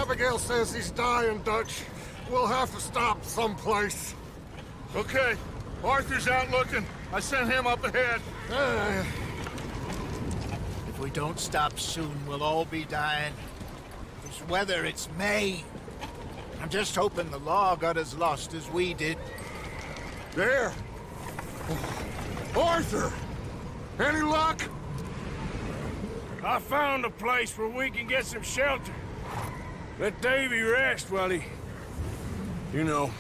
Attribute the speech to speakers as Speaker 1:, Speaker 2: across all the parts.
Speaker 1: Abigail says he's dying, Dutch. We'll have to stop someplace.
Speaker 2: Okay. Arthur's out looking. I sent him up ahead.
Speaker 3: If we don't stop soon, we'll all be dying. This weather, it's May. I'm just hoping the law got as lost as we did.
Speaker 1: There! Arthur! Any luck?
Speaker 2: I found a place where we can get some shelter. Let Davy rest while he... You know.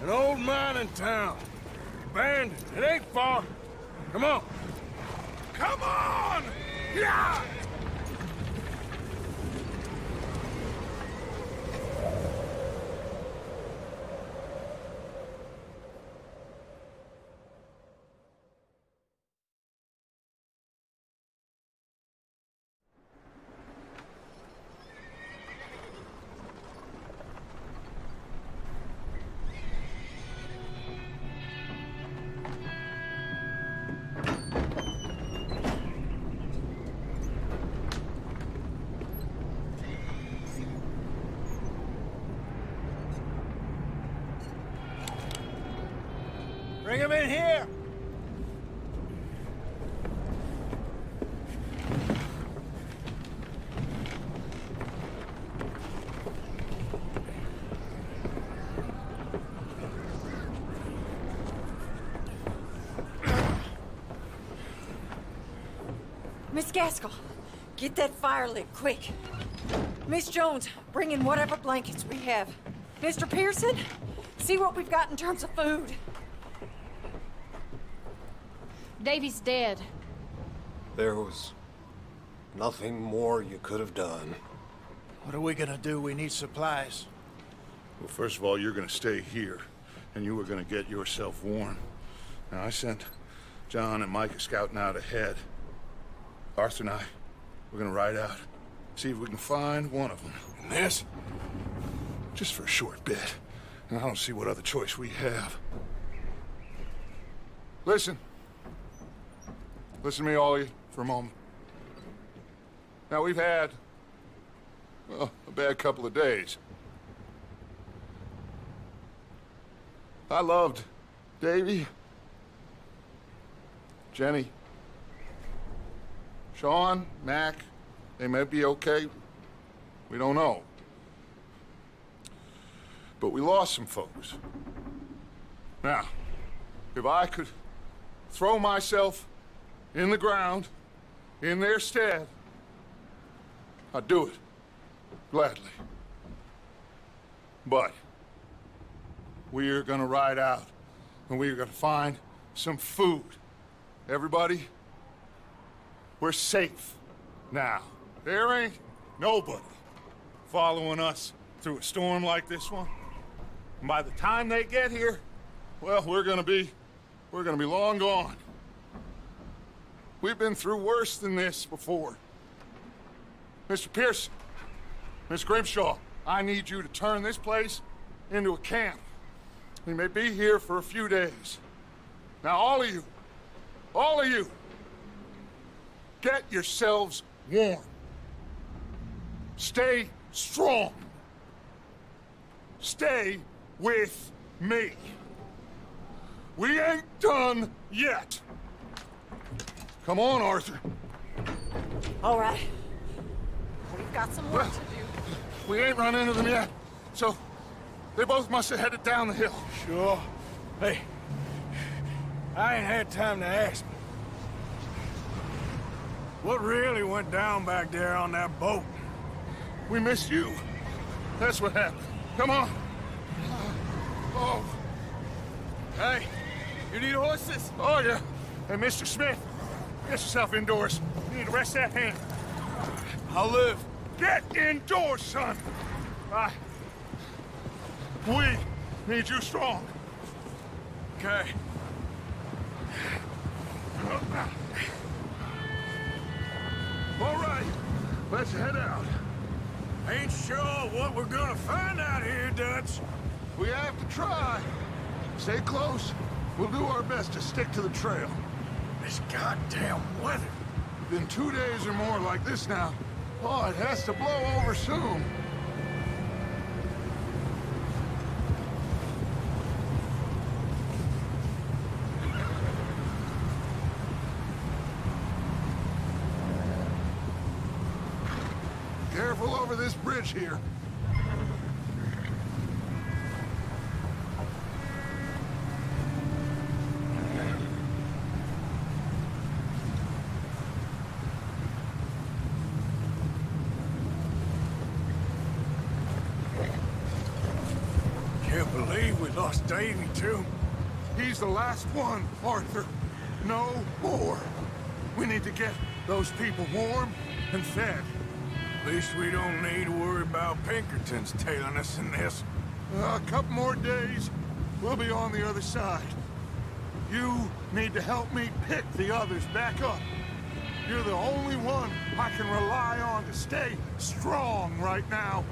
Speaker 2: An old mining town. Abandoned. It ain't far. Come on. Come on! Yeah!
Speaker 3: in here!
Speaker 4: Miss Gaskell, get that fire lit, quick. Miss Jones, bring in whatever blankets we have. Mr. Pearson, see what we've got in terms of food.
Speaker 5: Davy's dead.
Speaker 1: There was nothing more you could have done.
Speaker 3: What are we gonna do? We need supplies.
Speaker 6: Well, first of all, you're gonna stay here, and you are gonna get yourself warm. Now, I sent John and Micah scouting out ahead. Arthur and I, we're gonna ride out, see if we can find one of them. And this, just for a short bit. And I don't see what other choice we have. Listen. Listen to me, all of you, for a moment. Now, we've had, well, a bad couple of days. I loved Davy, Jenny, Sean, Mac. They may be okay. We don't know. But we lost some folks. Now, if I could throw myself in the ground in their stead, I'd do it. Gladly. But we are gonna ride out and we are gonna find some food. Everybody, we're safe now. There ain't nobody following us through a storm like this one. And by the time they get here, well, we're gonna be long gone. We've been through worse than this before. Mr. Pearson, Miss Grimshaw, I need you to turn this place into a camp. We may be here for a few days. Now, all of you, get yourselves warm. Stay strong. Stay with me. We ain't done yet. Come on, Arthur.
Speaker 4: All right. We've got some work to do.
Speaker 6: We ain't run into them yet, so they both must have headed down the hill.
Speaker 2: Sure. Hey, I ain't had time to ask. What really went down back there on that boat?
Speaker 6: We missed you. That's what happened. Come on. Oh.
Speaker 2: Hey, you need horses?
Speaker 6: Oh, yeah. Hey, Mr. Smith, get yourself indoors. You need to rest that hand.
Speaker 2: I'll live.
Speaker 6: Get indoors, son. We need you strong.
Speaker 2: Okay.
Speaker 6: All right, let's head out.
Speaker 2: Ain't sure what we're gonna find out here, Dutch.
Speaker 6: We have to try. Stay close. We'll do our best to stick to the trail.
Speaker 2: This goddamn weather.
Speaker 6: Been 2 days or more like this now. Oh, it has to blow over soon. Careful over this bridge here.
Speaker 2: Can't believe we lost Davy, too.
Speaker 6: He's the last one, Arthur. No more. We need to get those people warm and fed.
Speaker 2: At least we don't need to worry about Pinkertons tailing us in this.
Speaker 6: A couple more days, we'll be on the other side. You need to help me pick the others back up. You're the only one I can rely on to stay strong right now.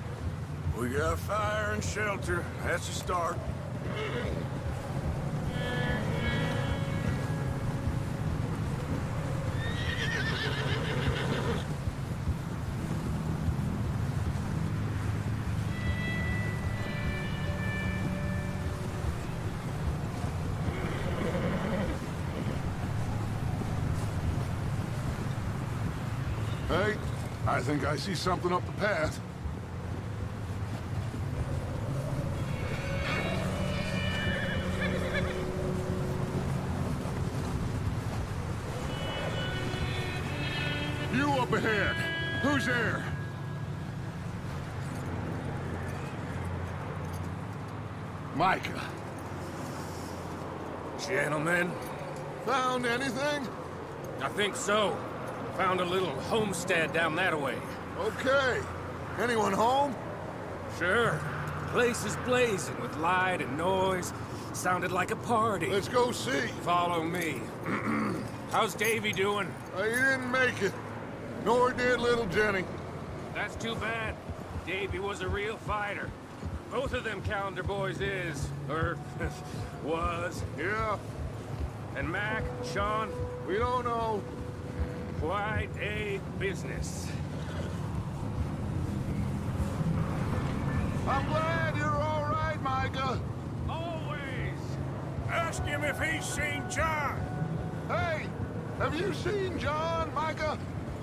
Speaker 2: We got fire and shelter. That's a start.
Speaker 6: Hey, I think I see something up the path. You up ahead. Who's there? Micah.
Speaker 2: Gentlemen,
Speaker 6: Found anything?
Speaker 2: I think so. Found a little homestead down that way.
Speaker 6: Okay. Anyone home?
Speaker 2: Sure. Place is blazing with light and noise. Sounded like a party.
Speaker 6: Let's go see.
Speaker 2: Follow me. How's Davy doing?
Speaker 6: He didn't make it. Nor did little Jenny.
Speaker 2: That's too bad. Davy was a real fighter. Both of them Calendar boys is, or was.
Speaker 6: Yeah,
Speaker 2: And Mac, Sean,
Speaker 6: we don't know.
Speaker 2: quite a business.
Speaker 6: I'm glad you're all right, Micah.
Speaker 2: Always. Ask him if he's seen John.
Speaker 6: Hey, have you seen John, Micah?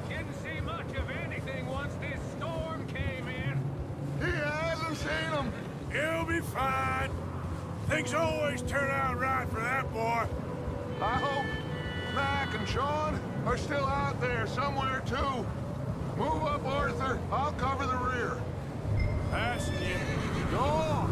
Speaker 2: Didn't see much of anything once this storm came in.
Speaker 6: He hasn't seen him.
Speaker 2: He'll be fine. Things always turn out right for that boy.
Speaker 6: I hope Mac and Sean are still out there somewhere, too. Move up, Arthur. I'll cover the rear.
Speaker 2: Passing you.
Speaker 6: Go on.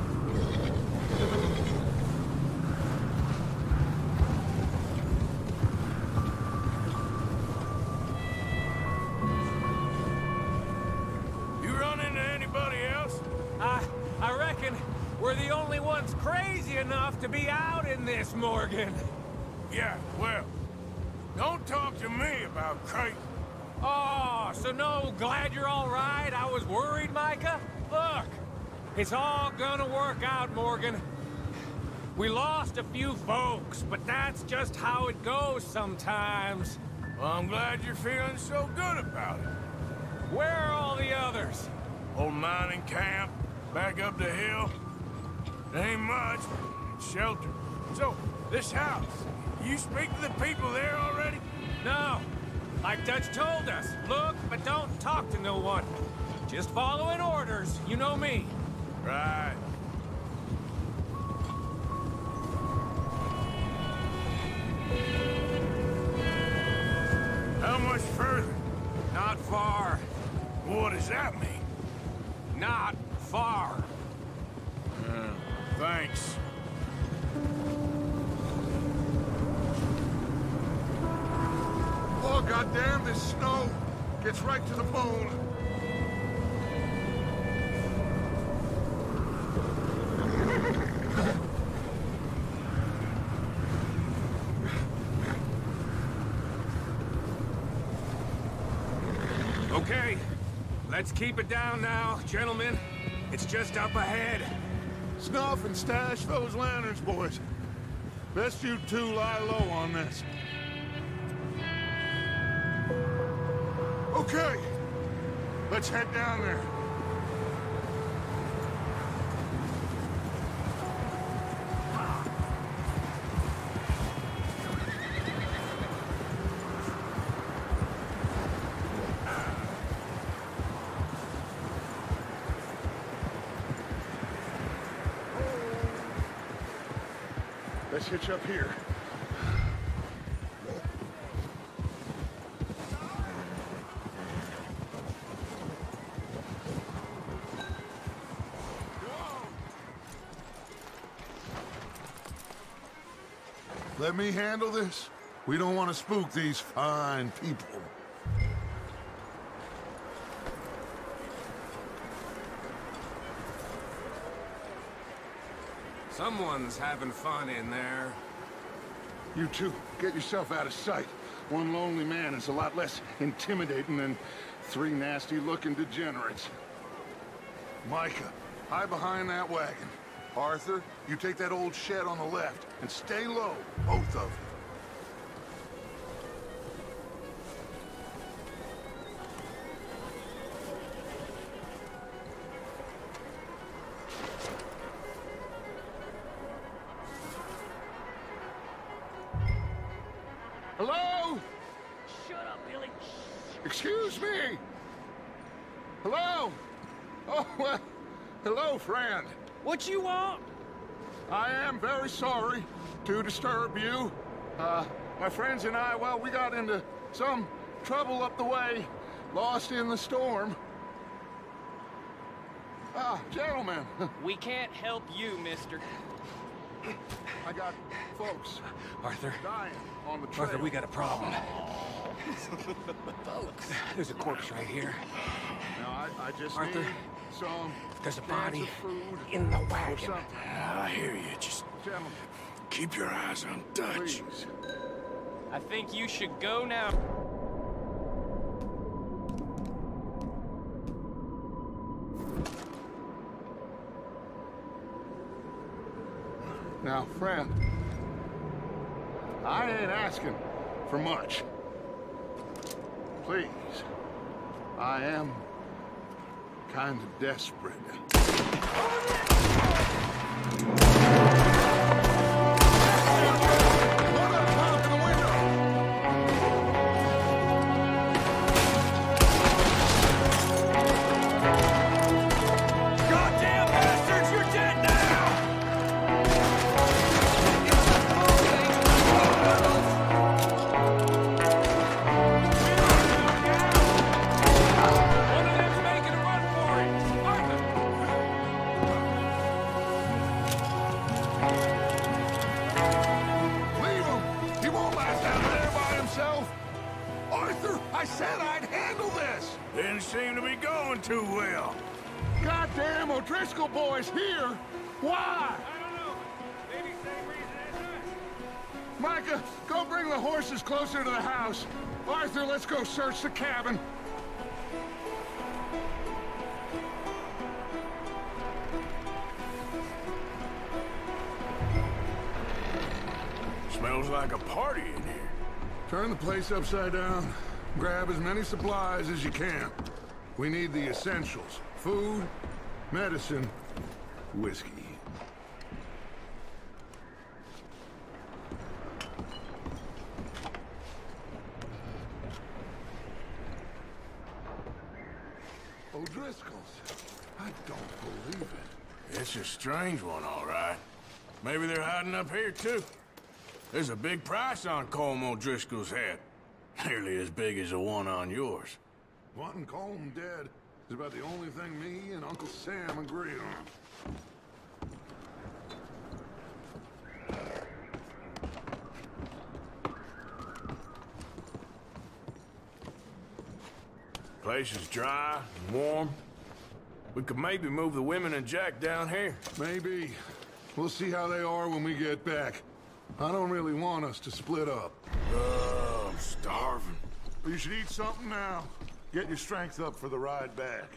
Speaker 2: You run into anybody else?
Speaker 7: I reckon we're the only ones crazy enough to be out in this, Morgan.
Speaker 2: Yeah, well, don't talk to me about crazy.
Speaker 7: Oh, so no, glad you're all right? I was worried, Micah. Look, it's all gonna work out, Morgan. We lost a few folks, but that's just how it goes sometimes.
Speaker 2: Well, I'm glad you're feeling so good about it.
Speaker 7: Where are all the others?
Speaker 2: Old mining camp, back up the hill. It ain't much, but it's shelter. So, this house, you speak to the people there already?
Speaker 7: No, like Dutch told us. Look, but don't talk to no one. Just following orders, you know me.
Speaker 2: Right. How much further?
Speaker 7: Not far.
Speaker 2: What does that mean?
Speaker 7: Not far.
Speaker 2: Thanks.
Speaker 6: Oh, goddamn, this snow gets right to the bone.
Speaker 2: Okay, let's keep it down now, gentlemen. It's just up ahead.
Speaker 6: Snuff and stash those lanterns, boys. Best you two lie low on this. Okay, let's head down there. Let's hitch up here. Let me handle this. We don't want to spook these fine people.
Speaker 2: Someone's having fun in there.
Speaker 6: You two, get yourself out of sight. One lonely man is a lot less intimidating than three nasty-looking degenerates. Micah, hide behind that wagon. Arthur, you take that old shed on the left, and stay low, both of you. Hello?
Speaker 7: Shut up! up, Billy.
Speaker 6: Excuse me! Hello? Oh, well, hello, friend.
Speaker 7: What you want?
Speaker 6: I am very sorry to disturb you. My friends and I, well, we got into some trouble up the way, lost in the storm. Ah, gentlemen.
Speaker 8: We can't help you, mister.
Speaker 6: I got folks
Speaker 7: Arthur.
Speaker 6: dying on the trail.
Speaker 7: Arthur, we got a problem. Folks. There's a corpse right here.
Speaker 6: Now, I just
Speaker 7: Arthur,
Speaker 6: need some
Speaker 7: there's a
Speaker 6: cans
Speaker 7: body
Speaker 6: of food
Speaker 7: in the
Speaker 6: or
Speaker 7: wagon.
Speaker 6: something.
Speaker 2: I hear you. Just
Speaker 6: Gentlemen,
Speaker 2: keep your eyes on Dutch.
Speaker 6: please.
Speaker 8: I think you should go now.
Speaker 6: Now, friend, I ain't asking for much. Please, I am kind of desperate. One at a time in the window!
Speaker 2: Goddamn bastards, you're dead now!
Speaker 7: One of them's making a run for it. Arthur!
Speaker 6: Leave him! He won't last out there by himself! Arthur, I said I'd handle this!
Speaker 2: Didn't seem to be going too well.
Speaker 6: Goddamn O'Driscoll boys here! Why?
Speaker 7: I don't know. Maybe same reason as us.
Speaker 6: Micah, go bring the horses closer to the house. Arthur, let's go search the cabin.
Speaker 2: Smells like a party in here.
Speaker 6: Turn the place upside down. Grab as many supplies as you can. We need the essentials. Food, medicine, whiskey. O'Driscoll's. I don't believe it.
Speaker 2: It's a strange one, all right. Maybe they're hiding up here, too. There's a big price on Colm O'Driscoll's head. Nearly as big as the one on yours.
Speaker 6: Wanting Colm dead is about the only thing me and Uncle Sam agree on.
Speaker 2: Place is dry and warm. We could maybe move the women and Jack down here.
Speaker 6: Maybe. We'll see how they are when we get back. I don't really want us to split up.
Speaker 2: I'm starving.
Speaker 6: You should eat something now. Get your strength up for the ride back.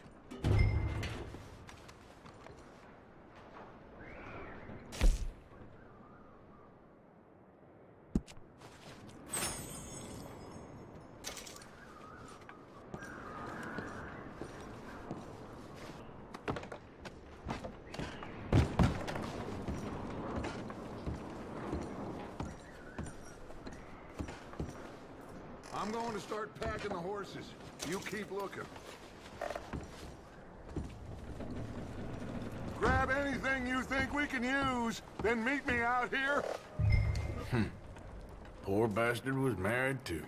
Speaker 6: I'm going to start packing the horses. You keep looking. Grab anything you think we can use, then meet me out here.
Speaker 2: Poor bastard was married, too.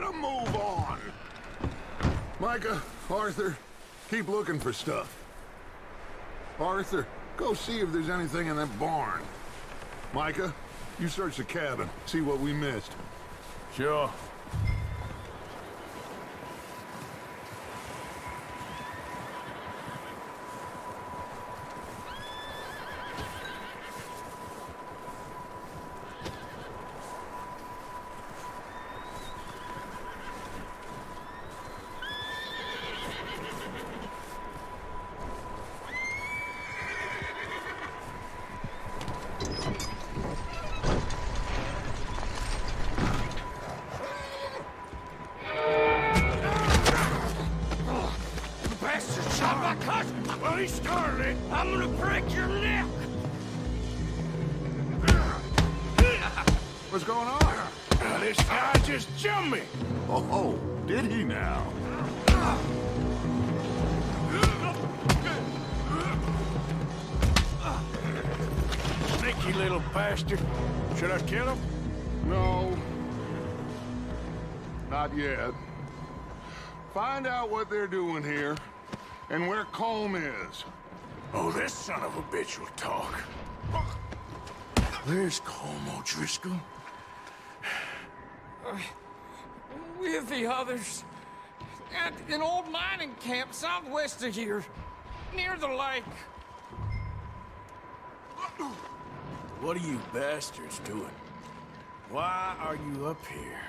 Speaker 6: him move on! Micah, Arthur, keep looking for stuff. Arthur, go see if there's anything in that barn. Micah, you search the cabin, see what we missed.
Speaker 2: Sure.
Speaker 7: Well, he started it. I'm gonna break your neck.
Speaker 6: What's going on?
Speaker 2: This guy just jumped me.
Speaker 6: Oh, did he now?
Speaker 2: Sneaky little bastard. Should I kill him?
Speaker 6: No. Not yet. Find out what they're doing here, and where Colm is.
Speaker 2: Oh, this son of a bitch will talk. Where's Colm O'Driscoll?
Speaker 7: With the others. At an old mining camp southwest of here. Near the lake.
Speaker 2: What are you bastards doing? Why are you up here?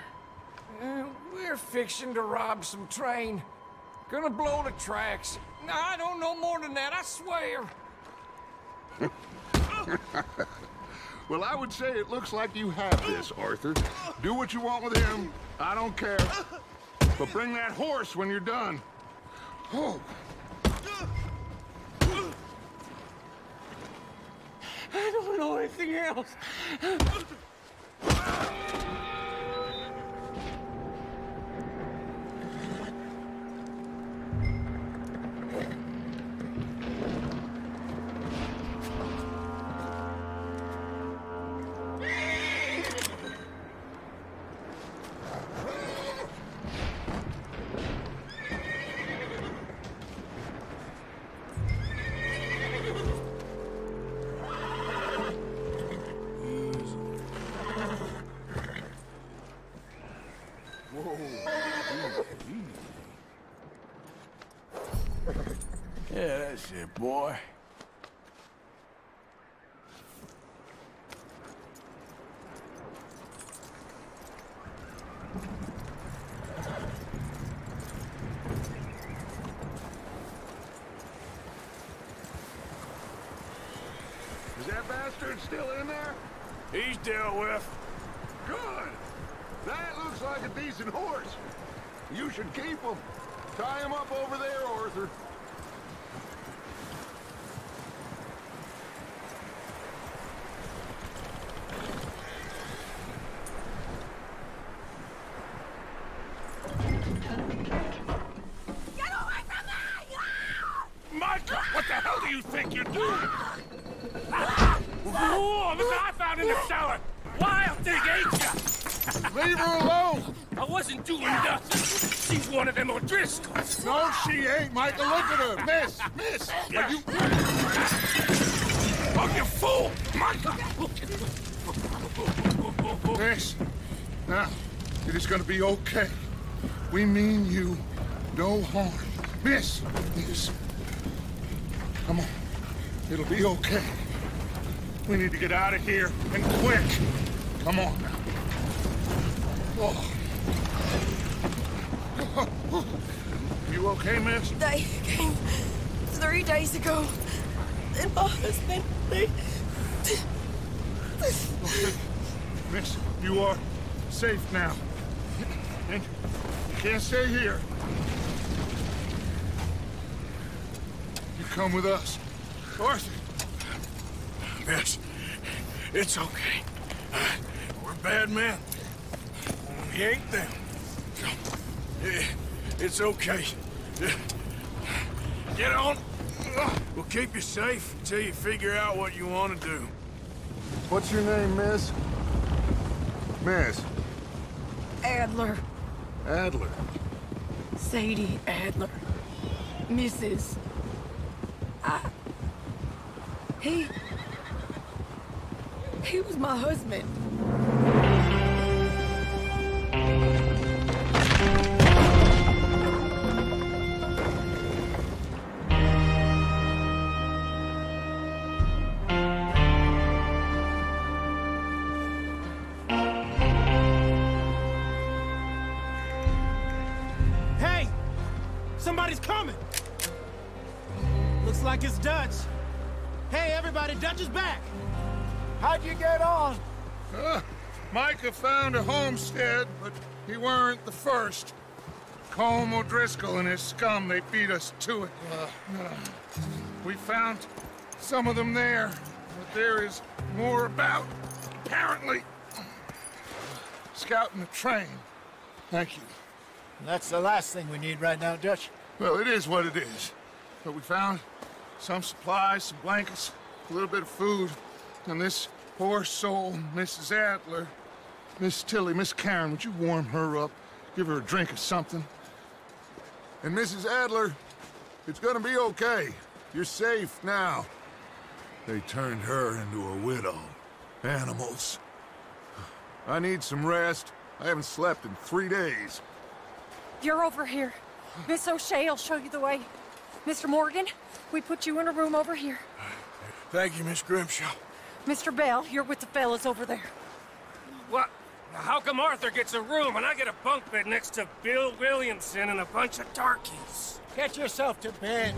Speaker 7: We're fixing to rob some train. Gonna blow the tracks. I don't know more than that, I swear.
Speaker 6: Well, I would say it looks like you have this, Arthur. Do what you want with him. I don't care. But bring that horse when you're done. Oh.
Speaker 7: I don't know anything else.
Speaker 2: Yeah, that's it, boy.
Speaker 6: Is that bastard still in there?
Speaker 2: He's dealt with.
Speaker 6: Good. That looks like a decent horse. You should keep him. Tie him up over there, Arthur.
Speaker 7: Get away from me!
Speaker 2: Micah, what the hell do you think you're doing?
Speaker 7: Whoa, look what I found in the cellar! Wild thing, ain't ya?
Speaker 6: Leave her alone!
Speaker 7: I wasn't doing nothing. She's one of them O'Driscolls.
Speaker 6: No, she ain't, Micah. Look at her. Miss! Miss! Are you...
Speaker 2: Oh, you fool! Micah!
Speaker 6: Miss, now, it is gonna be okay. We mean you no harm. Miss! Miss. Come on. It'll be okay. We need to get out of here, and quick. Come on now. Oh. You okay, miss?
Speaker 9: They came 3 days ago. And my husband, they...
Speaker 6: Okay. Miss, you are safe now. And you can't stay here. You come with us. Arthur!
Speaker 2: Miss, it's okay. We're bad men. We ain't them. It's okay. Get on. We'll keep you safe until you figure out what you want to do.
Speaker 6: What's your name, miss? Miss.
Speaker 9: Adler.
Speaker 2: Adler.
Speaker 9: Sadie Adler. Mrs. He was my husband.
Speaker 10: Hey! Somebody's coming! Looks like it's Dutch. Hey, everybody, Dutch is back!
Speaker 3: How'd you get on?
Speaker 6: Micah found a homestead, but he weren't the first. Colm O'Driscoll and his scum, they beat us to it. We found some of them there, but there is more about, apparently. Scouting the train. Thank you.
Speaker 3: That's the last thing we need right now, Dutch.
Speaker 6: Well, it is what it is. But we found some supplies, some blankets, a little bit of food, and this poor soul, Mrs. Adler, Miss Tilly, Miss Karen, would you warm her up? Give her a drink or something? And Mrs. Adler, it's gonna be okay. You're safe now. They turned her into a widow. Animals. I need some rest. I haven't slept in 3 days.
Speaker 4: You're over here. Miss O'Shea will show you the way. Mr. Morgan, we put you in a room over here.
Speaker 2: Thank you, Miss Grimshaw.
Speaker 4: Mr. Bell, you're with the fellas over there.
Speaker 7: What? How come Arthur gets a room and I get a bunk bed next to Bill Williamson and a bunch of darkies?
Speaker 3: Get yourself to bed.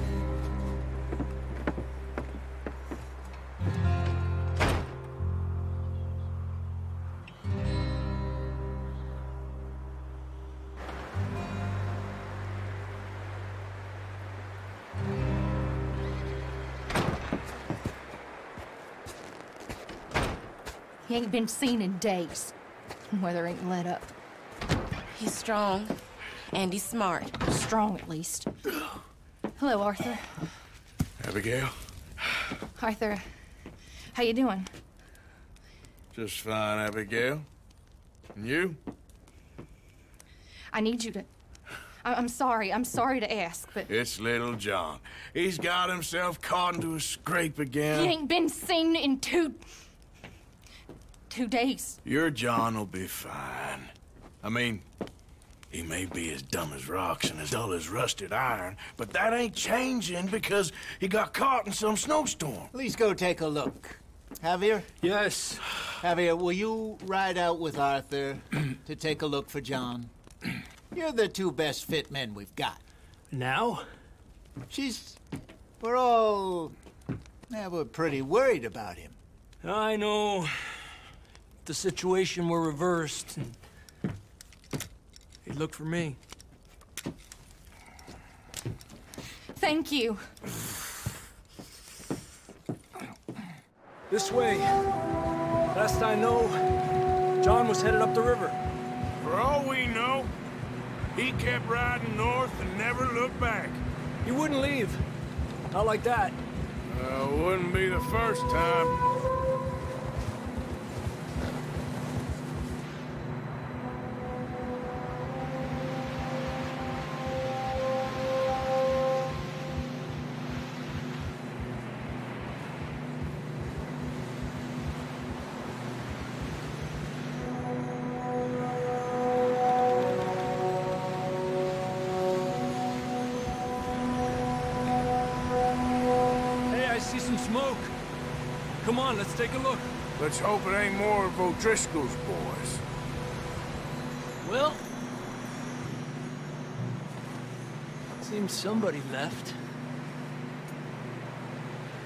Speaker 5: He ain't been seen in days. Weather ain't let up.
Speaker 9: He's strong, and he's smart.
Speaker 5: Strong, at least. Hello, Arthur.
Speaker 2: Abigail?
Speaker 5: Arthur, how you doing?
Speaker 2: Just fine, Abigail. And you?
Speaker 5: I need you to... I'm sorry to ask, but...
Speaker 2: It's little John. He's got himself caught into a scrape again.
Speaker 5: He ain't been seen in 2 days.
Speaker 2: Your John will be fine. I mean, he may be as dumb as rocks and as dull as rusted iron, but that ain't changing because he got caught in some snowstorm.
Speaker 3: Please go take a look. Javier?
Speaker 10: Yes.
Speaker 3: Javier, will you ride out with Arthur to take a look for John? You're the 2 best fit men we've got.
Speaker 10: Now?
Speaker 3: We're pretty worried about him.
Speaker 10: I know. The situation were reversed. He looked for me.
Speaker 5: Thank you.
Speaker 10: This way. Last I know, John was headed up the river.
Speaker 2: For all we know, he kept riding north and never looked back.
Speaker 10: He wouldn't leave. Not like that.
Speaker 2: Wouldn't be the first time.
Speaker 10: Smoke. Come on, let's take a look.
Speaker 2: Let's hope it ain't more of O'Driscoll's boys.
Speaker 10: Well, seems somebody left.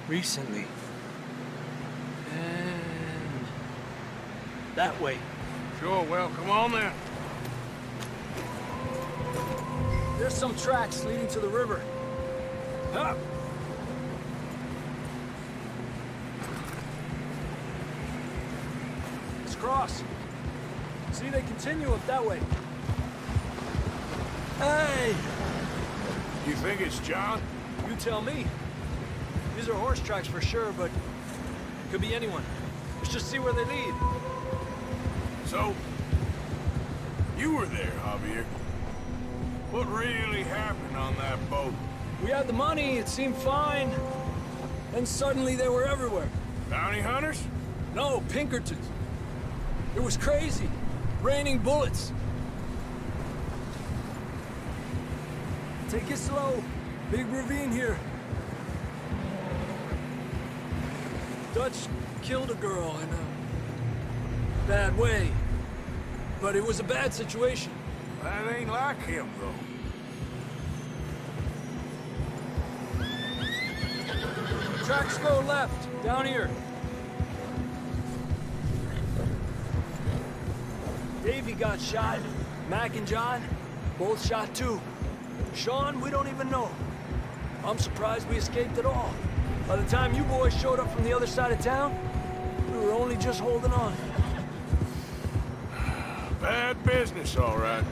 Speaker 10: Recently. And that way.
Speaker 2: Sure, well, come on then.
Speaker 10: There's some tracks leading to the river. Up. Cross. See, they continue up that way. Hey!
Speaker 2: You think it's John?
Speaker 10: You tell me. These are horse tracks for sure, but could be anyone. Let's just see where they lead.
Speaker 2: So, you were there, Javier. What really happened on that boat?
Speaker 10: We had the money, it seemed fine. Then suddenly they were everywhere.
Speaker 2: Bounty hunters?
Speaker 10: No, Pinkertons. It was crazy. Raining bullets. Take it slow. Big ravine here. Dutch killed a girl in a bad way. But it was a bad situation.
Speaker 2: That ain't like him, though.
Speaker 10: Tracks go left, down here. Davey got shot. Mac and John, both shot too. Sean, we don't even know. I'm surprised we escaped at all. By the time you boys showed up from the other side of town, we were only just holding on.
Speaker 2: Bad business, all right.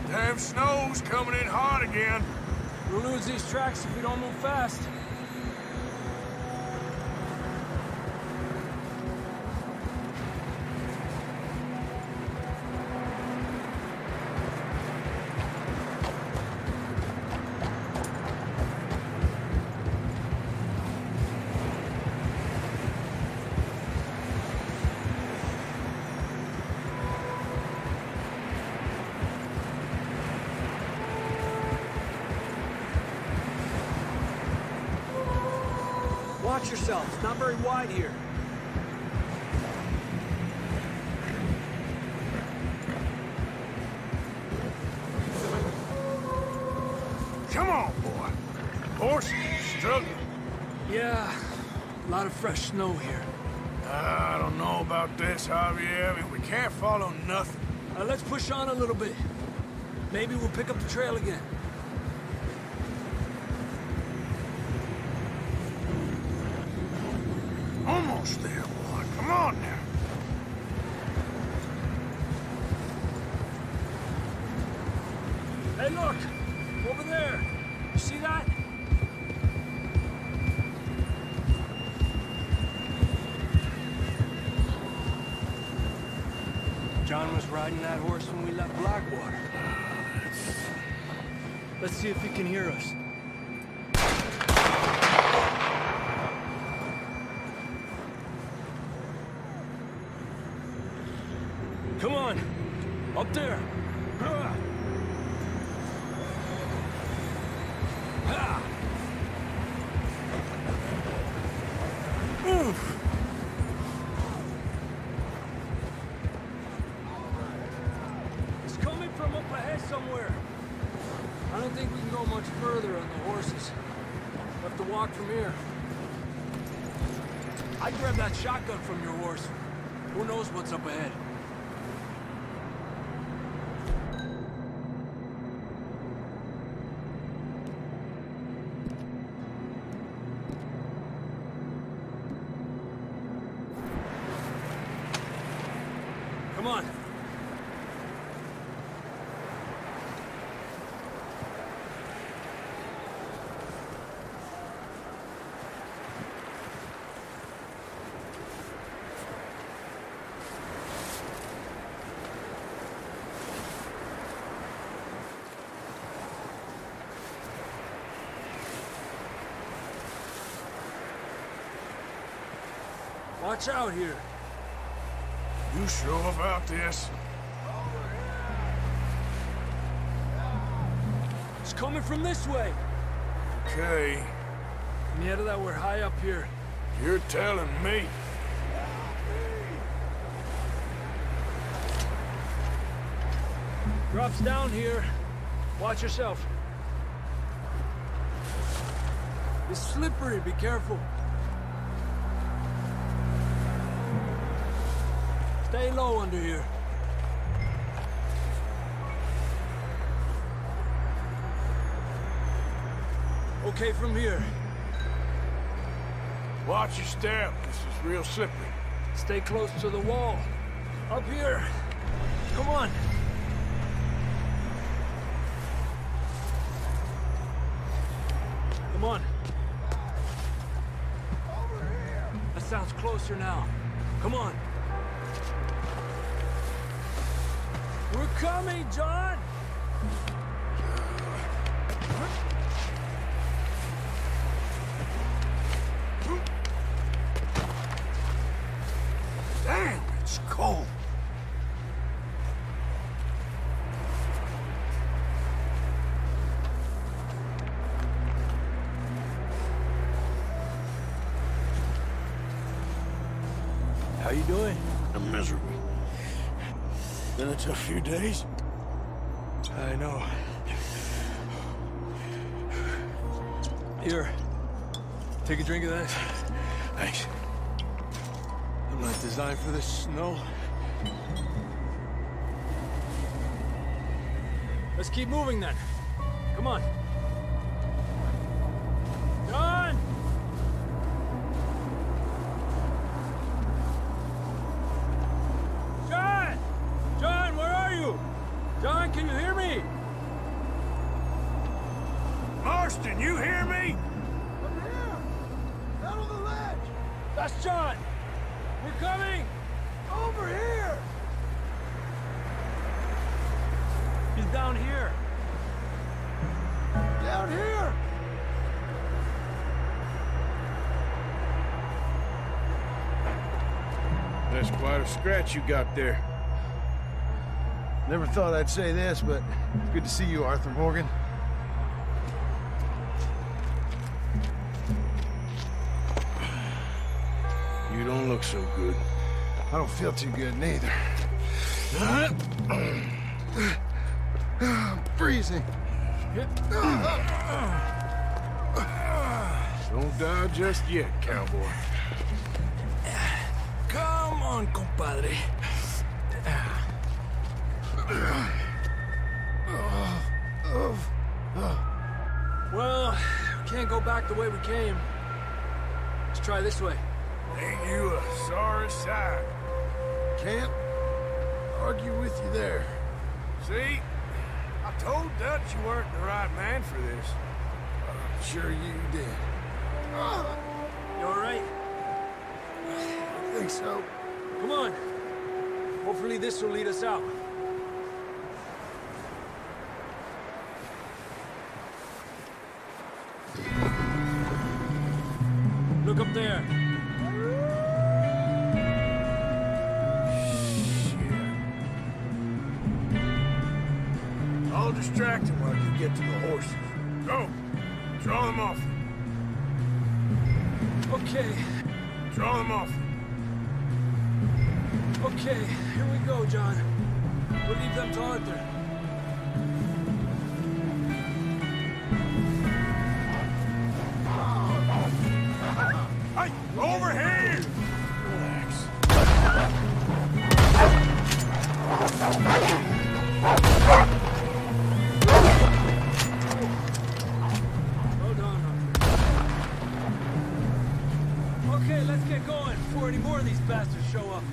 Speaker 2: Damn snow's coming in hard again.
Speaker 10: We'll lose these tracks if we don't move fast. Watch yourself. It's not very wide here.
Speaker 2: Come on, boy. Horses struggling.
Speaker 10: Yeah, a lot of fresh snow here.
Speaker 2: I don't know about this, Javier. I mean, we can't follow nothing.
Speaker 10: Let's push on a little bit. Maybe we'll pick up the trail again.
Speaker 2: Almost there, boy. Come on now.
Speaker 10: Hey, look! Over there! You see that? John was riding that horse when we left Blackwater. Let's see if he can hear us. Come on! Up there! Oof! It's coming from up ahead somewhere. I don't think we can go much further on the horses. We'll have to walk from here. I grabbed that shotgun from your horse. Who knows what's up ahead? Come on. Watch out here.
Speaker 2: You sure about this?
Speaker 10: It's coming from this way.
Speaker 2: Okay.
Speaker 10: Near that we're high up here.
Speaker 2: You're telling me.
Speaker 10: Drops down here. Watch yourself. It's slippery, be careful. Stay low under here. Okay from here.
Speaker 2: Watch your step. This is real slippery.
Speaker 10: Stay close to the wall. Up here. Come on. Come on. That sounds closer now. Come on. We're coming, John!
Speaker 2: Damn, it's cold.
Speaker 10: How you doing?
Speaker 2: I'm miserable. Been a tough few days.
Speaker 10: I know. Here, take a drink of that.
Speaker 2: Thanks.
Speaker 10: I'm not designed for this snow. Let's keep moving then. Come on. John! John! John, where are you? John, can you hear me?
Speaker 2: Marston, you hear me?
Speaker 3: I'm here! Down on the ledge!
Speaker 10: That's John! We're coming!
Speaker 3: Over here!
Speaker 10: He's down here.
Speaker 3: Down here!
Speaker 2: That's quite a scratch you got there.
Speaker 11: Never thought I'd say this, but it's good to see you, Arthur Morgan.
Speaker 2: You don't look so good.
Speaker 11: I don't feel too good, neither. I'm freezing.
Speaker 2: Don't die just yet, cowboy.
Speaker 10: Come on, compadre. Well, we can't go back the way we came. Let's try this way.
Speaker 2: Ain't you a sorry sight?
Speaker 11: Can't argue with you there.
Speaker 2: See? I told Dutch you weren't the right man for this.
Speaker 11: I'm sure you did.
Speaker 10: You all right?
Speaker 11: I think so.
Speaker 10: Come on. Hopefully this will lead us out. Look up there.
Speaker 2: I'll distract him while you get to the horses. Go! Draw them off.
Speaker 10: Okay.
Speaker 2: Draw them off.
Speaker 10: Okay, here we go, John. We'll leave them to Arthur.
Speaker 2: Hey, over here! Relax.
Speaker 10: Hold on, Arthur. Okay, let's get going before any more of these bastards show up.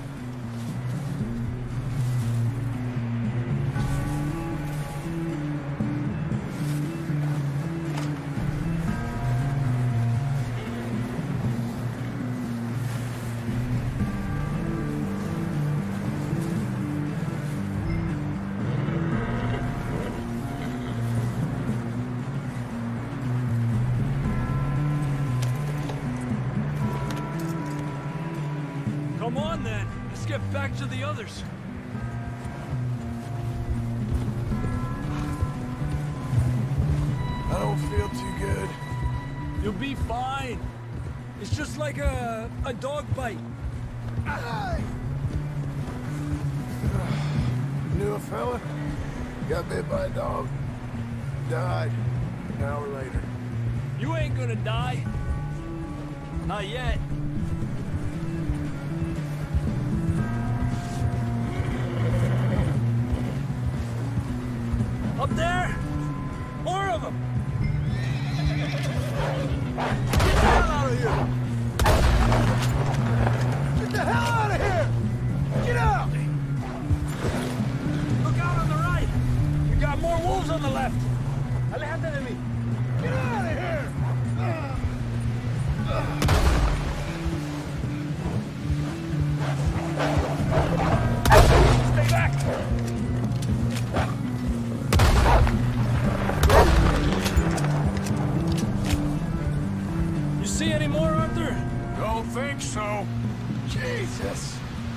Speaker 10: Come on, then. Let's get back to the others.
Speaker 11: I don't feel too good.
Speaker 10: You'll be fine. It's just like a dog bite.
Speaker 11: Knew a fella? Got bit by a dog. Died an hour later.
Speaker 10: You ain't gonna die. Not yet. Up there! More of them! Get the hell out of here!
Speaker 11: Get the hell out of here! Get out!
Speaker 10: Look out on the right! We got more wolves on the left! Aléjate de mí!
Speaker 11: Get out of here!
Speaker 10: Stay back!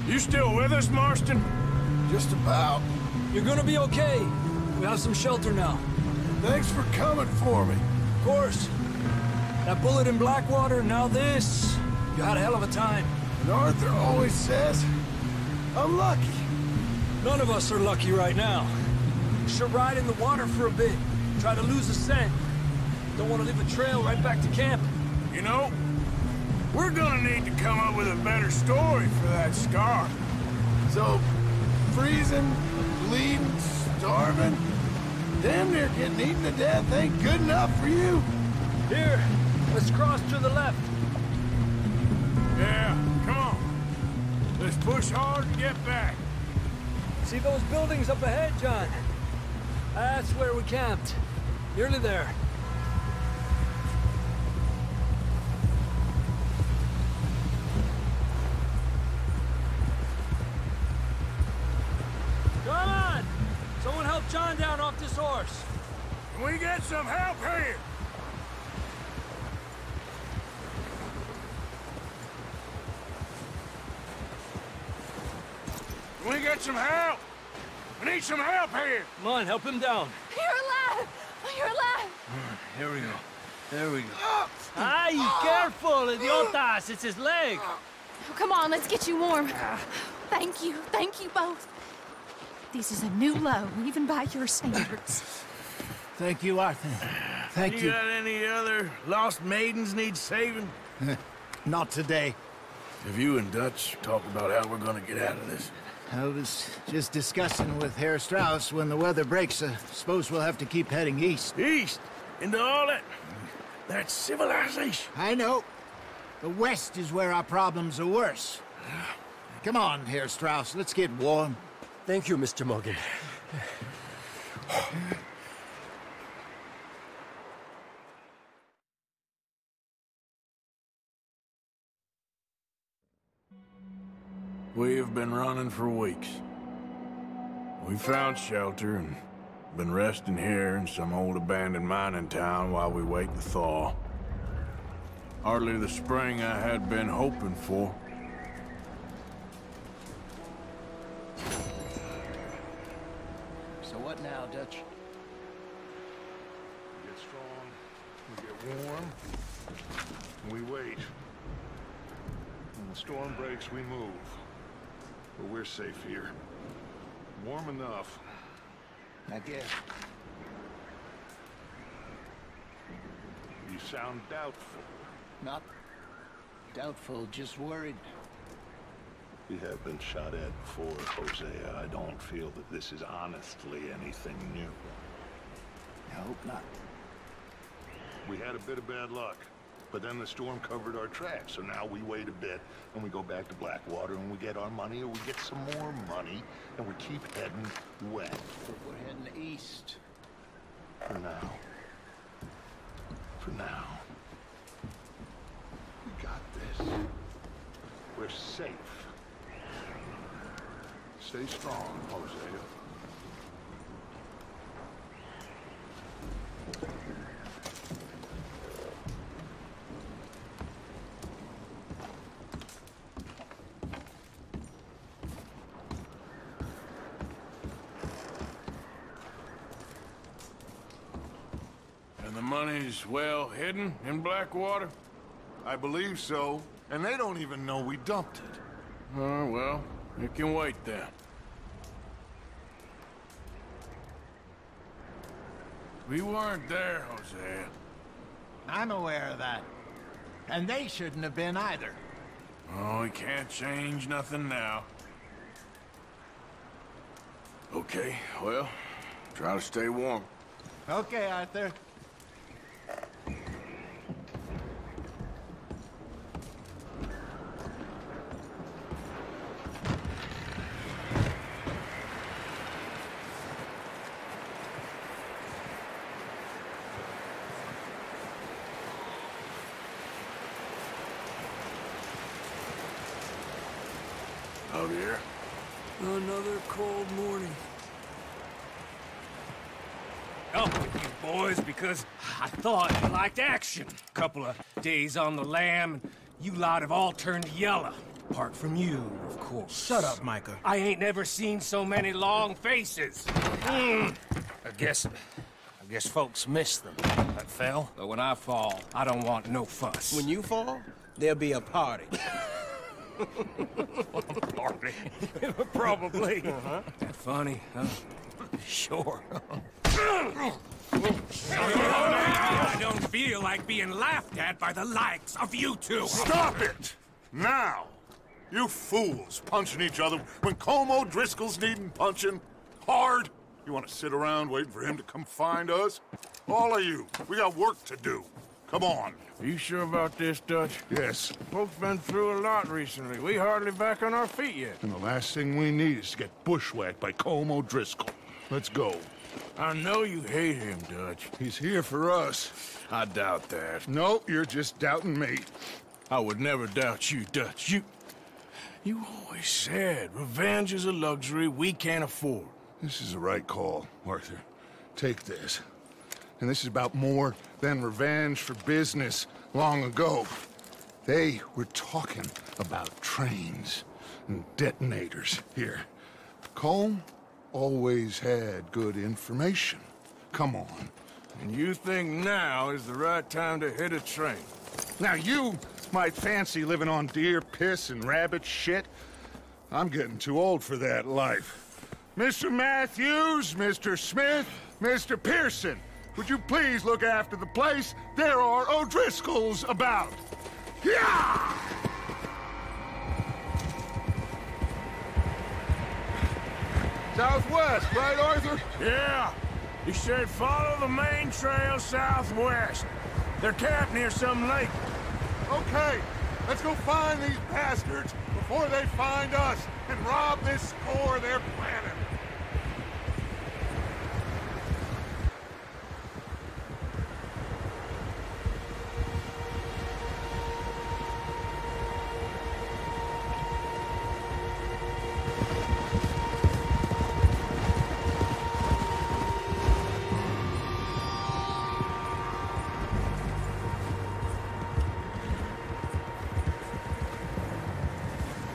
Speaker 2: You still with us, Marston?
Speaker 11: Just about.
Speaker 10: You're gonna be okay. We have some shelter now.
Speaker 11: Thanks for coming for me.
Speaker 10: Of course. That bullet in Blackwater, now this. You had a hell of a time.
Speaker 11: And Arthur always says, I'm lucky.
Speaker 10: None of us are lucky right now. We should ride in the water for a bit. Try to lose the scent. Don't want to leave a trail right back to camp.
Speaker 2: You know, we're gonna need to come up with a better story for that scar.
Speaker 11: So, freezing, bleeding, starving, damn near getting eaten to death ain't good enough for you?
Speaker 10: Here, let's cross to the left.
Speaker 2: Yeah, come on. Let's push hard and get back.
Speaker 10: See those buildings up ahead, John? That's where we camped. Nearly there. Come on! Someone help John down off this horse.
Speaker 2: Can we get some help here? Can we get some help? We need some help here!
Speaker 10: Come on, help him down.
Speaker 9: You're alive! You're alive!
Speaker 10: Here we go. There we go. Ay, careful, idiotas! It's his leg!
Speaker 5: Oh, come on, let's get you warm. Thank you both. This is a new low, even by your standards.
Speaker 3: Thank you, Arthur. Thank you.
Speaker 2: You got any other lost maidens need saving?
Speaker 3: Not today.
Speaker 2: Have you and Dutch talked about how we're gonna get out of this?
Speaker 3: I was just discussing with Herr Strauss when the weather breaks. Suppose we'll have to keep heading east.
Speaker 2: East? Into all that civilization?
Speaker 3: I know. The west is where our problems are worse. Come on, Herr Strauss, let's get warm.
Speaker 10: Thank you, Mr. Morgan.
Speaker 2: We have been running for weeks. We found shelter and been resting here in some old abandoned mining town while we wait to thaw. Hardly the spring I had been hoping for.
Speaker 3: So what now, Dutch?
Speaker 6: We get strong, we get warm, and we wait. When the storm breaks, we move. But we're safe here. Warm enough.
Speaker 3: I guess.
Speaker 6: You sound doubtful.
Speaker 3: Not doubtful, just worried.
Speaker 6: We have been shot at before, Hosea. I don't feel that this is honestly anything new.
Speaker 3: I hope not.
Speaker 6: We had a bit of bad luck, but then the storm covered our tracks, so now we wait a bit, and we go back to Blackwater, and we get our money, or we get some more money, and we keep heading west.
Speaker 3: But we're heading east.
Speaker 6: For now. For now. We got this. We're safe. Stay strong, Hosea.
Speaker 2: And the money's well hidden in Blackwater?
Speaker 6: I believe so, and they don't even know we dumped it.
Speaker 2: Oh, well, it can wait then. We weren't there, Hosea.
Speaker 3: I'm aware of that. And they shouldn't have been either.
Speaker 2: Oh, we can't change nothing now. Okay, well, try to stay warm.
Speaker 3: Okay, Arthur.
Speaker 2: Oh, dear.
Speaker 10: Another cold morning.
Speaker 7: Up with you boys because I thought you liked action. Couple of days on the lam, and you lot have all turned yellow. Apart from you, of course.
Speaker 2: Shut up, Micah.
Speaker 7: I ain't never seen so many long faces. I guess folks miss them. I fell, but when I fall, I don't want no fuss.
Speaker 2: When you fall, there'll be a party.
Speaker 7: Party? Probably. That funny, huh? Sure. I don't feel like being laughed at by the likes of you two.
Speaker 6: Stop it! Now! You fools punching each other when Colm O'Driscoll's needing punching hard. You want to sit around waiting for him to come find us? All of you, we got work to do. Come on.
Speaker 2: Are you sure about this, Dutch?
Speaker 6: Yes.
Speaker 2: Folks been through a lot recently. We hardly back on our feet yet.
Speaker 6: And the last thing we need is to get bushwhacked by Colm O'Driscoll. Let's go.
Speaker 2: I know you hate him, Dutch.
Speaker 6: He's here for us.
Speaker 2: I doubt that.
Speaker 6: No, you're just doubting me.
Speaker 2: I would never doubt you, Dutch. You always said revenge is a luxury we can't afford.
Speaker 6: This is the right call, Arthur. Take this. And this is about more than revenge for business long ago. They were talking about trains and detonators here. Colm always had good information. Come on.
Speaker 2: And you think now is the right time to hit a train?
Speaker 6: Now you might fancy living on deer piss and rabbit shit. I'm getting too old for that life. Mr. Matthews, Mr. Smith, Mr. Pearson, would you please look after the place? There are O'Driscolls about. Yeah! Southwest, right, Arthur?
Speaker 2: Yeah. He said follow the main trail southwest. They're camped near some lake.
Speaker 6: Okay, let's go find these bastards before they find us and rob this score they're planning.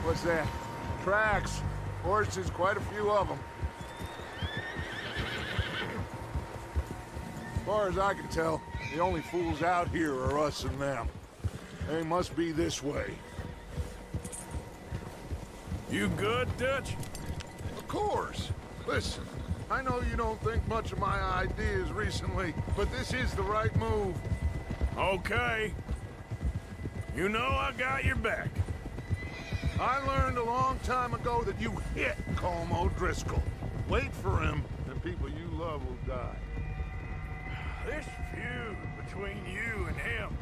Speaker 6: What's that? Tracks. Horses, quite a few of them. As far as I can tell, the only fools out here are us and them. They must be this way.
Speaker 2: You good, Dutch?
Speaker 6: Of course. Listen, I know you don't think much of my ideas recently, but this is the right move.
Speaker 2: Okay. You know I got your back.
Speaker 6: I learned a long time ago that you hit Colm O'Driscoll. Wait for him, and people you love will die.
Speaker 2: This feud between you and him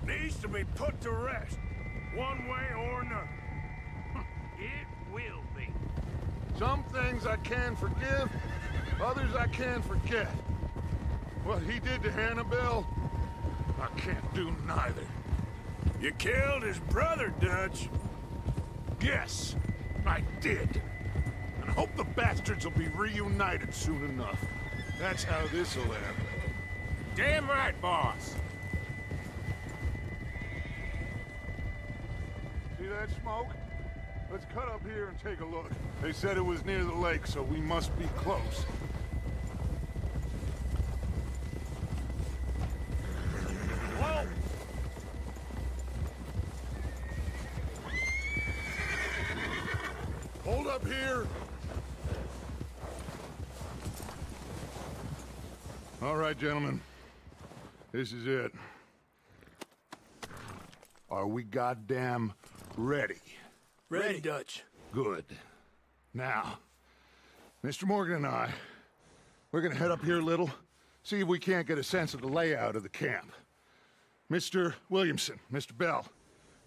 Speaker 2: needs to be put to rest, one way or another. It will be.
Speaker 6: Some things I can forgive, others I can't forget. What he did to Annabelle, I can't do neither.
Speaker 2: You killed his brother, Dutch.
Speaker 6: Yes, I did. And I hope the bastards will be reunited soon enough. That's how this'll end.
Speaker 7: Damn right, boss.
Speaker 6: See that smoke? Let's cut up here and take a look. They said it was near the lake, so we must be close.
Speaker 2: Whoa!
Speaker 6: Hold up here. All right, gentlemen. This is it. Are we goddamn ready?
Speaker 10: Ready, Dutch.
Speaker 6: Good. Now, Mr. Morgan and I, we're gonna head up here a little, see if we can't get a sense of the layout of the camp. Mr. Williamson, Mr. Bell,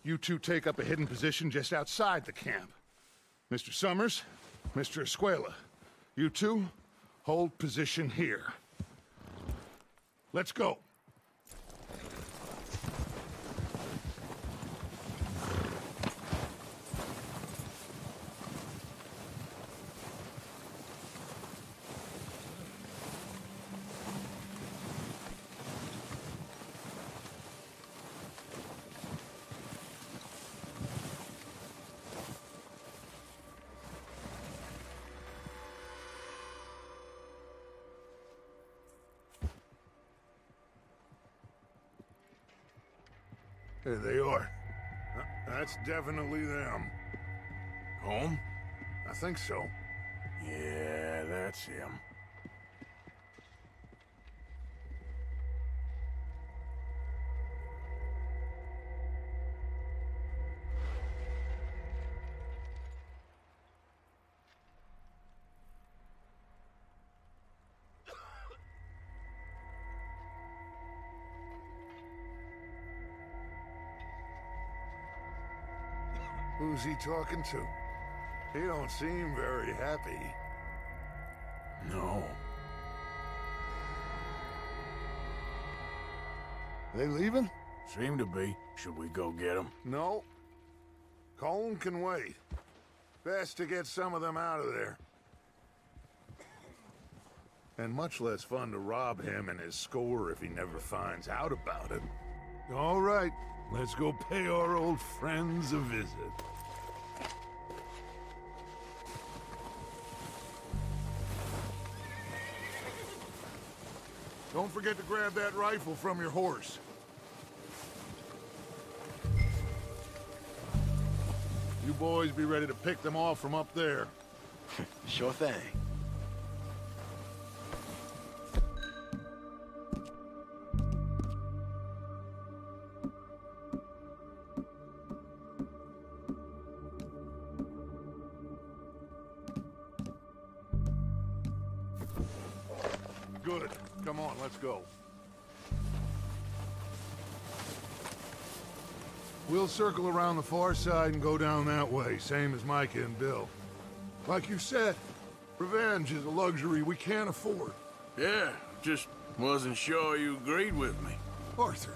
Speaker 6: you two take up a hidden position just outside the camp. Mr. Summers, Mr. Escuela, you two hold position here. Let's go. There they are. That's definitely them.
Speaker 2: Home?
Speaker 6: I think so.
Speaker 2: Yeah, that's him.
Speaker 6: Who's he talking to? He don't seem very happy.
Speaker 2: No.
Speaker 6: They leaving?
Speaker 2: Seem to be. Should we go get them?
Speaker 6: No. Colm can wait. Best to get some of them out of there. And much less fun to rob him and his score if he never finds out about it. All right, let's go pay our old friends a visit. Don't forget to grab that rifle from your horse. You boys be ready to pick them off from up there.
Speaker 12: Sure thing.
Speaker 6: Good. Come on, let's go. We'll circle around the far side and go down that way, same as Micah and Bill. Like you said, revenge is a luxury we can't afford.
Speaker 2: Yeah, just wasn't sure you agreed with me.
Speaker 6: Arthur.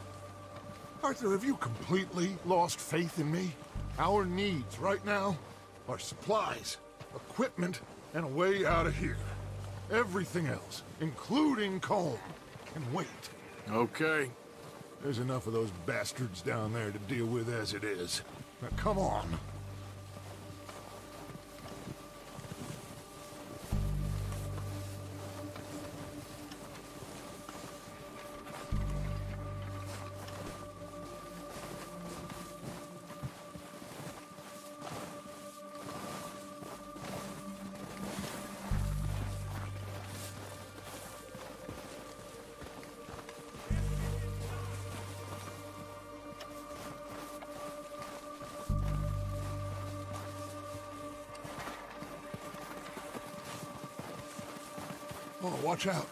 Speaker 6: Arthur, have you completely lost faith in me? Our needs right now are supplies, equipment, and a way out of here. Everything else, including Colm, can wait.
Speaker 2: Okay.
Speaker 6: There's enough of those bastards down there to deal with as it is. Now come on. Oh, watch out.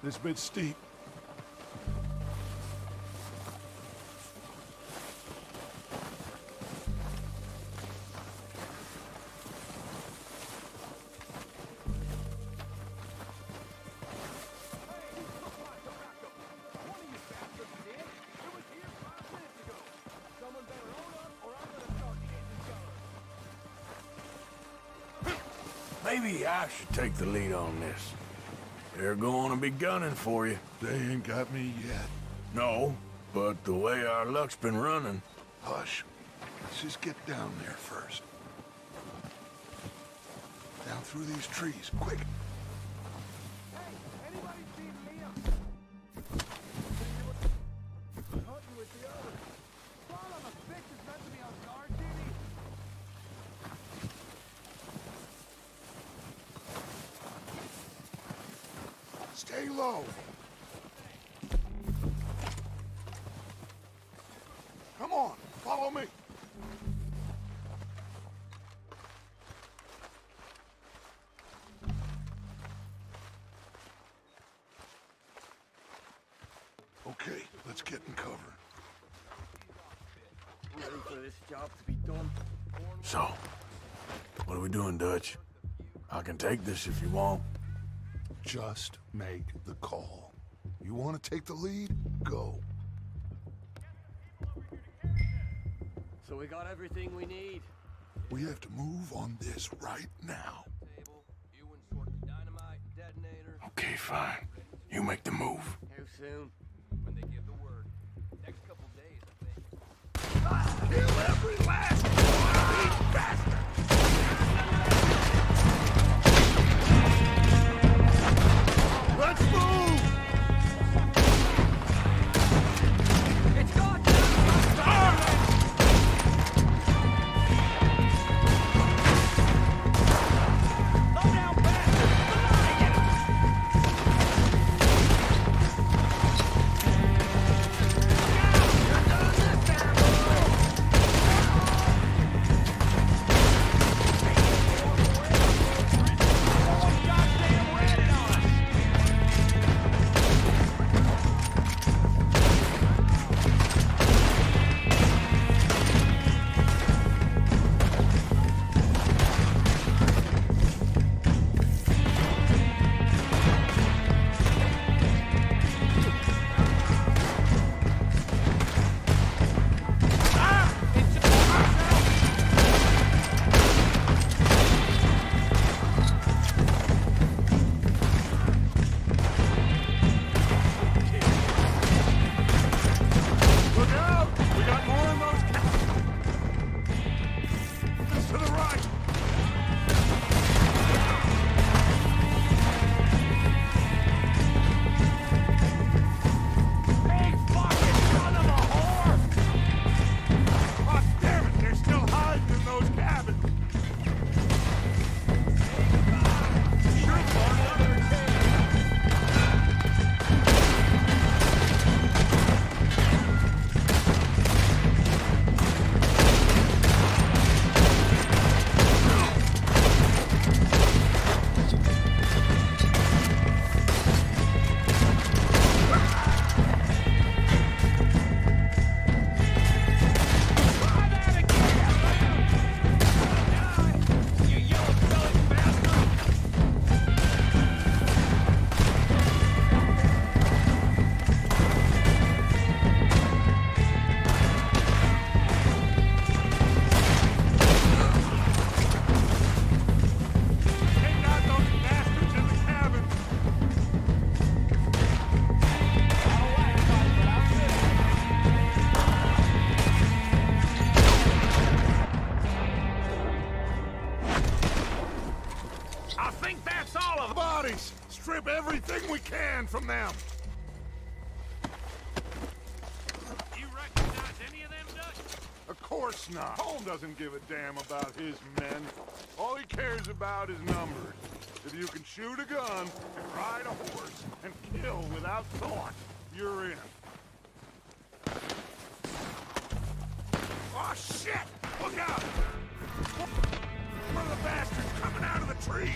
Speaker 6: This bit's steep.
Speaker 2: Maybe I should take the lead on this. They're going to be gunning for you.
Speaker 6: They ain't got me yet.
Speaker 2: No, but the way our luck's been running...
Speaker 6: Hush. Let's just get down there first. Down through these trees, quick. Stay low. Come on, follow me. Okay, let's get in cover.
Speaker 12: Ready for this job to be done?
Speaker 2: So, what are we doing, Dutch? I can take this if you want.
Speaker 6: Just make the call. You want to take the lead? Go.
Speaker 12: So we got everything we need.
Speaker 6: We have to move on this right now.
Speaker 2: Okay, fine. You make the move.
Speaker 12: How soon?
Speaker 7: When they give the word. Next couple days, I think.
Speaker 6: Kill every last one of these bastards! Let's move!
Speaker 7: It's gone!
Speaker 6: everything we can from them.
Speaker 7: You recognize any of them, Dutch?
Speaker 6: Of course not. Holm doesn't give a damn about his men. All he cares about is numbers. If you can shoot a gun and ride a horse and kill without thought, you're in. Oh, shit! Look out! One of the bastards coming out of the trees!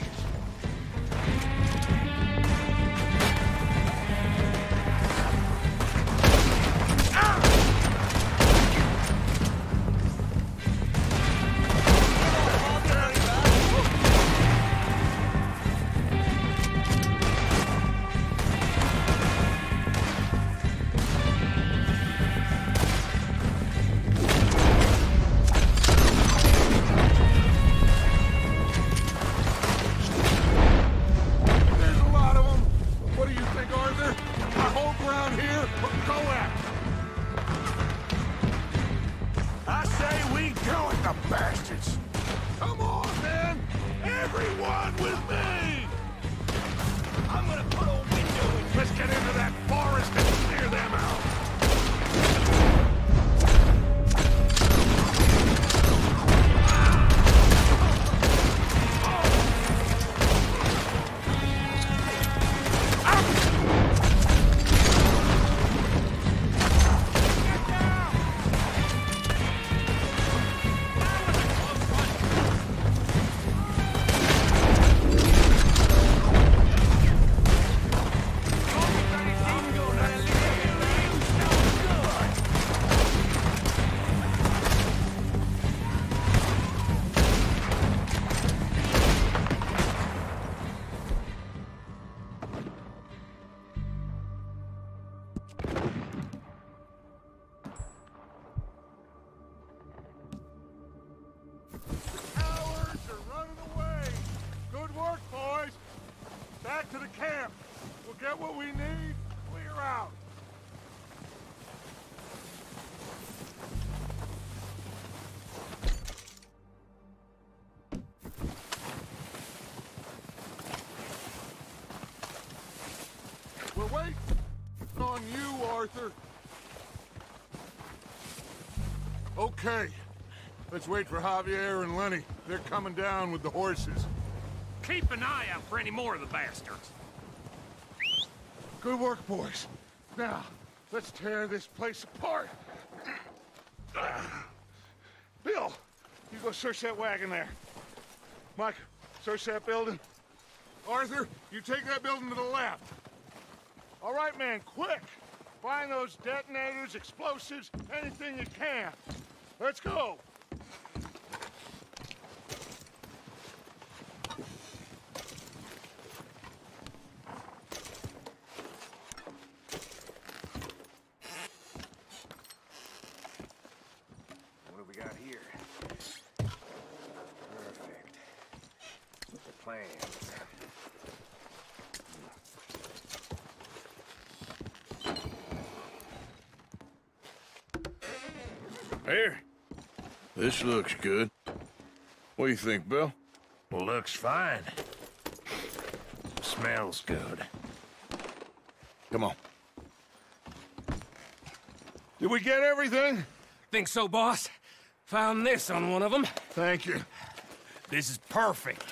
Speaker 6: Back to the camp. We'll get what we need. Clear out. We're waiting on you, Arthur. Okay. Let's wait for Javier and Lenny. They're coming down with the horses.
Speaker 7: Keep an eye out for any more of the bastards.
Speaker 6: Good work, boys. Now, let's tear this place apart. Bill, you go search that wagon there. Mike, search that building. Arthur, you take that building to the left. All right, man, quick. Find those detonators, explosives, anything you can. Let's go.
Speaker 2: What do we got here? Perfect. The plans. Here. This looks good. What do you think, Bill?
Speaker 7: Looks fine. Smells good.
Speaker 2: Come on.
Speaker 6: Did we get everything?
Speaker 7: Think so, boss. Found this on one of them.
Speaker 6: Thank you.
Speaker 7: This is perfect.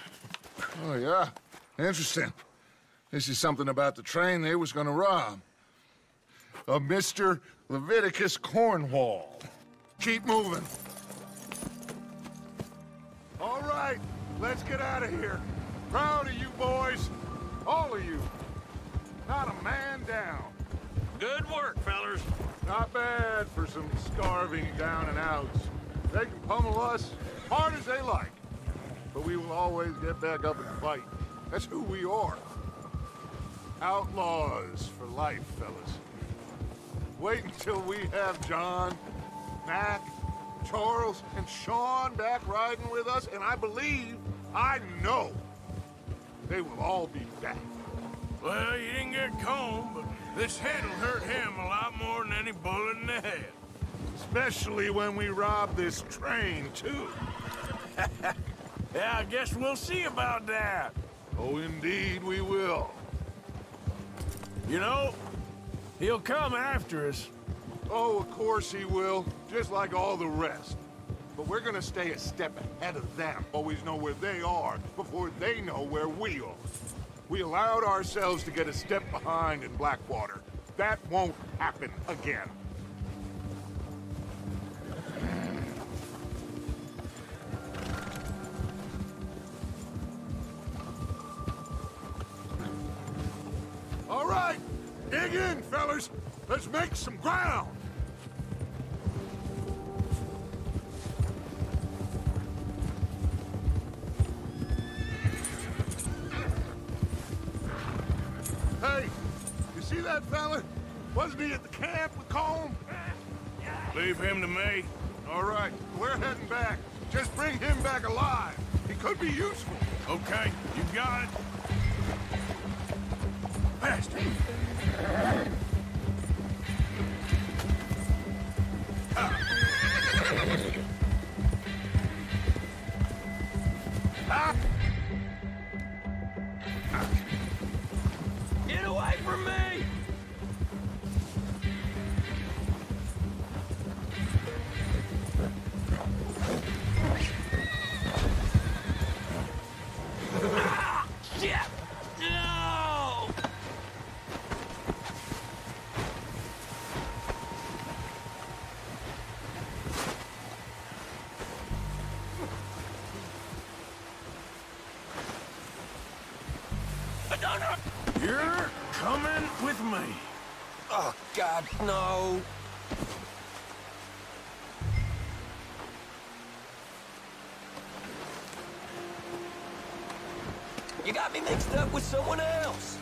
Speaker 6: Oh, yeah? Interesting. This is something about the train they was gonna rob. A Mr. Leviticus Cornwall. Keep moving. All right, let's get out of here. Proud of you boys. All of you. Not a man down.
Speaker 7: Good work, fellers.
Speaker 6: Not bad for some starving down and outs. They can pummel us hard as they like. But we will always get back up and fight. That's who we are. Outlaws for life, fellas. Wait until we have John, Mac, Charles, and Sean back riding with us, and I know, they will all be back.
Speaker 2: Well, you didn't get Combe, but this head'll hurt him a lot more than any bullet in the head.
Speaker 6: Especially when we rob this train, too.
Speaker 2: Yeah, I guess we'll see about that.
Speaker 6: Oh, indeed we will.
Speaker 2: You know, he'll come after us.
Speaker 6: Oh, of course he will, just like all the rest. But we're gonna stay a step ahead of them. Always know where they are before they know where we are. We allowed ourselves to get a step behind in Blackwater. That won't happen again. All right, dig in, fellas. Let's make some ground. Hey, you see that fella? Wasn't he at the camp with Colm?
Speaker 2: Leave him to me.
Speaker 6: All right, we're heading back. Just bring him back alive. He could be useful.
Speaker 2: Okay, you got it. Bastard!
Speaker 10: Get away from me! Ah, shit! No!
Speaker 2: You're coming with me.
Speaker 12: Oh, God, no. You got me mixed up with someone else.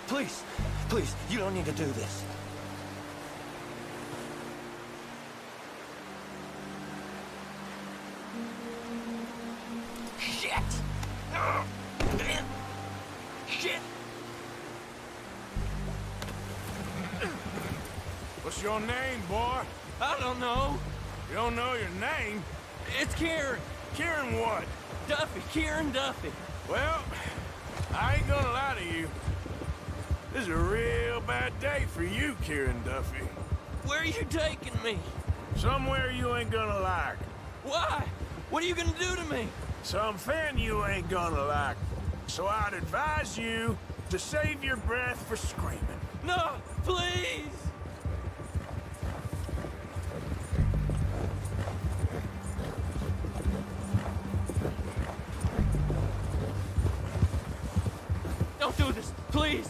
Speaker 12: Please, please, you don't need to do this. Shit! Shit!
Speaker 2: What's your name, boy?
Speaker 10: I don't know.
Speaker 2: You don't know your name?
Speaker 10: It's Kieran.
Speaker 2: Kieran what?
Speaker 10: Duffy. Kieran Duffy.
Speaker 2: Well, I ain't gonna lie to you. This is a real bad day for you, Kieran Duffy.
Speaker 10: Where are you taking me?
Speaker 2: Somewhere you ain't gonna like.
Speaker 10: Why? What are you gonna do to me?
Speaker 2: Something you ain't gonna like. So I'd advise you to save your breath for screaming.
Speaker 10: No, please! Don't do this, please!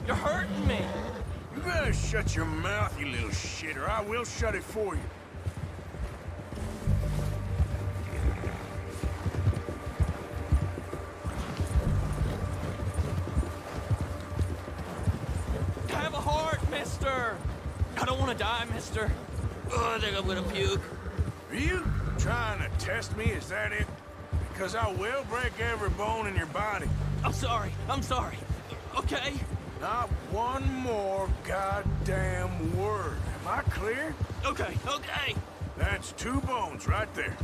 Speaker 10: You're hurting me!
Speaker 2: You better shut your mouth, you little shit, or I will shut it for you.
Speaker 10: Have a heart, mister! I don't want to die, mister. Oh, I think I'm gonna puke.
Speaker 2: Are you trying to test me, is that it? Because I will break every bone in your body.
Speaker 10: I'm sorry, okay?
Speaker 2: Not one more goddamn word. Am I clear?
Speaker 10: Okay.
Speaker 2: That's 2 bones right there.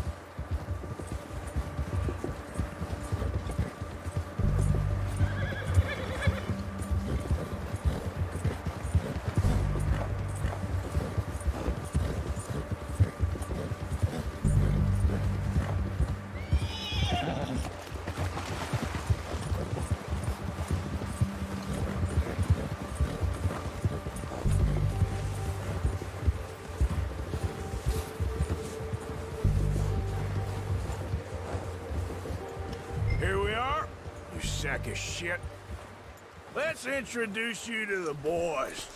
Speaker 2: Here we are, you sack of shit. Let's introduce you to the boys.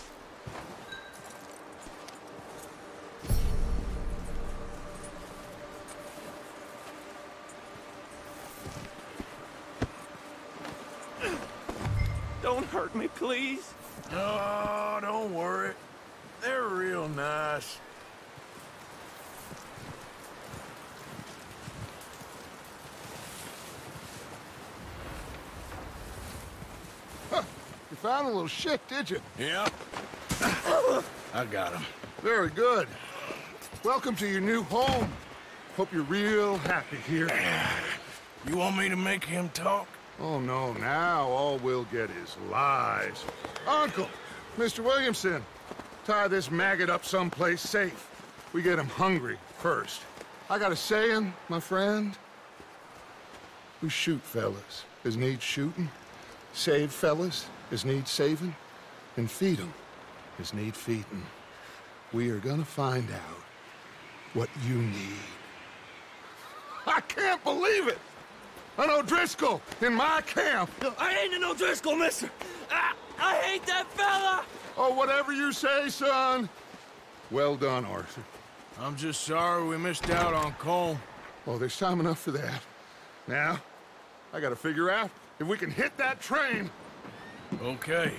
Speaker 10: Don't hurt me, please.
Speaker 2: Oh, don't worry. They're real nice.
Speaker 6: You found a little shit, did you?
Speaker 2: Yeah. I got him.
Speaker 6: Very good. Welcome to your new home. Hope you're real happy here.
Speaker 2: You want me to make him talk?
Speaker 6: Oh, no, now all we'll get is lies. Uncle, Mr. Williamson, tie this maggot up someplace safe. We get him hungry first. I got a saying, my friend. We shoot fellas as need shooting, save fellas as need saving, and feed 'em as need feeding. We are gonna find out what you need. I can't believe it! An O'Driscoll in my camp!
Speaker 10: I ain't an O'Driscoll, mister! I hate that fella!
Speaker 6: Oh, whatever you say, son. Well done, Arthur.
Speaker 2: I'm just sorry we missed out on Colm.
Speaker 6: Oh, there's time enough for that. Now, I gotta figure out if we can hit that train.
Speaker 2: Okay.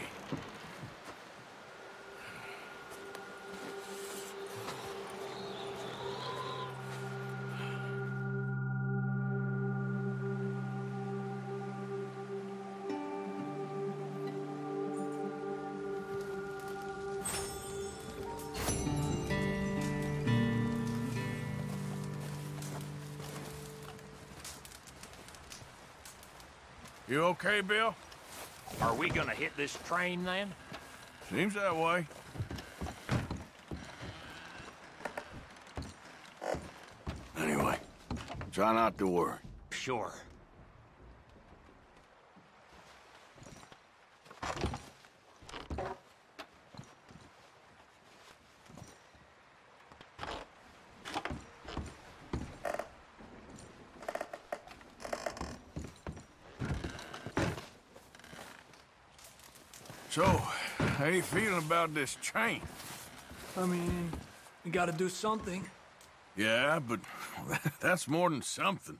Speaker 2: You okay, Bill?
Speaker 7: Are we gonna hit this train then?
Speaker 2: Seems that way. Anyway, try not to worry.
Speaker 7: Sure.
Speaker 2: So, how you feeling about this train?
Speaker 10: I mean, you gotta do something.
Speaker 2: Yeah, but that's more than something.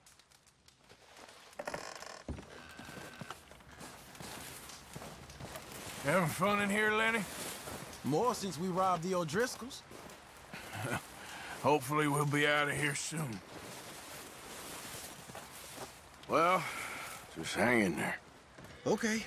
Speaker 2: Having fun in here, Lenny?
Speaker 13: More since we robbed the O'Driscolls.
Speaker 2: Hopefully we'll be out of here soon. Well, just hang in there.
Speaker 13: Okay.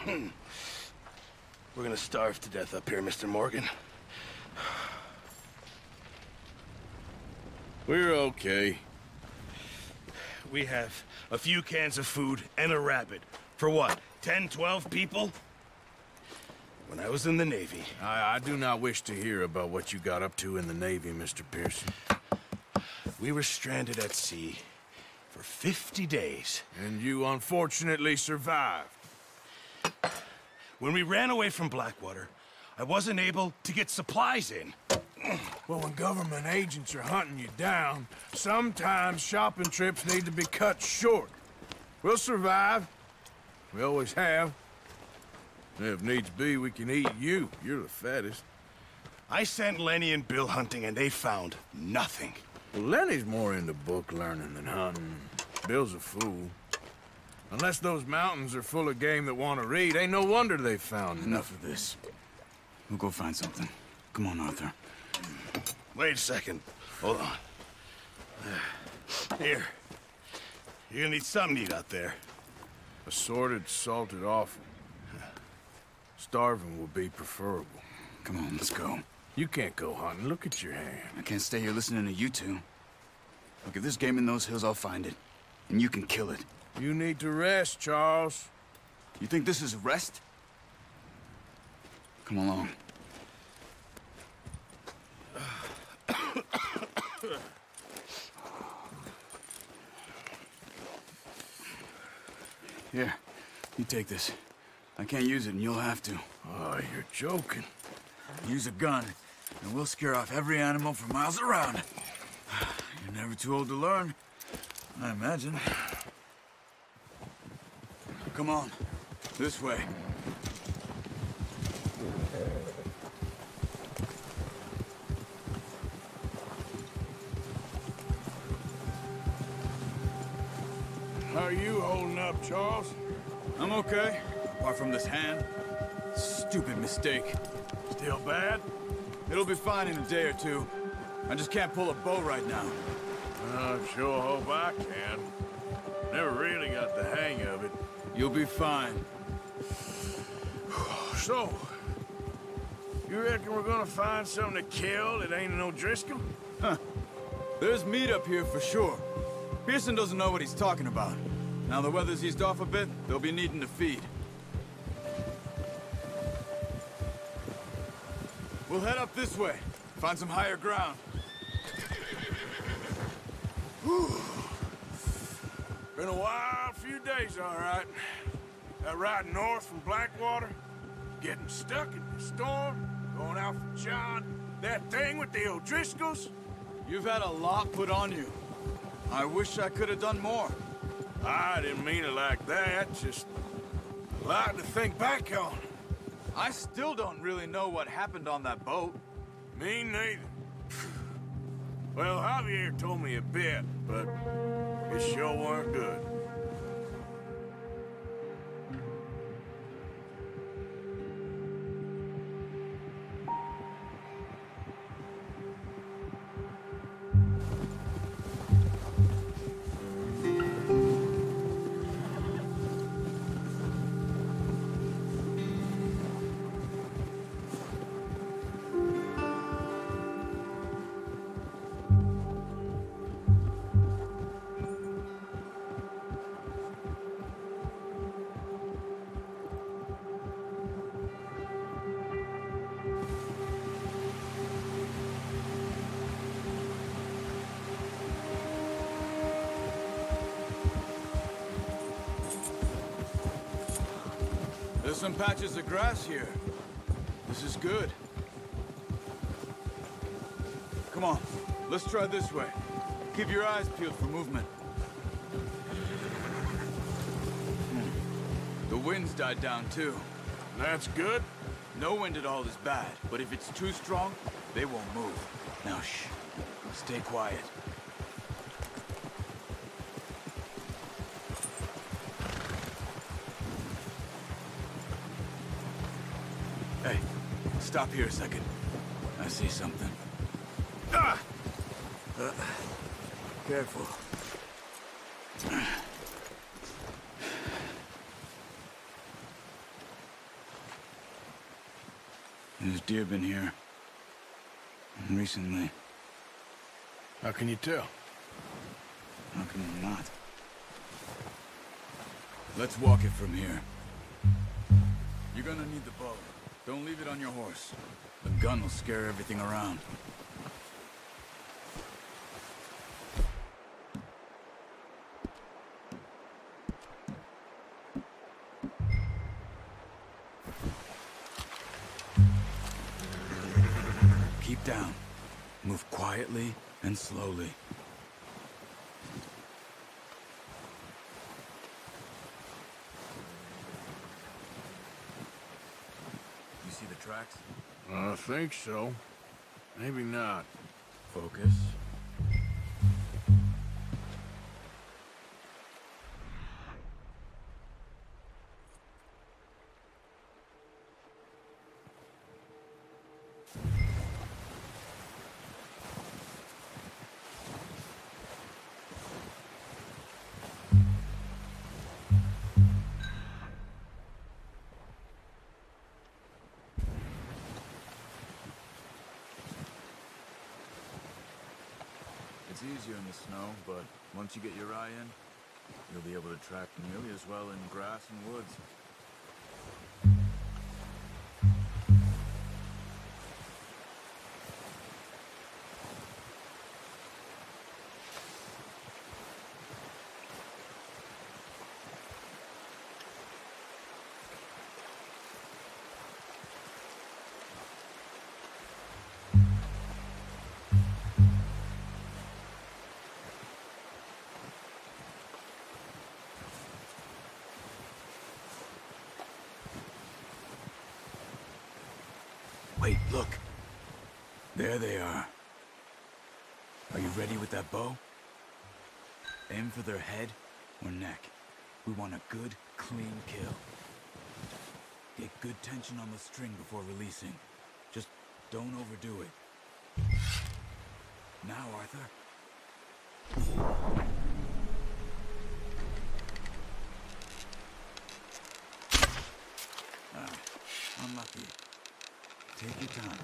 Speaker 14: We're gonna starve to death up here, Mr. Morgan.
Speaker 2: We're okay.
Speaker 14: We have a few cans of food and a rabbit. For what, 10, 12 people? When I was in the Navy...
Speaker 2: I do not wish to hear about what you got up to in the Navy, Mr. Pearson.
Speaker 14: We were stranded at sea for 50 days.
Speaker 2: And you unfortunately survived.
Speaker 14: When we ran away from Blackwater, I wasn't able to get supplies in.
Speaker 2: Well, when government agents are hunting you down, sometimes shopping trips need to be cut short. We'll survive. We always have. And if needs be, we can eat you. You're the fattest.
Speaker 14: I sent Lenny and Bill hunting, and they found nothing.
Speaker 2: Well, Lenny's more into book learning than hunting. Bill's a fool. Unless those mountains are full of game that want to read, ain't no wonder they found
Speaker 15: Enough of this. We'll go find something. Come on, Arthur.
Speaker 14: Wait a second. Hold on. Here. You're gonna need something to eat out there.
Speaker 2: Assorted, salted offal. Starving will be preferable.
Speaker 15: Come on, let's go.
Speaker 2: You can't go hunting. Look at your hand.
Speaker 15: I can't stay here listening to you two. Look, if there's game in those hills, I'll find it. And you can kill it.
Speaker 2: You need to rest, Charles.
Speaker 15: You think this is rest? Come along. Here, you take this. I can't use it, and you'll have to.
Speaker 2: Oh, you're joking.
Speaker 15: Use a gun, and we'll scare off every animal for miles around. You're never too old to learn, I imagine. Come on, this way.
Speaker 2: How are you holding up, Charles?
Speaker 15: I'm okay, apart from this hand. Stupid mistake.
Speaker 2: Still bad?
Speaker 15: It'll be fine in a day or two. I just can't pull a bow right now.
Speaker 2: I sure hope I can. Never really got the hang of it.
Speaker 15: You'll be fine.
Speaker 2: So, you reckon we're gonna find something to kill that ain't an O'Driscoll?
Speaker 15: Huh. There's meat up here for sure. Pearson doesn't know what he's talking about. Now the weather's eased off a bit, they'll be needing to feed. We'll head up this way. Find some higher ground.
Speaker 2: Whew. Been a wild few days, all right. That ride north from Blackwater, getting stuck in the storm, going out for John, that thing with the O'Driscolls.
Speaker 15: You've had a lot put on you. I wish I could have done more.
Speaker 2: I didn't mean it like that, just a lot to think back on.
Speaker 15: I still don't really know what happened on that boat.
Speaker 2: Me neither. Well, Javier told me a bit, but it sure weren't good.
Speaker 15: There's some patches of grass here. This is good. Come on, let's try this way. Keep your eyes peeled for movement. The wind's died down too.
Speaker 2: That's good.
Speaker 15: No wind at all is bad, but if it's too strong, they won't move. Now shh, stay quiet. Hey, stop here a second. I see something.
Speaker 2: Ah!
Speaker 15: Careful. There's deer been here. Recently.
Speaker 2: How can you tell?
Speaker 15: How can you not? Let's walk it from here. You're gonna need the bow. Don't leave it on your horse. The gun will scare everything around. Keep down. Move quietly and slowly. You see the tracks?
Speaker 2: I think so. Maybe not.
Speaker 15: Focus. It's easier in the snow, but once you get your eye in, you'll be able to track nearly as well in grass and woods. Wait, look. There they are. Are you ready with that bow? Aim for their head or neck. We want a good, clean kill. Get good tension on the string before releasing. Just don't overdo it. Now, Arthur. Unlucky. Take your time.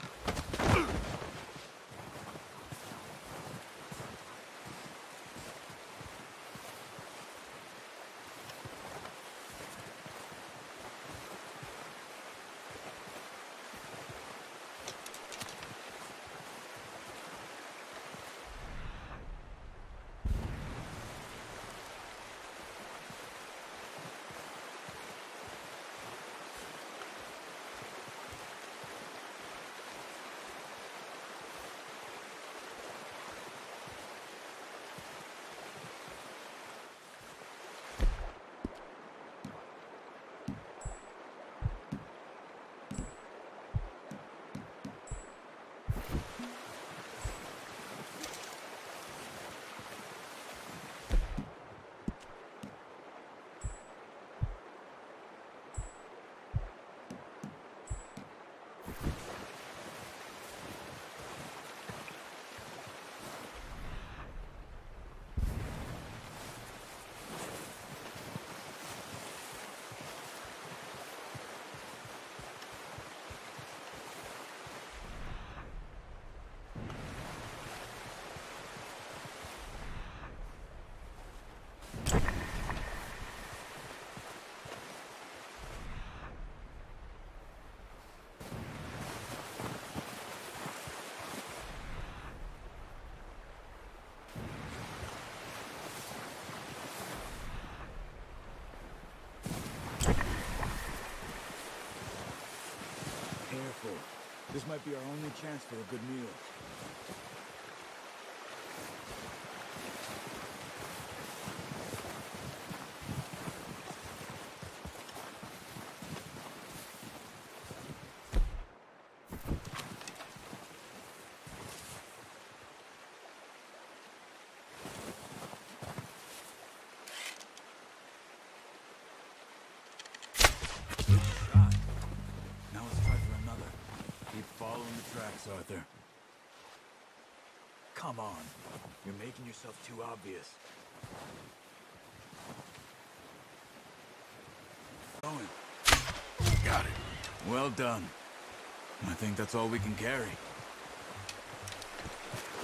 Speaker 15: Careful. This might be our only chance for a good meal. Good shot. Now let's try for another. Keep following the tracks, Arthur. Come on. You're making yourself too obvious. Going. Got it. Well done. I think that's all we can carry.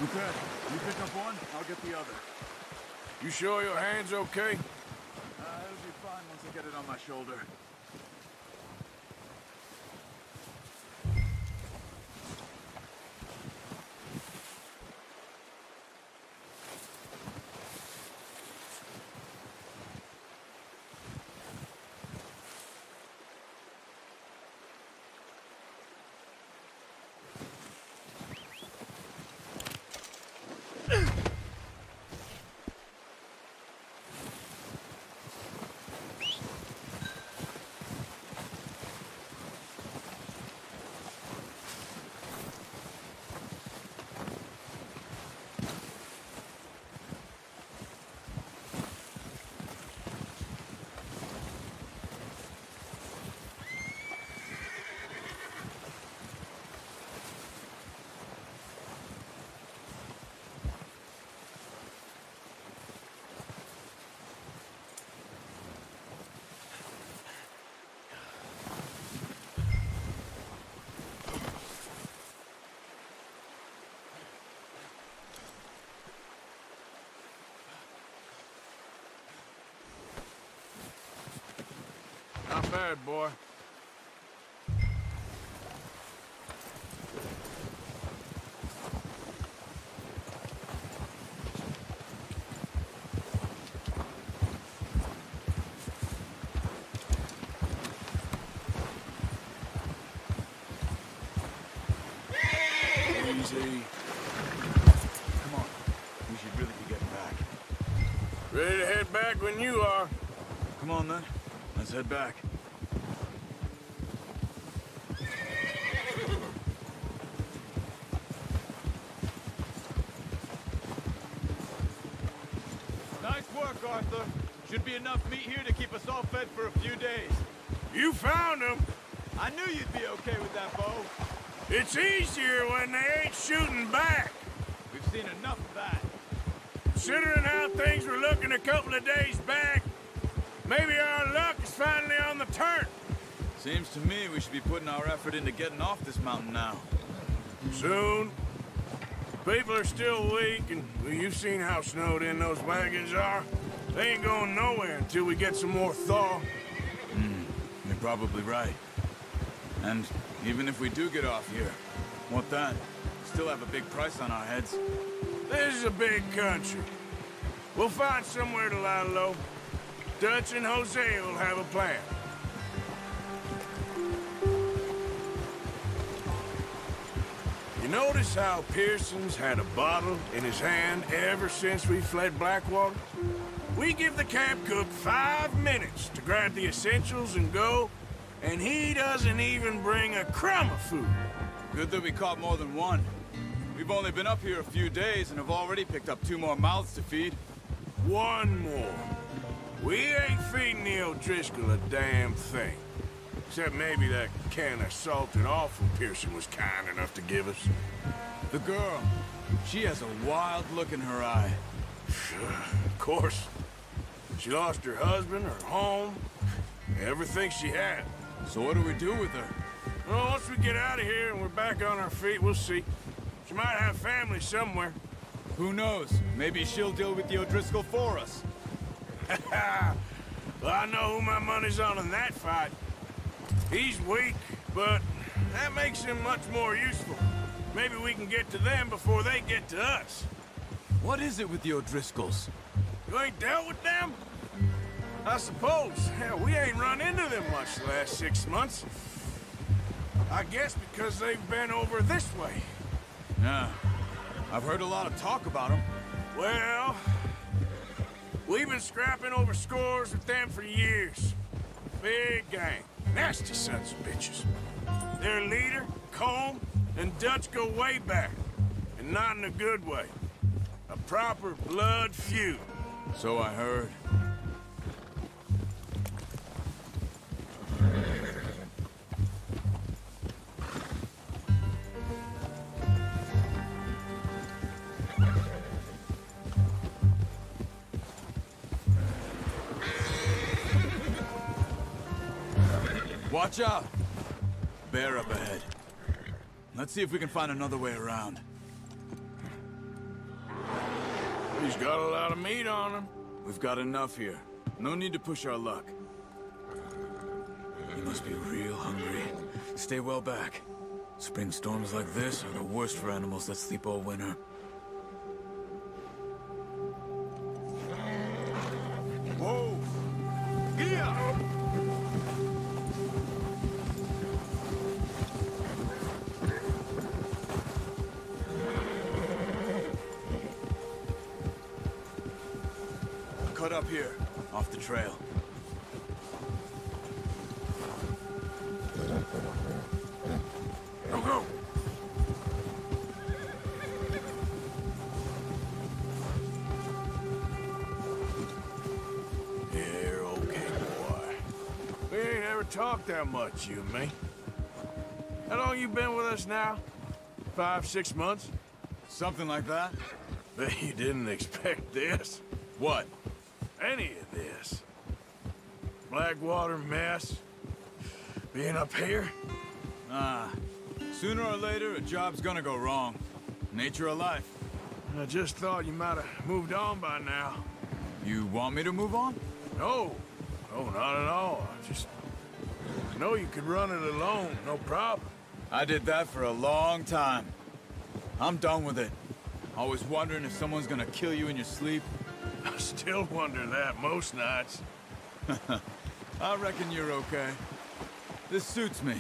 Speaker 14: Okay, you pick up one, I'll get the other.
Speaker 2: You sure your hand's okay?
Speaker 15: It'll be fine once I get it on my shoulder.
Speaker 2: Not bad, boy.
Speaker 15: Easy. Come on. We should really be getting back.
Speaker 2: Ready to head back when you are.
Speaker 15: Come on, then. Let's head back.
Speaker 16: Nice work, Arthur. Should be enough meat here to keep us all fed for a few days.
Speaker 2: You found him.
Speaker 16: I knew you'd be okay with that bow.
Speaker 2: It's easier when they ain't shooting back.
Speaker 16: We've seen enough of that.
Speaker 2: Considering how things were looking a couple of days back, maybe our luck is finally on the turn.
Speaker 15: Seems to me we should be putting our effort into getting off this mountain now.
Speaker 2: Soon. People are still weak, and well, you've seen how snowed in those wagons are. They ain't going nowhere until we get some more thaw.
Speaker 15: You're probably right. And even if we do get off here, what then? Still have a big price on our heads.
Speaker 2: This is a big country. We'll find somewhere to lie low. Dutch and Hosea will have a plan. You notice how Pearson's had a bottle in his hand ever since we fled Blackwater? We give the camp cook 5 minutes to grab the essentials and go, and he doesn't even bring a crumb of food.
Speaker 15: Good that we caught more than one. We've only been up here a few days and have already picked up 2 more mouths to feed.
Speaker 2: 1 more. We ain't feeding the O'Driscoll a damn thing. Except maybe that can of salted offal Pearson was kind enough to give us.
Speaker 15: The girl, she has a wild look in her eye.
Speaker 2: Of course. She lost her husband, her home, everything she had.
Speaker 15: So what do we do with her?
Speaker 2: Well, once we get out of here and we're back on our feet, we'll see. She might have family somewhere.
Speaker 15: Who knows? Maybe she'll deal with the O'Driscoll for us.
Speaker 2: Well, I know who my money's on in that fight. He's weak, but that makes him much more useful. Maybe we can get to them before they get to us.
Speaker 15: What is it with the O'Driscolls?
Speaker 2: You ain't dealt with them? I suppose. Hell, we ain't run into them much the last 6 months. I guess because they've been over this way.
Speaker 15: Yeah. I've heard a lot of talk about them.
Speaker 2: Well, we've been scrapping over scores with them for years. Big gang. Nasty sons of bitches. Their leader, Colm, and Dutch go way back. And not in a good way. A proper blood feud.
Speaker 15: So I heard. Watch out! Bear up ahead. Let's see if we can find another way around.
Speaker 2: He's got a lot of meat on him.
Speaker 15: We've got enough here. No need to push our luck. You must be real hungry. Stay well back. Spring storms like this are the worst for animals that sleep all winter.
Speaker 2: Whoa! Yeah!
Speaker 15: Cut up here, off the trail.
Speaker 2: Go, go! You're okay, boy. We ain't ever talked that much, you and me. How long you been with us now? 5, 6 months?
Speaker 15: Something like that?
Speaker 2: Bet you didn't expect this.
Speaker 15: What?
Speaker 2: Any of this. Blackwater mess. Being up here?
Speaker 15: Sooner or later, a job's gonna go wrong. Nature of life.
Speaker 2: I just thought you might have moved on by now.
Speaker 15: You want me to move on?
Speaker 2: No. No, not at all. I just know you could run it alone, no problem.
Speaker 15: I did that for a long time. I'm done with it. Always wondering if someone's gonna kill you in your sleep.
Speaker 2: I still wonder that most nights.
Speaker 15: I reckon you're okay. This suits me.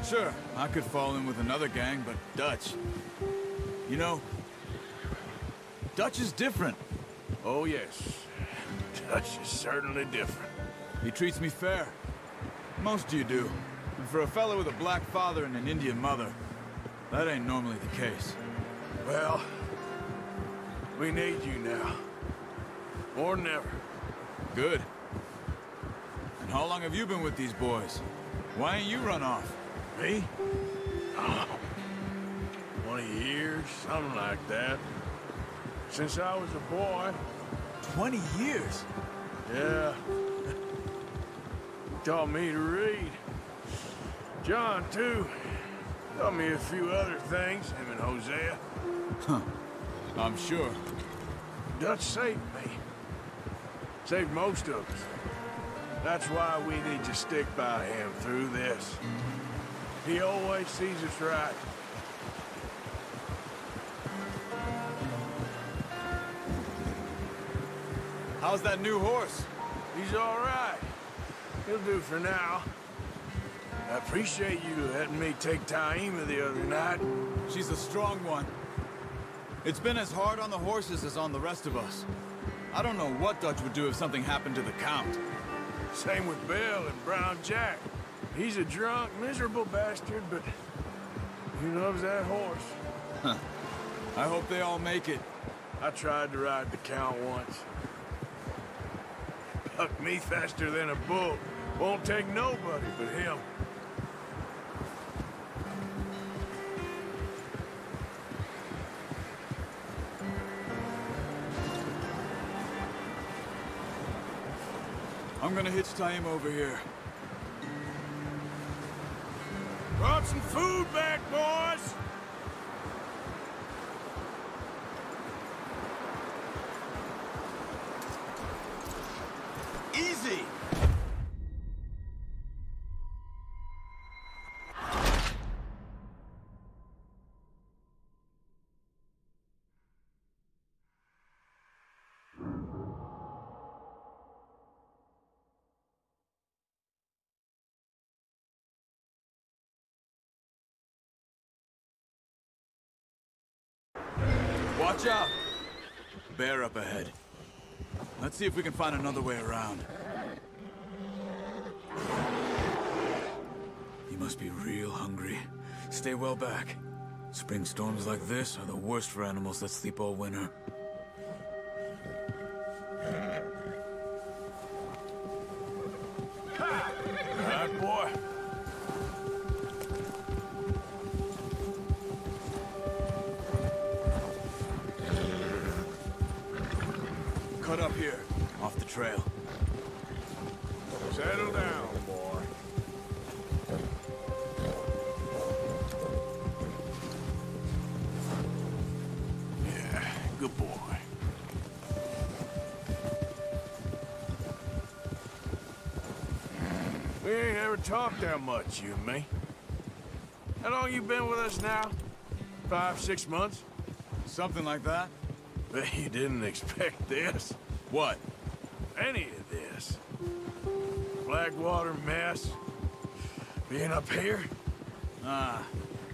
Speaker 15: Sure, I could fall in with another gang, but Dutch... You know, Dutch is different.
Speaker 2: Oh, yes. Dutch is certainly different.
Speaker 15: He treats me fair. Most of you do. And for a fella with a black father and an Indian mother, that ain't normally the case.
Speaker 2: Well, we need you now. More than ever.
Speaker 15: Good. And how long have you been with these boys? Why ain't you run off?
Speaker 2: Me? Oh, 20 years, something like that. Since I was a boy.
Speaker 15: 20 years?
Speaker 2: Yeah. Taught me to read. John, too. Taught me a few other things, him and Hosea.
Speaker 15: Huh. I'm sure.
Speaker 2: Dutch saved me. Saved most of us. That's why we need to stick by him through this. He always sees us right.
Speaker 15: How's that new horse?
Speaker 2: He's all right. He'll do for now. I appreciate you letting me take Taima the other night.
Speaker 15: She's a strong one. It's been as hard on the horses as on the rest of us. I don't know what Dutch would do if something happened to the Count.
Speaker 2: Same with Bill and Brown Jack. He's a drunk, miserable bastard, but he loves that horse.
Speaker 15: Huh. I hope they all make it.
Speaker 2: I tried to ride the Count once. Bucked me faster than a bull. Won't take nobody but him.
Speaker 15: I'm gonna hitch Taima over here.
Speaker 2: Brought some food back, boys!
Speaker 15: Easy! Watch out! Bear up ahead. Let's see if we can find another way around. You must be real hungry. Stay well back. Spring storms like this are the worst for animals that sleep all winter.
Speaker 2: All right, boy.
Speaker 15: Cut up here, off the trail.
Speaker 2: Settle down, boy. We ain't ever talked that much, you and me. How long you been with us now? 5, 6 months?
Speaker 15: Something like that.
Speaker 2: Bet you didn't expect this.
Speaker 15: What?
Speaker 2: Any of this. Blackwater mess. Being up here?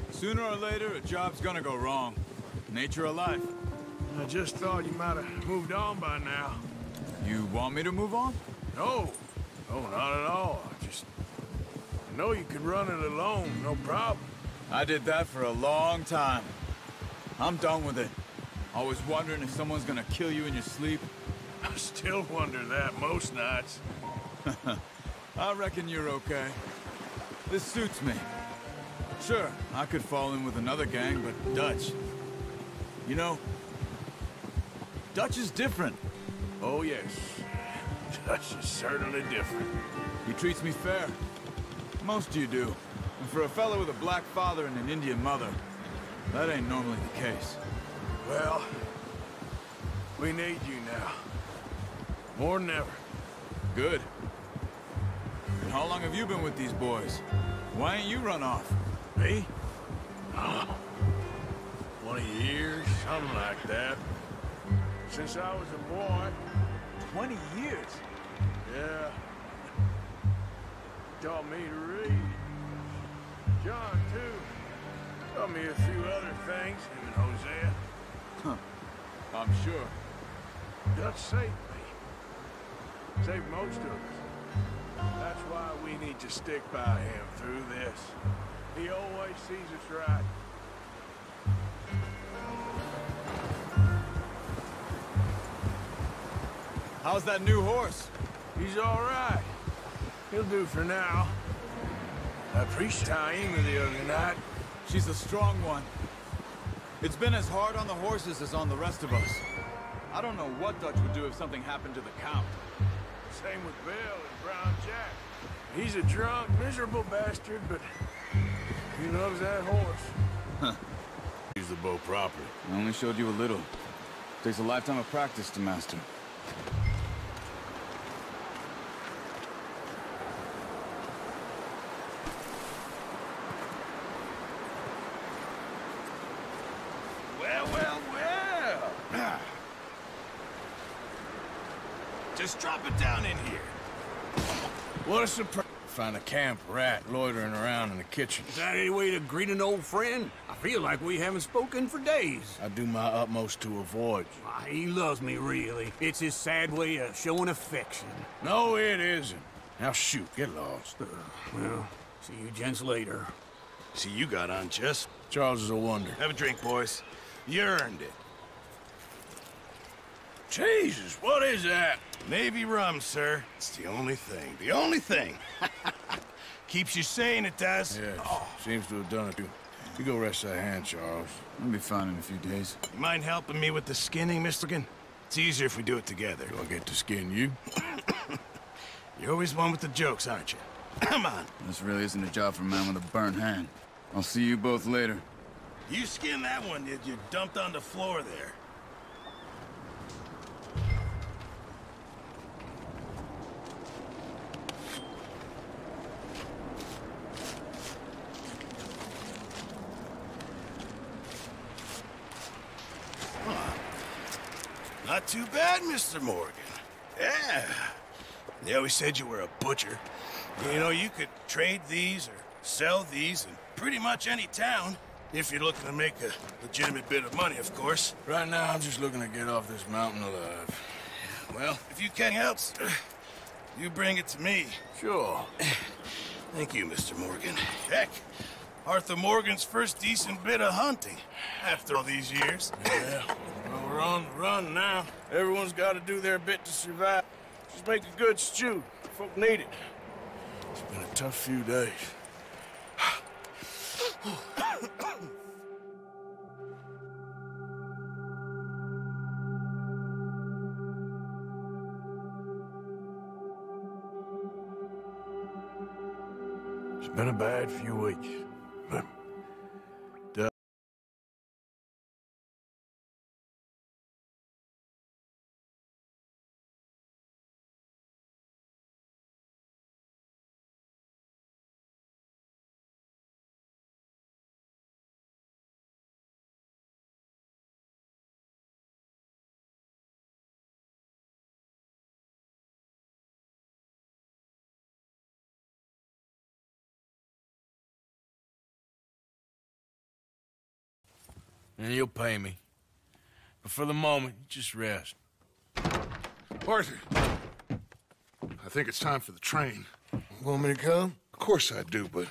Speaker 15: Sooner or later, a job's gonna go wrong. Nature of life.
Speaker 2: I just thought you might have moved on by now.
Speaker 15: You want me to move on?
Speaker 2: No. No, not at all. I know you could run it alone, no problem.
Speaker 15: I did that for a long time. I'm done with it. Always wondering if someone's gonna kill you in your sleep.
Speaker 2: I still wonder that most nights.
Speaker 15: I reckon you're okay. This suits me. Sure, I could fall in with another gang, but Dutch... You know, Dutch is different.
Speaker 2: Oh, yes. Dutch is certainly different.
Speaker 15: He treats me fair. Most of you do. And for a fellow with a black father and an Indian mother, that ain't normally the case.
Speaker 2: Well, we need you now. More than ever.
Speaker 15: Good. And how long have you been with these boys? Why ain't you run off?
Speaker 2: Me? Oh, 20 years, something like that. Since I was a boy.
Speaker 15: 20 years?
Speaker 2: Yeah. Taught me to read. John, too. Taught me a few other things, him and Hosea.
Speaker 15: Huh. I'm sure.
Speaker 2: Dutch saved me. Saved most of us. That's why we need to stick by him through this. He always sees us right.
Speaker 15: How's that new horse?
Speaker 2: He's all right. He'll do for now. I appreciate Taima the other night.
Speaker 15: She's a strong one. It's been as hard on the horses as on the rest of us. I don't know what Dutch would do if something happened to the Count.
Speaker 2: Same with Bill and Brown Jack. He's a drunk, miserable bastard, but he loves that horse.
Speaker 15: Huh.
Speaker 2: Use the bow properly.
Speaker 15: I only showed you a little. Takes a lifetime of practice to master.
Speaker 14: Well. Just drop it down in here.
Speaker 2: What a surprise. Find a camp rat loitering around in the kitchen.
Speaker 17: Is that any way to greet an old friend? I feel like we haven't spoken for days.
Speaker 2: I do my utmost to avoid you.
Speaker 17: He loves me, really. It's his sad way of showing affection.
Speaker 2: No, it isn't. Now shoot, get lost.
Speaker 17: Well, see you gents later.
Speaker 14: See, you got on, Jess.
Speaker 2: Charles is a wonder.
Speaker 14: Have a drink, boys. You earned it.
Speaker 2: Jesus, what is that?
Speaker 14: Navy rum, sir. It's the only thing. The only thing. Keeps you sane, it does.
Speaker 2: Yes, seems to have done it too. You go rest that hand, Charles.
Speaker 15: I'll be fine in a few days.
Speaker 14: You mind helping me with the skinning, Mr. Ginn? It's easier if we do it together.
Speaker 2: Do I get to skin you?
Speaker 14: You're always one with the jokes, aren't you? Come on.
Speaker 15: This really isn't a job for a man with a burnt hand. I'll see you both later.
Speaker 14: You skinned that one that you dumped on the floor there. Not too bad, Mr. Morgan. Yeah. They always said you were a butcher. You know, you could trade these or sell these in pretty much any town. If you're looking to make a legitimate bit of money, of course.
Speaker 2: Right now, I'm just looking to get off this mountain alive.
Speaker 14: Well, if you can help, you bring it to me.
Speaker 2: Sure.
Speaker 14: Thank you, Mr. Morgan. Heck, Arthur Morgan's first decent bit of hunting after all these years.
Speaker 2: Yeah, well, we're on the run now. Everyone's got to do their bit to survive. Just make a good stew. Folk need it. It's been a tough few days. It's been a bad few weeks, but And you'll pay me. But for the moment, just rest.
Speaker 6: Arthur, I think it's time for the train.
Speaker 11: Want me to come?
Speaker 6: Of course I do, but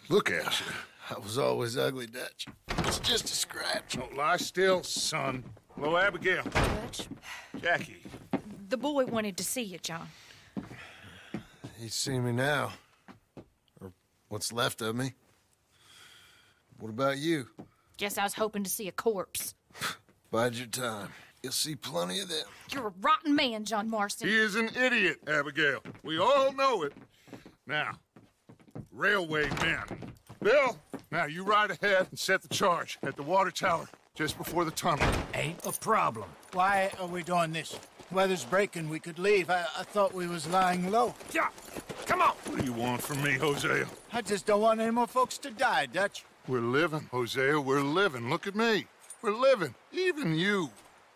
Speaker 6: look at you.
Speaker 11: I was always ugly, Dutch. It's just a scratch.
Speaker 6: Don't lie still, son. Hello, Abigail.
Speaker 5: Dutch,
Speaker 6: Jackie.
Speaker 5: the boy wanted to see you, John.
Speaker 11: He's seen me now. Or what's left of me. What about you?
Speaker 5: Guess I was hoping to see a corpse.
Speaker 11: Bide your time. You'll see plenty of them.
Speaker 5: You're a rotten man, John Marston.
Speaker 6: He is an idiot, Abigail. We all know it. Now, railway men. Bill, now you ride ahead and set the charge at the water tower just before the tunnel.
Speaker 3: Ain't a problem. Why are we doing this? Weather's breaking. We could leave. I thought we was lying low.
Speaker 6: Yeah, come on. What do you want from me, Hosea?
Speaker 3: I just don't want any more folks to die, Dutch.
Speaker 6: We're living, Hosea. We're living. Look at me. We're living. Even you.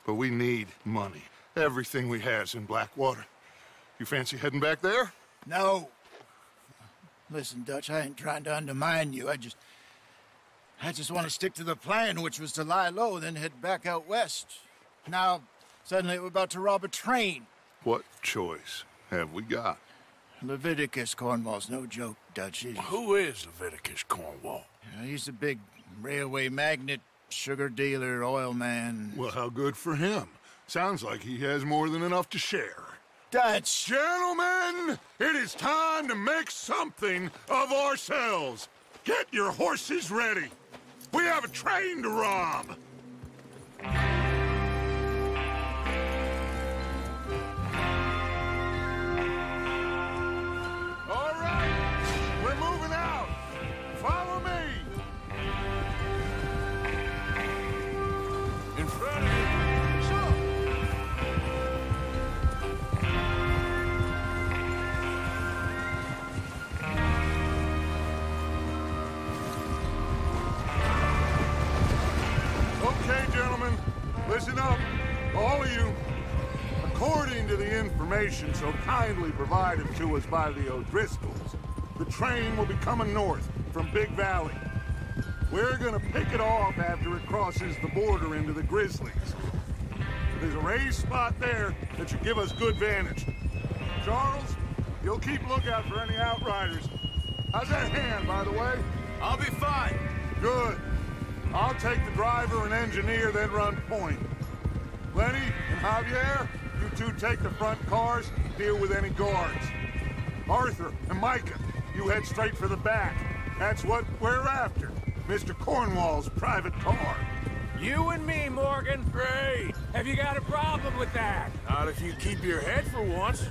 Speaker 6: But we need money. Everything we has in Blackwater. You fancy heading back there?
Speaker 3: No. Listen, Dutch, I ain't trying to undermine you. I just want to stick to the plan, which was to lie low, then head back out west. Now, suddenly we're about to rob a train.
Speaker 6: What choice have we got?
Speaker 3: Leviticus Cornwall's no joke, Dutch.
Speaker 2: Who is Leviticus Cornwall?
Speaker 3: He's a big railway magnate, sugar dealer, oil man.
Speaker 6: Well, how good for him. Sounds like he has more than enough to share.
Speaker 3: Dutch!
Speaker 6: Gentlemen, it is time to make something of ourselves. Get your horses ready. We have a train to rob. All right, we're moving out. Follow me. In front of you. Okay, gentlemen, listen up, all of you. According to the information so kindly provided to us by the O'Driscolls, the train will be coming north from Big Valley. We're gonna pick it off after it crosses the border into the Grizzlies. There's a raised spot there that should give us good vantage. Charles, you'll keep lookout for any outriders. How's that hand, by the way?
Speaker 2: I'll be fine.
Speaker 6: Good. I'll take the driver and engineer, then run point. Lenny and Javier, you two take the front cars, deal with any guards. Arthur and Micah, you head straight for the back. That's what we're after. Mr. Cornwall's private car.
Speaker 7: You and me, Morgan.
Speaker 2: Great.
Speaker 7: Have you got a problem with that?
Speaker 2: Not if you keep your head for once.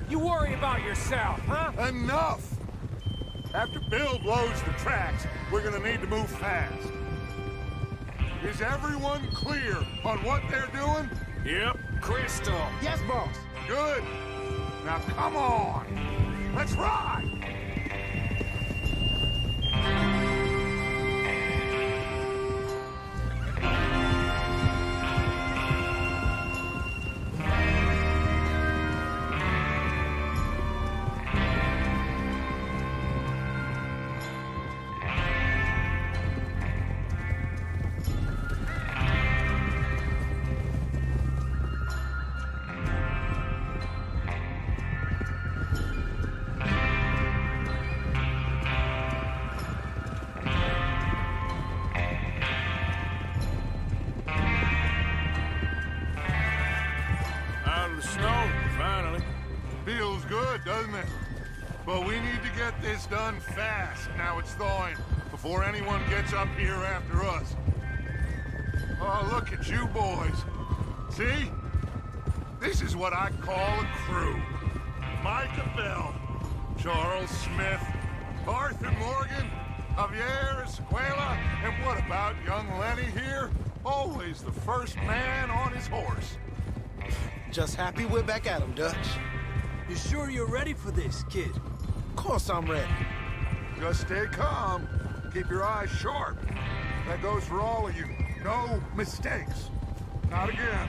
Speaker 7: You worry about yourself, huh?
Speaker 6: Enough! After Bill blows the tracks, we're gonna need to move fast. Is everyone clear on what they're doing?
Speaker 2: Yep.
Speaker 7: Crystal.
Speaker 11: Yes, boss.
Speaker 6: Good. Now come on. Let's ride. Feels good, doesn't it? But we need to get this done fast. Now it's thawing, before anyone gets up here after us. Oh, look at you boys. See? This is what I call a crew. Micah Bell, Charles Smith, Arthur Morgan, Javier Escuela, and what about young Lenny here? Always the first man on his horse.
Speaker 13: Just happy we're back at him, Dutch.
Speaker 10: You sure you're ready for this, kid?
Speaker 13: Of course I'm ready.
Speaker 6: Just stay calm. Keep your eyes sharp. That goes for all of you. No mistakes. Not again.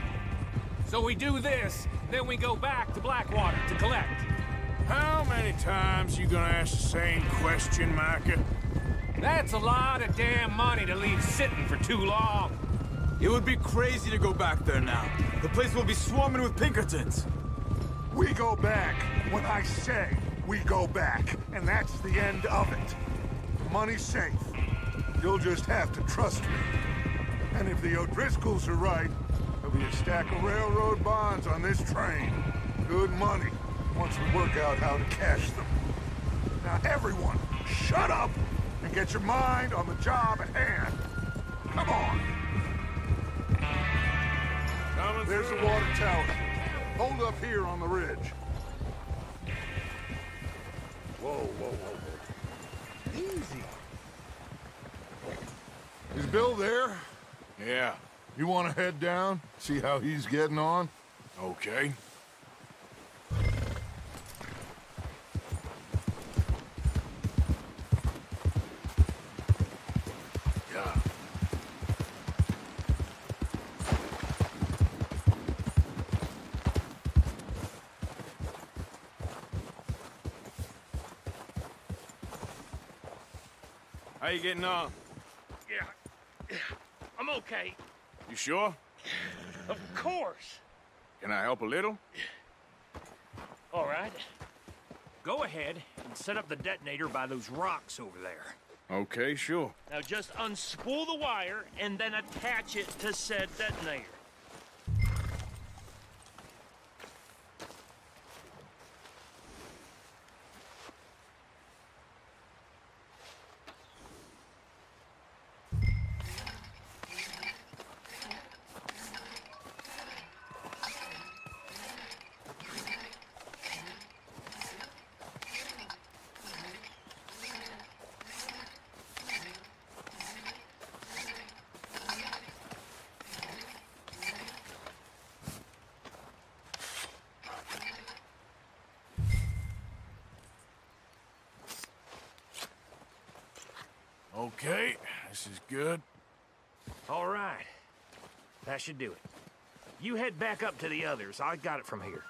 Speaker 7: So we do this, then we go back to Blackwater to collect.
Speaker 2: How many times you gonna ask the same question, Micah?
Speaker 7: That's a lot of damn money to leave sitting for too long.
Speaker 15: It would be crazy to go back there now. The place will be swarming with Pinkertons.
Speaker 6: We go back when I say we go back, and that's the end of it. The money's safe. You'll just have to trust me. And if the O'Driscolls are right, there'll be a stack of railroad bonds on this train. Good money, once we work out how to cash them. Now everyone, shut up and get your mind on the job at hand. Come on. There's the water tower. Hold up here on the ridge. Whoa, whoa, whoa, whoa. Easy. Is Bill there?
Speaker 2: Yeah.
Speaker 6: You want to head down, see how he's getting on?
Speaker 2: Okay.
Speaker 6: Yeah.
Speaker 2: How you getting on?
Speaker 7: Yeah. I'm okay.
Speaker 2: You sure?
Speaker 7: Of course.
Speaker 2: Can I help a little?
Speaker 7: All right. Go ahead and set up the detonator by those rocks over there.
Speaker 2: Okay, sure.
Speaker 7: Now just unspool the wire and then attach it to said detonator.
Speaker 2: Okay, this is good.
Speaker 7: All right. That should do it. You head back up to the others. I got it from here.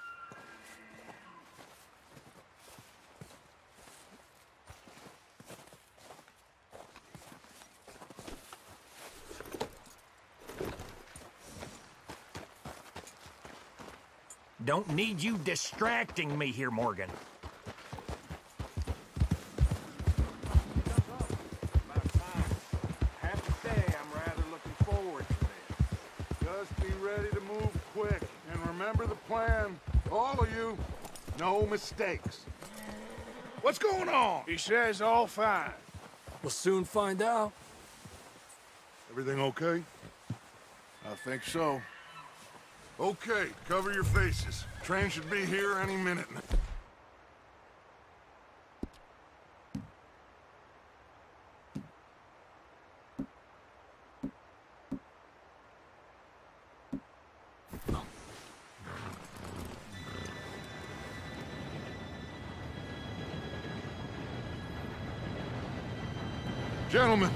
Speaker 7: Don't need you distracting me here, Morgan.
Speaker 6: No mistakes. What's going on?
Speaker 2: He says all fine.
Speaker 10: We'll soon find out.
Speaker 6: Everything okay?
Speaker 2: I think so.
Speaker 6: Okay, cover your faces. Train should be here any minute. Gentlemen,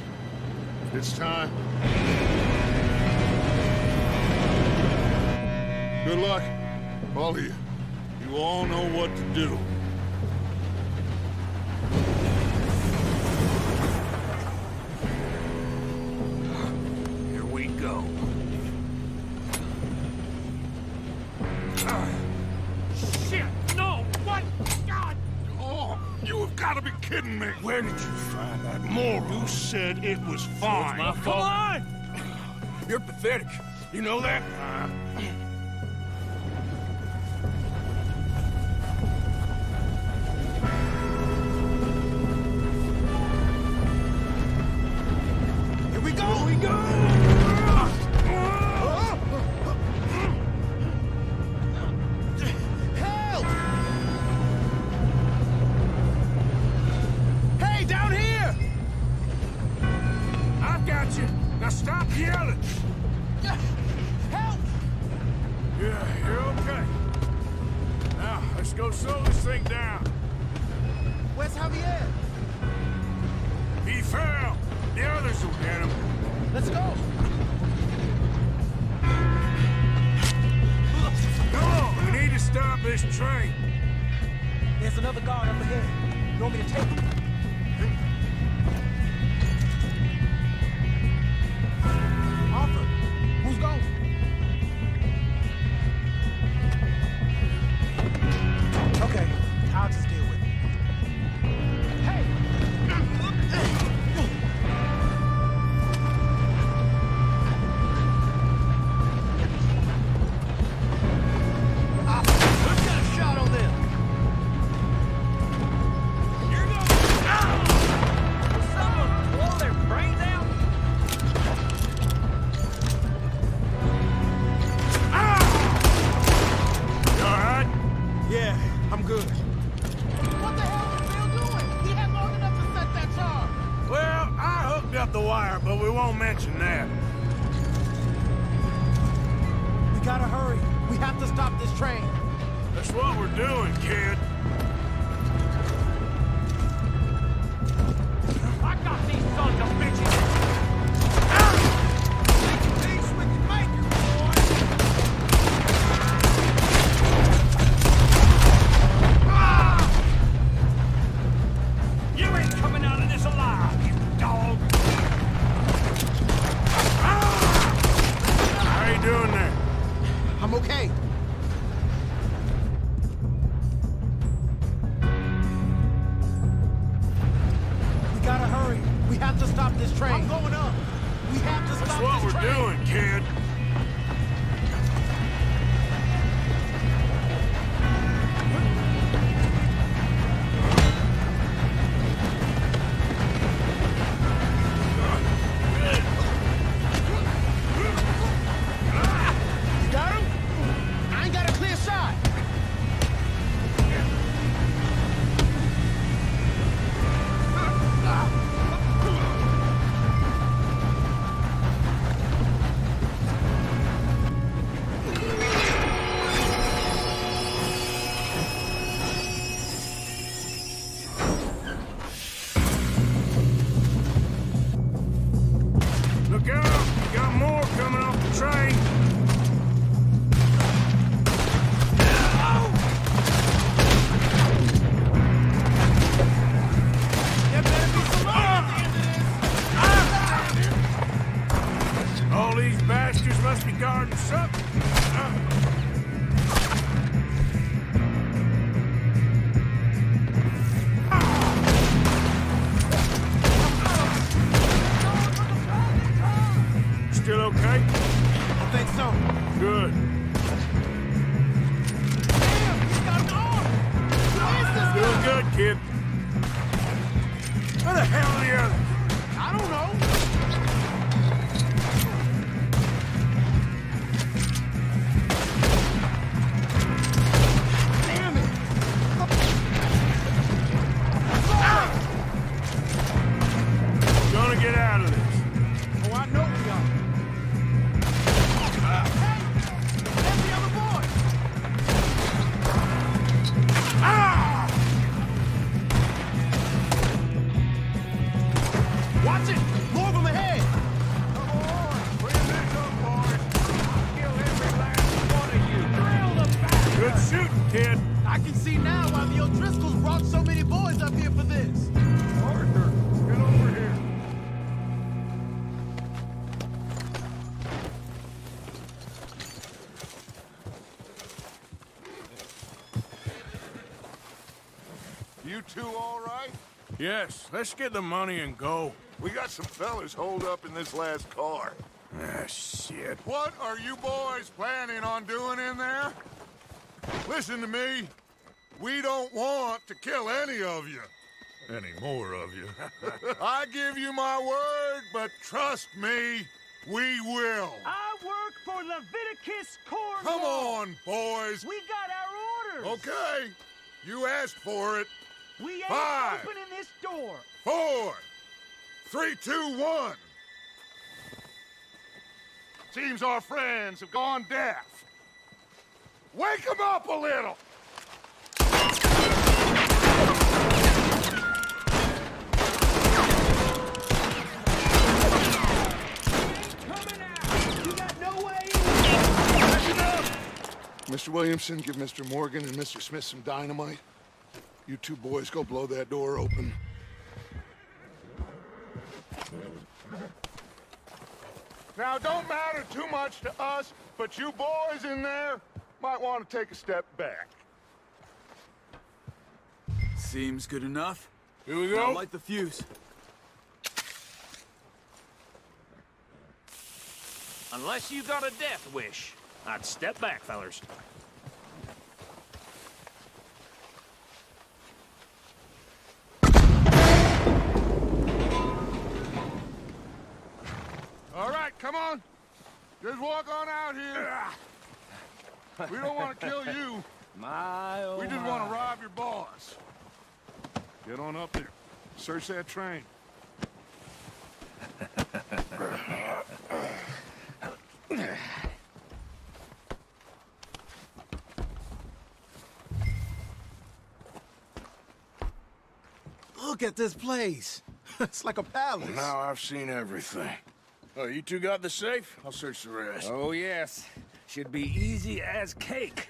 Speaker 6: it's time. Good luck, all of you. You all know what to do.
Speaker 7: Here we go. Shit! No! What? God!
Speaker 6: Oh, you have got to be kidding me.
Speaker 2: Where did you find that moron?
Speaker 6: You said it was fine.
Speaker 2: So it's my fault. Come on! You're pathetic. You know that?
Speaker 11: Here we go! Here we go! Help! Hey, down here!
Speaker 2: I've got you. Now stop yelling.
Speaker 11: Help!
Speaker 2: Yeah, you're okay. Now, let's go slow this thing down.
Speaker 11: Where's Javier?
Speaker 2: He fell. The others will get him.
Speaker 11: Let's go!
Speaker 2: Come on, we need to stop this train.
Speaker 11: There's another guard up ahead. You want me to take him?
Speaker 13: I'm good.
Speaker 16: What the hell was Bill doing? He had long enough to set that charge.
Speaker 2: Well, I hooked up the wire, but we won't mention that.
Speaker 13: We gotta hurry. We have to stop this train.
Speaker 2: That's what we're doing, kid.
Speaker 7: I got these sons of bitches!
Speaker 16: Peace with the maker, boy!
Speaker 7: You ain't coming out of this alive, you dog!
Speaker 2: How you doing there?
Speaker 13: I'm okay. We gotta hurry. We have to stop this train. I'm going up. We have to stop
Speaker 2: That's what
Speaker 13: this
Speaker 2: we're
Speaker 13: train.
Speaker 2: doing, kid.
Speaker 13: You got him? I ain't got a clear shot.
Speaker 2: Look out! We got more coming off the train.
Speaker 16: There better be some money at the end of this.
Speaker 2: All these bastards must be guarding something. Still okay?
Speaker 13: I think so.
Speaker 2: Good.
Speaker 16: Damn, he's got an arm! Who is this
Speaker 2: Doing
Speaker 16: guy?
Speaker 2: good, kid. Where the hell are the others?
Speaker 16: I don't know. Damn it!
Speaker 2: Gonna get out of this.
Speaker 16: Oh, I know we are. Hey! There's the other boy!
Speaker 13: Watch it. More of them ahead.
Speaker 2: Come on, bring this up, boys. Kill every last one of you. Drill the bastard. Good shooting, kid.
Speaker 16: I can see now why the O'Driscolls brought so many boys up here for this.
Speaker 2: Arthur, get over here.
Speaker 6: You two all right?
Speaker 2: Yes, let's get the money and go.
Speaker 6: We got some fellas holed up in this last car.
Speaker 2: Ah, shit.
Speaker 6: What are you boys planning on doing in there? Listen to me. We don't want to kill any of you. Any more of you. I give you my word, but trust me, we will.
Speaker 16: I work for Leviticus Corps.
Speaker 6: Come on, boys.
Speaker 16: We got our orders.
Speaker 6: Okay. You asked for it.
Speaker 16: We ain't
Speaker 6: 5,
Speaker 16: opening this door.
Speaker 6: 4, 3, 2, 1. Seems our friends have gone deaf. Wake them up a little. Mr. Williamson, give Mr. Morgan and Mr. Smith some dynamite. You two boys go blow that door open. Now, don't matter too much to us, but you boys in there might want to take a step back.
Speaker 15: Seems good enough.
Speaker 2: Here we go.
Speaker 15: Now light the fuse.
Speaker 7: Unless you got a death wish, I'd step back, fellers.
Speaker 6: All right, come on. Just walk on out here. We don't want to kill you.
Speaker 7: My, oh
Speaker 6: We just
Speaker 7: my.
Speaker 6: want to ride us. Get on up there. Search that train.
Speaker 13: Look at this place. It's like a palace.
Speaker 6: Now I've seen everything. Oh, you two got the safe? I'll search the rest.
Speaker 7: Oh, yes. Should be easy as cake.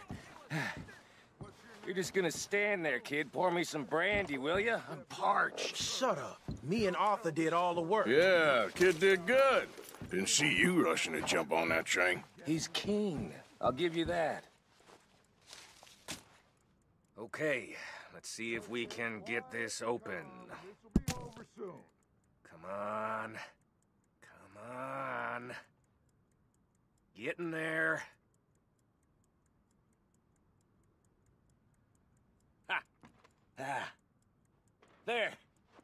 Speaker 7: You're just gonna stand there, kid. Pour me some brandy, will ya? I'm parched.
Speaker 13: Shut up. Me and Arthur did all the work.
Speaker 6: Yeah, kid did good. Didn't see you rushing to jump on that train.
Speaker 7: He's keen. I'll give you that. Okay, let's see if we can get this open. Come on. Come on. Getting there. Ha! Ah. There.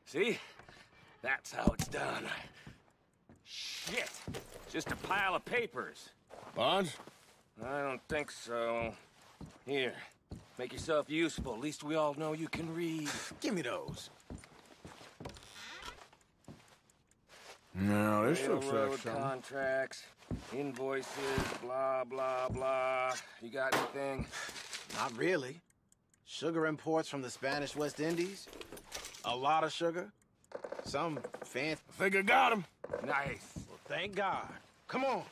Speaker 7: See? That's how it's done. Shit! Just a pile of papers.
Speaker 6: Bonds?
Speaker 7: I don't think so. Here. Make yourself useful. At least we all know you can read.
Speaker 13: Give me those.
Speaker 6: No, this looks
Speaker 7: Railroad
Speaker 6: like something.
Speaker 7: contracts, invoices, blah, blah, blah. You got anything?
Speaker 13: Not really. Sugar imports from the Spanish West Indies. A lot of sugar. Some fancy.
Speaker 6: I think I got him.
Speaker 7: Nice.
Speaker 13: Well, thank God. Come on.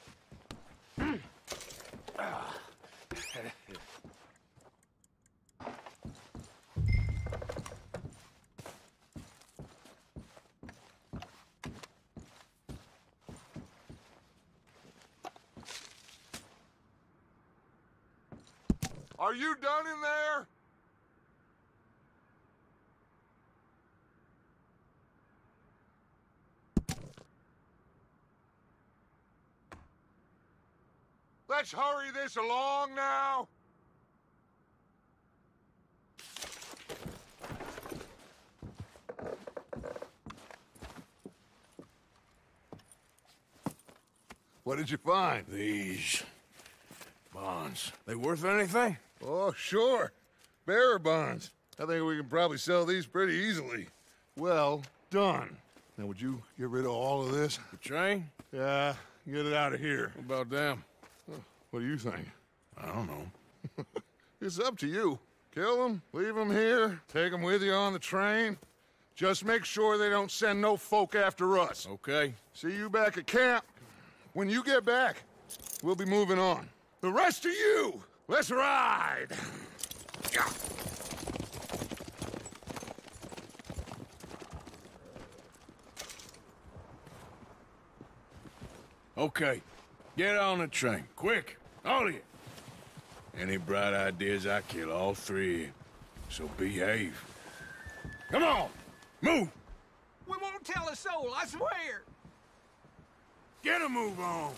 Speaker 6: Are you done in there? Let's hurry this along now. What did you find? These bonds. They worth anything? Oh, sure. Bearer bonds. I think we can probably sell these pretty easily. Well done. Now, would you get rid of all of this? The train? Yeah, get it out of here. What about them? What do you think? I don't know. It's up to you. Kill them, leave them here, take them with you on the train. Just make sure they don't send no folk after us. Okay. See you back at camp. When you get back, we'll be moving on. The rest of you, let's ride! Yeah. Okay, get on the train, quick, all of you. Any bright ideas, I kill all three, so behave. Come on, move!
Speaker 16: We won't tell a soul, I swear!
Speaker 6: Get a move on!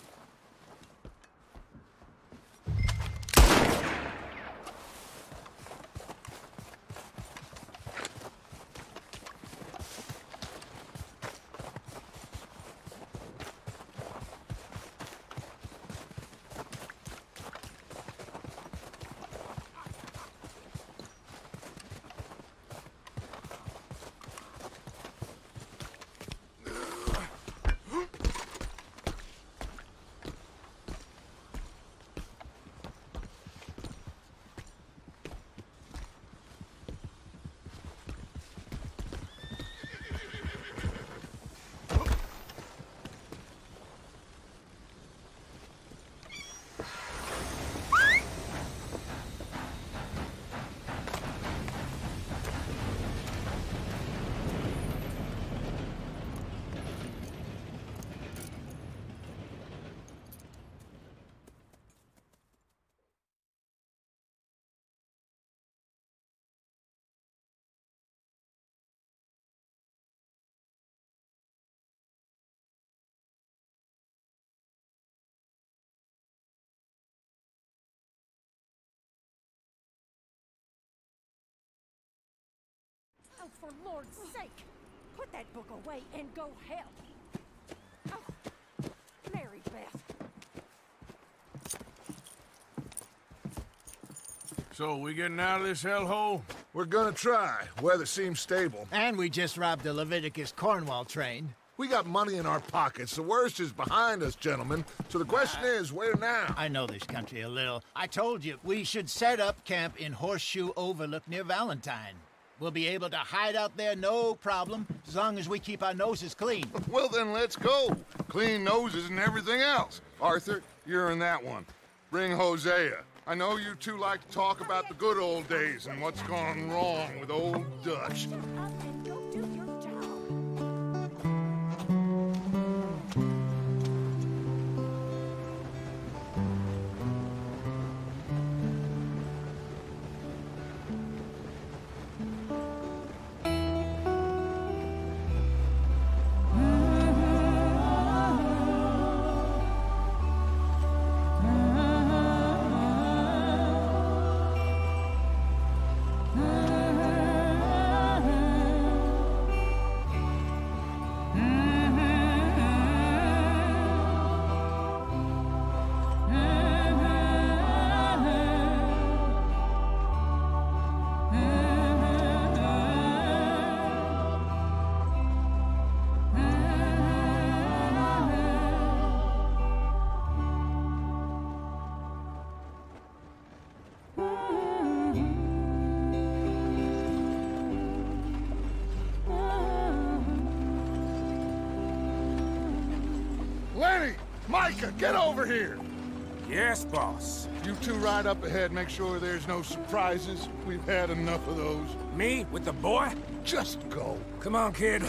Speaker 4: Oh, for Lord's sake! Put that book away and go help! Oh, Mary Beth.
Speaker 2: So, we getting out of this hellhole?
Speaker 6: We're gonna try. Weather seems stable.
Speaker 3: And we just robbed the Leviticus Cornwall train.
Speaker 6: We got money in our pockets. The worst is behind us, gentlemen. So the question is, where now?
Speaker 3: I know this country a little. I told you, we should set up camp in Horseshoe Overlook near Valentine. We'll be able to hide out there, no problem, as long as we keep our noses clean.
Speaker 6: Well, then let's go. Clean noses and everything else. Arthur, you're in that one. Bring Hosea. I know you two like to talk about the good old days and what's gone wrong with old Dutch. Micah, get over here!
Speaker 2: Yes, boss.
Speaker 6: You two ride up ahead, make sure there's no surprises. We've had enough of those.
Speaker 2: Me? With the boy?
Speaker 6: Just go.
Speaker 2: Come on, kid.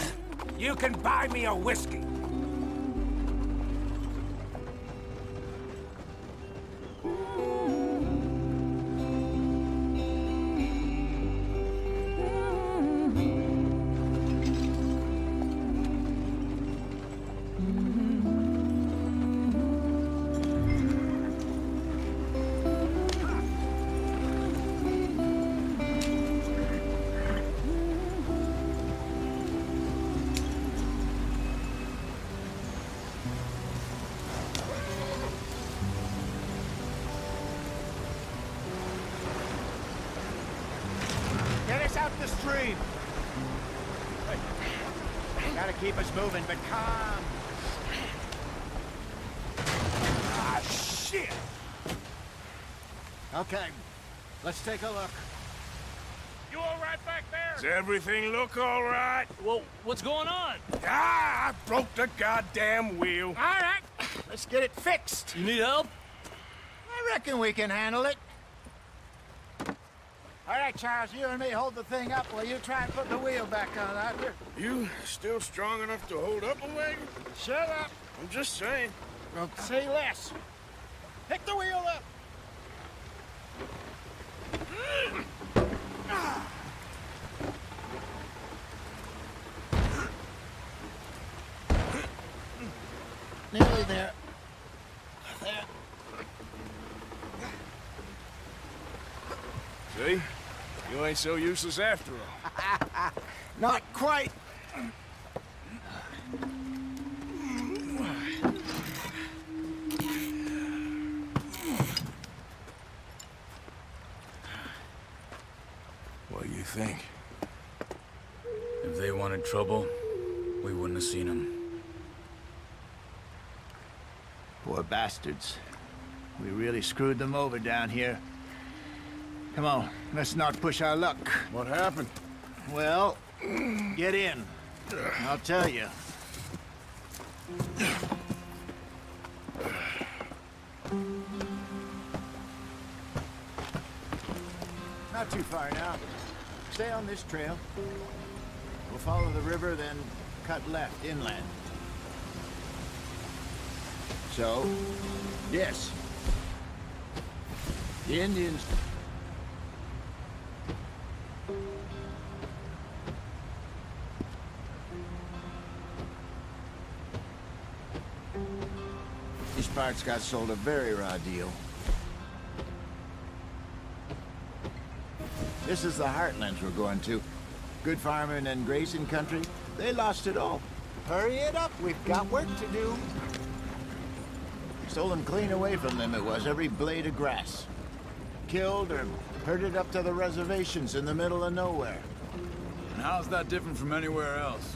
Speaker 2: You can buy me a whiskey.
Speaker 3: Out the stream. Gotta keep us moving, but calm.
Speaker 2: Ah, shit!
Speaker 3: Okay, let's take a look.
Speaker 7: You all right back there?
Speaker 2: Does everything look all right?
Speaker 10: Well, what's going on?
Speaker 2: Ah, I broke the goddamn wheel.
Speaker 3: All right, let's get it fixed.
Speaker 10: You need help?
Speaker 3: I reckon we can handle it. All right, Charles, you and me hold the thing up while you try and put the wheel back on, Arthur.
Speaker 2: You still strong enough to hold up a wagon?
Speaker 3: Shut up.
Speaker 2: I'm just saying.
Speaker 3: Well, say less. Pick the wheel up. Nearly there. There.
Speaker 2: See? You ain't so useless after all.
Speaker 3: Not quite.
Speaker 2: What do you think?
Speaker 15: If they wanted trouble, we wouldn't have seen them.
Speaker 3: Poor bastards. We really screwed them over down here. Come on, let's not push our luck.
Speaker 2: What happened?
Speaker 3: Well, get in. I'll tell you. Not too far now. Stay on this trail. We'll follow the river, then cut left inland. So, yes. The Indians... These parts got sold a very raw deal. This is the heartlands we're going to. Good farming and grazing country. They lost it all. Hurry it up, we've got work to do. Stolen clean away from them it was, every blade of grass. Killed or Herded up to the reservations in the middle of nowhere.
Speaker 15: And how's that different from anywhere else?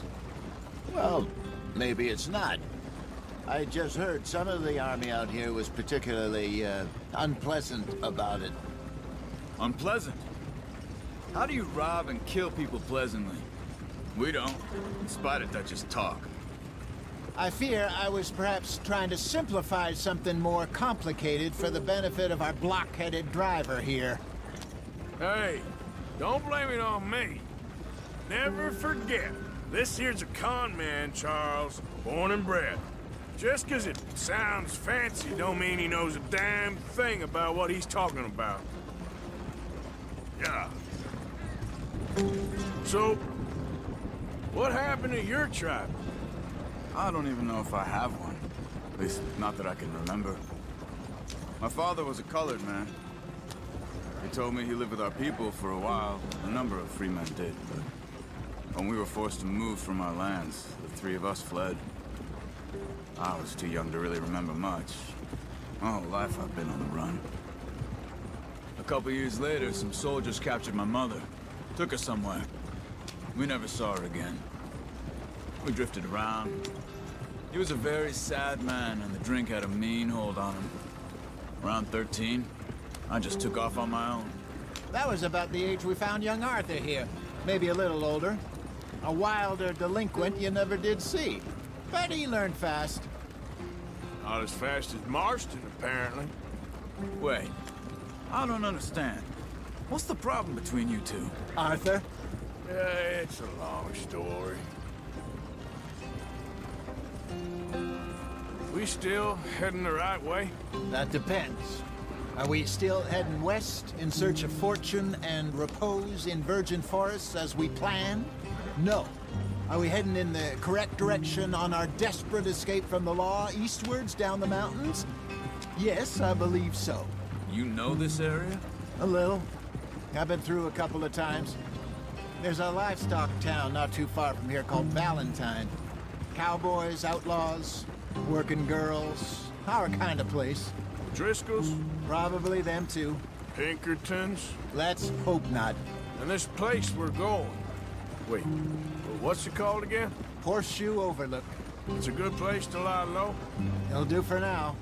Speaker 3: Well, maybe it's not. I just heard some of the army out here was particularly, unpleasant about it.
Speaker 15: Unpleasant? How do you rob and kill people pleasantly? We don't, in spite of Dutch's talk.
Speaker 3: I fear I was perhaps trying to simplify something more complicated for the benefit of our block-headed driver here.
Speaker 2: Hey, don't blame it on me. Never forget, this here's a con man, Charles, born and bred. Just 'cause it sounds fancy don't mean he knows a damn thing about what he's talking about. Yeah. So, what happened to your tribe?
Speaker 15: I don't even know if I have one. At least, not that I can remember. My father was a colored man. He told me he lived with our people for a while. A number of free men did, but when we were forced to move from our lands, the three of us fled. I was too young to really remember much. My whole life I've been on the run. A couple years later, some soldiers captured my mother. Took her somewhere. We never saw her again. We drifted around. He was a very sad man, and the drink had a mean hold on him. Around 13, I just took off on my own.
Speaker 3: That was about the age we found young Arthur here. Maybe a little older. A wilder delinquent you never did see. But he learned fast.
Speaker 2: Not as fast as Marston, apparently.
Speaker 15: Wait, I don't understand. What's the problem between you two?
Speaker 3: Arthur?
Speaker 2: It's a long story. We still heading the right way?
Speaker 3: That depends. Are we still heading west in search of fortune and repose in virgin forests as we planned? No. Are we heading in the correct direction on our desperate escape from the law eastwards down the mountains? Yes, I believe so.
Speaker 15: You know this area?
Speaker 3: A little. I've been through a couple of times. There's a livestock town not too far from here called Valentine. Cowboys, outlaws, working girls, our kind of place.
Speaker 2: Driscolls?
Speaker 3: Probably them too.
Speaker 2: Pinkertons?
Speaker 3: Let's hope not.
Speaker 2: And this place we're going. Wait, what's it called again?
Speaker 3: Horseshoe Overlook.
Speaker 2: It's a good place to lie low?
Speaker 3: It'll do for now.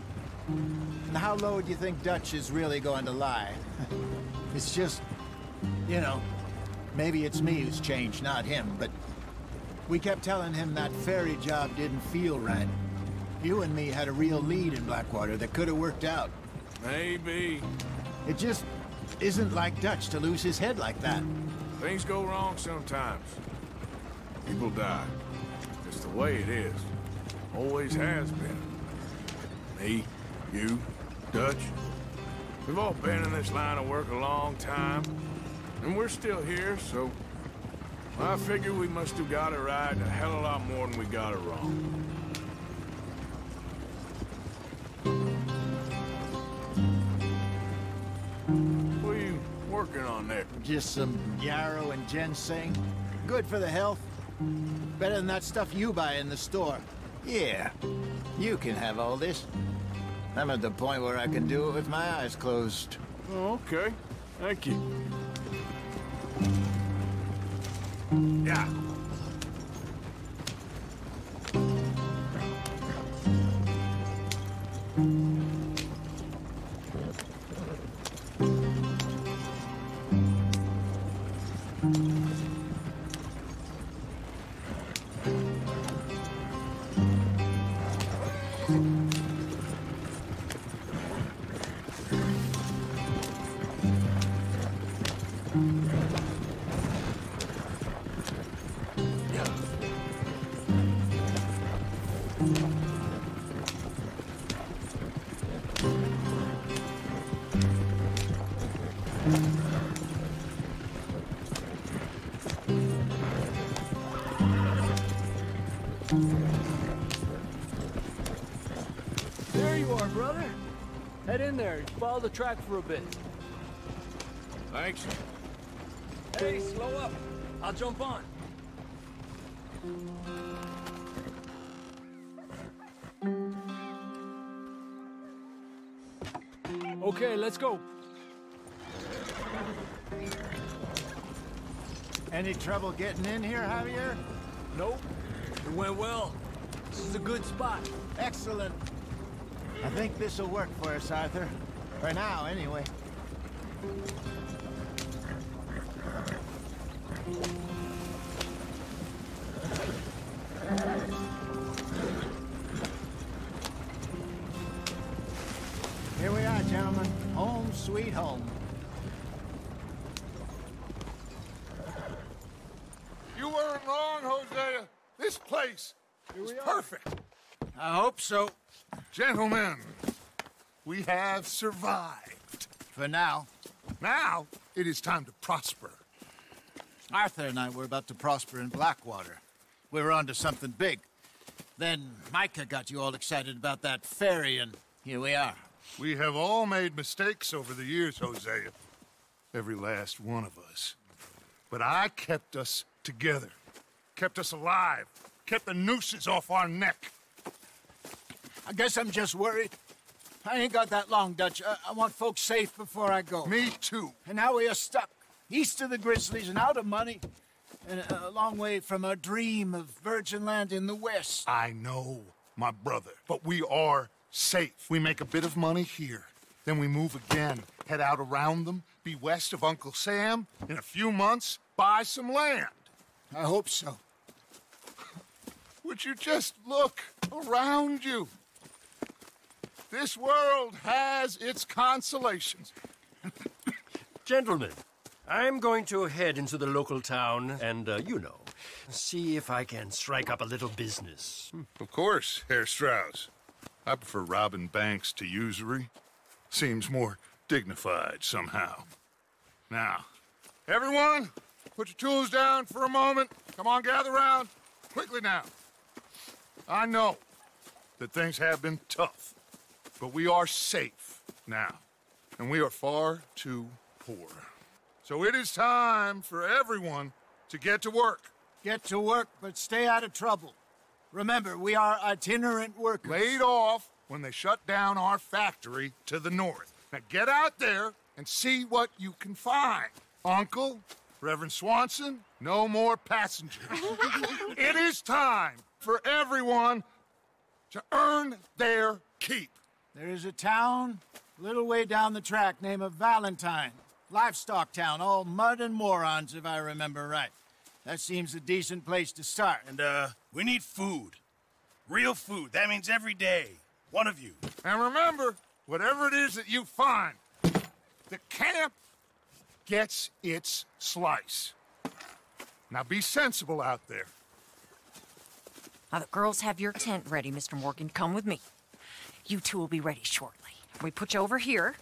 Speaker 3: And how low do you think Dutch is really going to lie? It's just, you know, maybe it's me who's changed, not him, but we kept telling him that ferry job didn't feel right. You and me had a real lead in Blackwater that could have worked out.
Speaker 2: Maybe.
Speaker 3: It just isn't like Dutch to lose his head like that.
Speaker 2: Things go wrong sometimes. People die. It's the way it is. Always has been. Me, you, Dutch. We've all been in this line of work a long time. And we're still here, so I figure we must have got it right a hell of a lot more than we got it wrong. What are you working on there?
Speaker 3: Just some yarrow and ginseng. Good for the health. Better than that stuff you buy in the store. Yeah, you can have all this. I'm at the point where I can do it with my eyes closed.
Speaker 2: Oh, okay. Thank you. Yeah.
Speaker 10: There you are, brother. Head in there and follow the track for a bit.
Speaker 2: Thanks.
Speaker 10: Hey, slow up. I'll jump on. Okay, let's go.
Speaker 3: Any trouble getting in here, Javier?
Speaker 10: Nope. It went well. This is a good spot.
Speaker 3: Excellent. I think this'll work for us, Arthur. For now, anyway. Here we are, gentlemen. Home sweet home.
Speaker 6: You weren't wrong, Hosea. This place is perfect.
Speaker 3: I hope so.
Speaker 6: Gentlemen, we have survived.
Speaker 3: For now.
Speaker 6: Now, it is time to prosper.
Speaker 3: Arthur and I were about to prosper in Blackwater. We were onto something big. Then Micah got you all excited about that ferry, and here we are.
Speaker 6: We have all made mistakes over the years, Hosea. Every last one of us. But I kept us together. Kept us alive. Kept the nooses off our neck.
Speaker 3: I guess I'm just worried. I ain't got that long, Dutch. I want folks safe before I go.
Speaker 6: Me too.
Speaker 3: And now we are stuck. East of the Grizzlies and out of money. And a long way from our dream of virgin land in the west.
Speaker 6: I know, my brother. But we are safe. We make a bit of money here. Then we move again. Head out around them. Be west of Uncle Sam. In a few months, buy some land.
Speaker 3: I hope so.
Speaker 6: Would you just look around you? This world has its consolations.
Speaker 12: Gentlemen, I'm going to head into the local town and, see if I can strike up a little business.
Speaker 6: Of course, Herr Strauss. I prefer robbing banks to usury. Seems more dignified somehow. Now, everyone, put your tools down for a moment. Come on, gather round. Quickly now. I know that things have been tough, but we are safe now, and we are far too poor. So it is time for everyone to get to work.
Speaker 3: Get to work, but stay out of trouble. Remember, we are itinerant workers.
Speaker 6: Laid off when they shut down our factory to the north. Now get out there and see what you can find. Uncle, Reverend Swanson, no more passengers. It is time for everyone to earn their keep.
Speaker 3: There is a town a little way down the track named Valentine. Livestock town, all mud and morons, if I remember right. That seems a decent place to start.
Speaker 14: And, we need food. Real food. That means every day. One of you.
Speaker 6: And remember, whatever it is that you find, the camp gets its slice. Now be sensible out there.
Speaker 4: Now, the girls have your tent ready, Mr. Morgan. Come with me. You two will be ready shortly. We put you over here.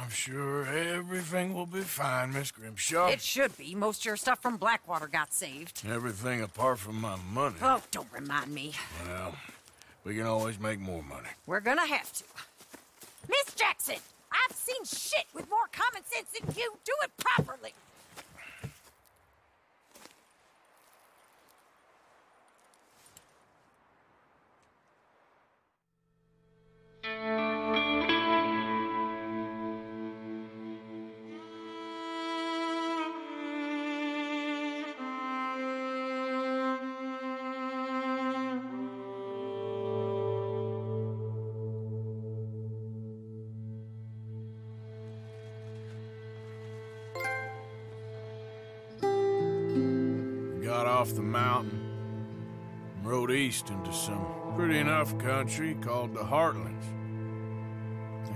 Speaker 2: I'm sure everything will be fine, Miss Grimshaw.
Speaker 4: It should be. Most of your stuff from Blackwater got saved.
Speaker 2: Everything apart from my money.
Speaker 4: Oh, don't remind me.
Speaker 2: Well, we can always make more money.
Speaker 4: We're gonna have to. Miss Jackson, I've seen shit with more common sense than you. Do it properly.
Speaker 2: Got off the mountain and rode east into some pretty enough country called the Heartlands.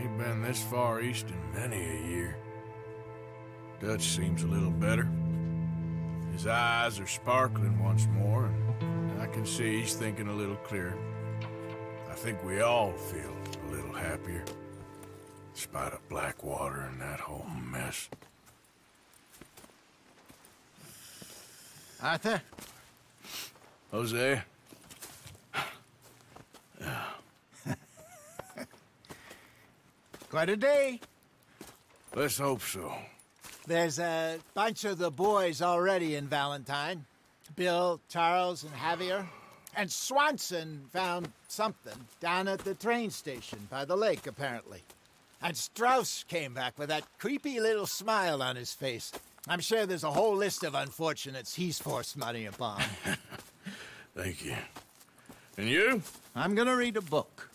Speaker 2: Ain't been this far east in many a year. Dutch seems a little better. His eyes are sparkling once more, and I can see he's thinking a little clearer. I think we all feel a little happier, in spite of Blackwater and that whole mess.
Speaker 3: Arthur?
Speaker 2: Jose?
Speaker 3: Quite a day.
Speaker 2: Let's hope so.
Speaker 3: There's a bunch of the boys already in Valentine. Bill, Charles, and Javier. And Swanson found something down at the train station by the lake, apparently. And Strauss came back with that creepy little smile on his face. I'm sure there's a whole list of unfortunates he's forced money upon.
Speaker 2: Thank you. And you?
Speaker 3: I'm gonna read a book.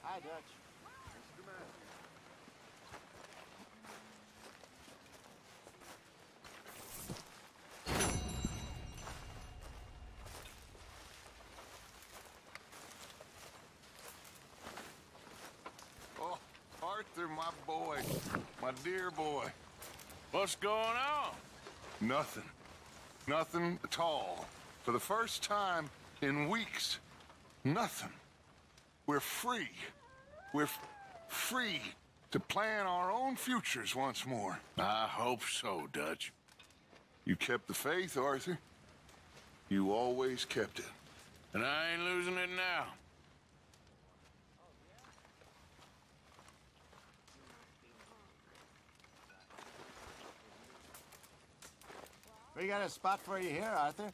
Speaker 13: Hi, Dutch.
Speaker 6: Oh, Arthur, my boy. My dear boy.
Speaker 2: What's going on?
Speaker 6: Nothing. Nothing at all. For the first time in weeks, nothing. We're free. We're free to plan our own futures once more.
Speaker 2: I hope so, Dutch.
Speaker 6: You kept the faith, Arthur. You always kept it.
Speaker 2: And I ain't losing it now.
Speaker 13: We got a spot for you here, Arthur.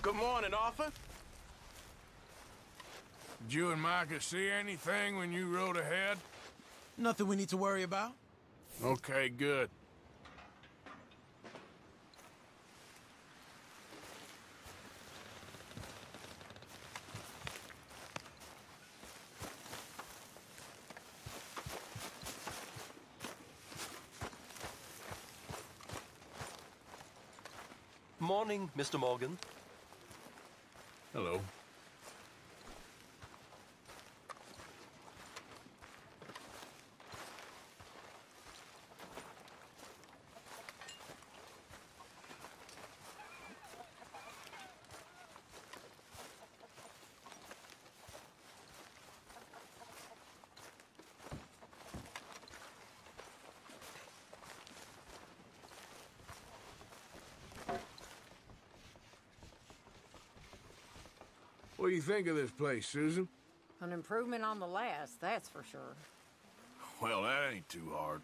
Speaker 14: Good morning, Arthur.
Speaker 2: Did you and Micah see anything when you rode ahead?
Speaker 14: Nothing we need to worry about.
Speaker 2: Okay, good.
Speaker 12: Morning, Mr. Morgan.
Speaker 2: Hello. What do you think of this place, Susan?
Speaker 4: An improvement on the last, that's for sure.
Speaker 2: Well, that ain't too hard.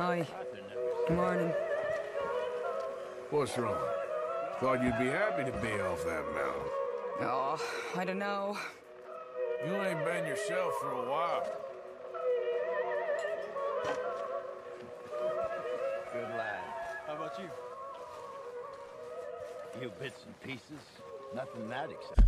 Speaker 18: Hi. Good morning.
Speaker 2: What's wrong? Thought you'd be happy to be off that mountain.
Speaker 18: Oh, I don't know.
Speaker 2: You ain't been yourself for a while.
Speaker 19: Good lad. How about you? Few bits and pieces. Nothing that exciting.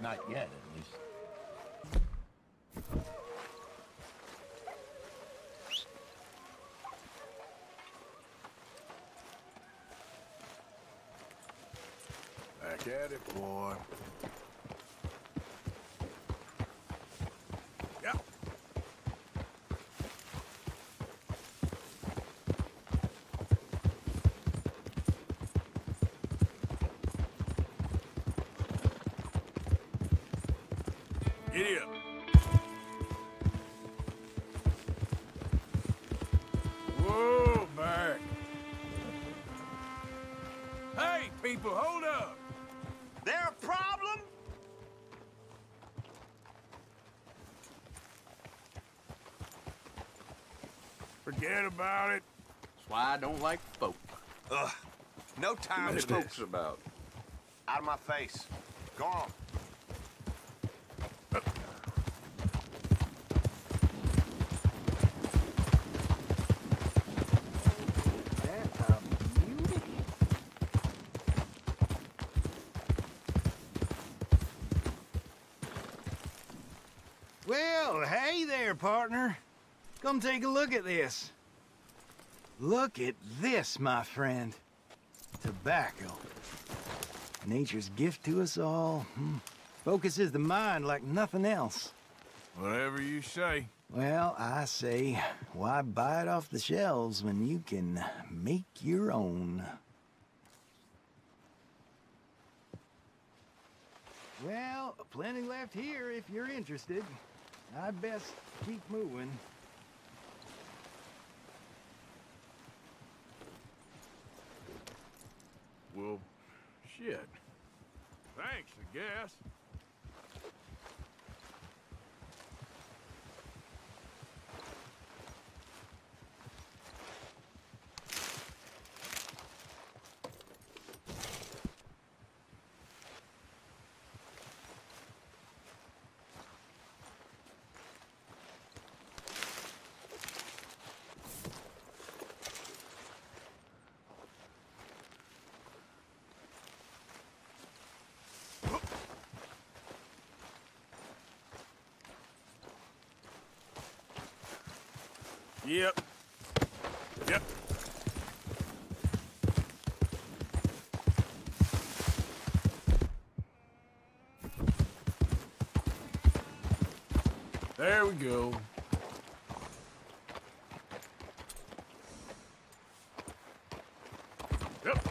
Speaker 19: Not yet, at least.
Speaker 2: Back at it, boy. Yeah. Giddy up. Whoa, back. Hey, people, hold up.
Speaker 16: There a problem?
Speaker 2: Forget about it.
Speaker 17: That's why I don't like folk.
Speaker 16: Ugh. No time
Speaker 2: What's
Speaker 16: to
Speaker 2: this?
Speaker 16: folks about. Out of my face. Go on.
Speaker 11: Well, hey there, partner. Come take a look at this. Look at this, my friend. Tobacco. Nature's gift to us all. Focuses the mind like nothing else.
Speaker 2: Whatever you say.
Speaker 11: Well, I say, why buy it off the shelves when you can make your own? Well, plenty left here if you're interested. I'd best keep moving.
Speaker 2: Well, shit. Thanks, I guess. Yep. Yep. There we go. Yep.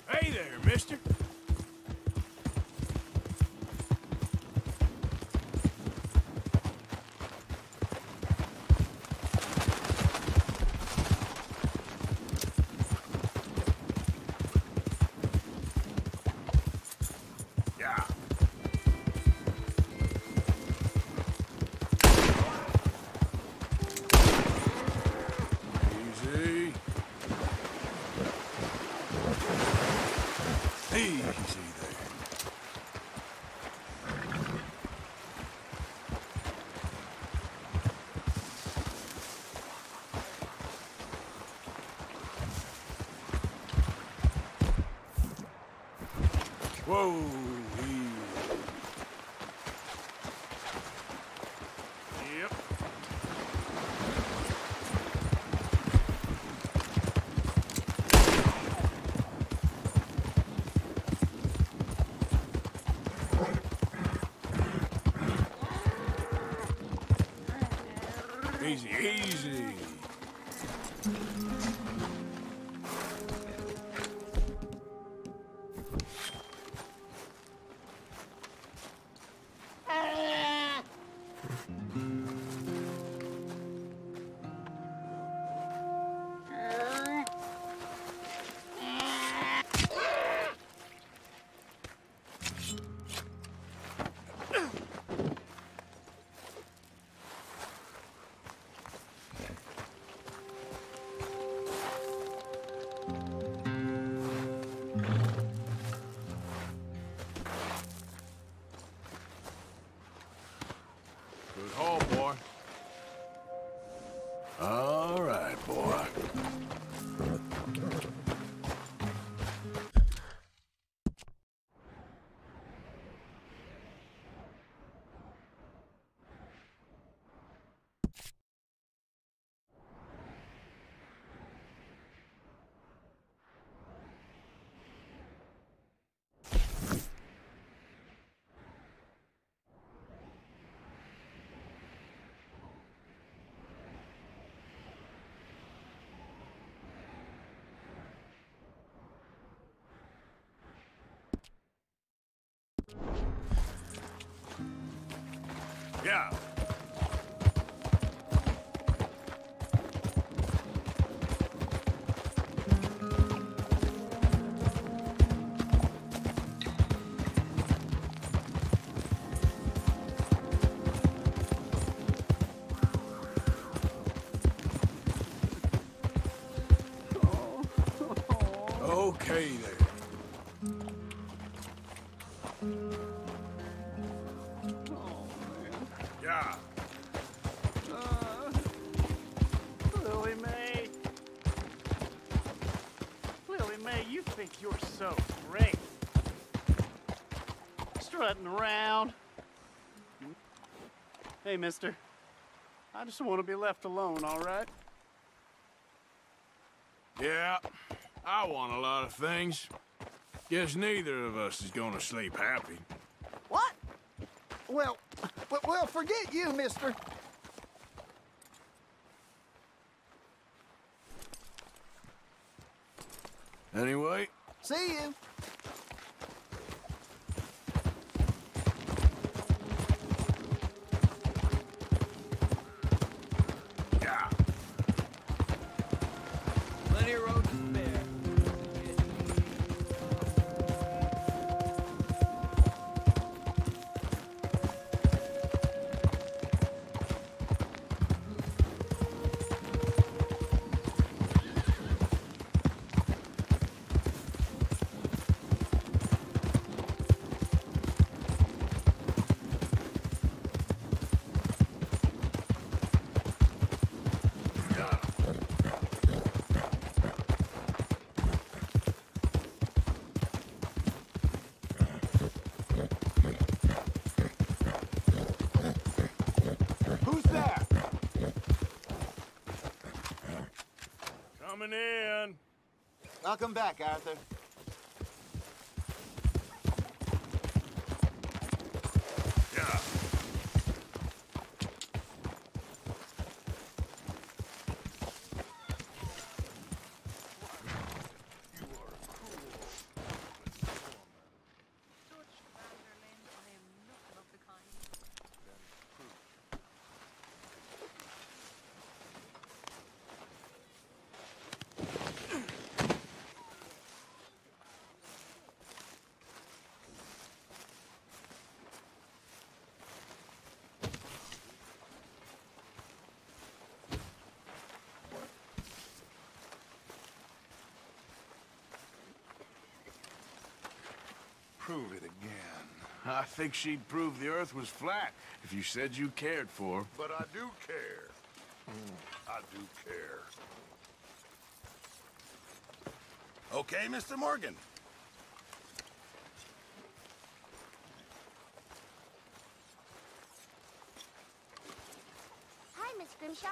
Speaker 2: Hey there, mister. Yeah. Easy. Easy there. Whoa. Yep. Yeah. Okay there. Yeah.
Speaker 20: Lily Mae. Lily Mae, you think you're so great. Strutting around. Hey, mister. I just want to be left alone, all right?
Speaker 2: Yeah, I want a lot of things. Guess neither of us is gonna sleep happy.
Speaker 21: What? Well, forget you, mister.
Speaker 2: Anyway.
Speaker 21: See you.
Speaker 2: Yeah.
Speaker 10: Plenty of road to spare.
Speaker 21: Who's there?
Speaker 2: Coming in.
Speaker 21: Welcome back, Arthur.
Speaker 2: Yeah. Prove it again. I think she'd prove the Earth was flat if you said you cared for her.
Speaker 6: But I do care. I do care.
Speaker 14: Okay, Mr. Morgan.
Speaker 22: Hi, Miss Grimshaw.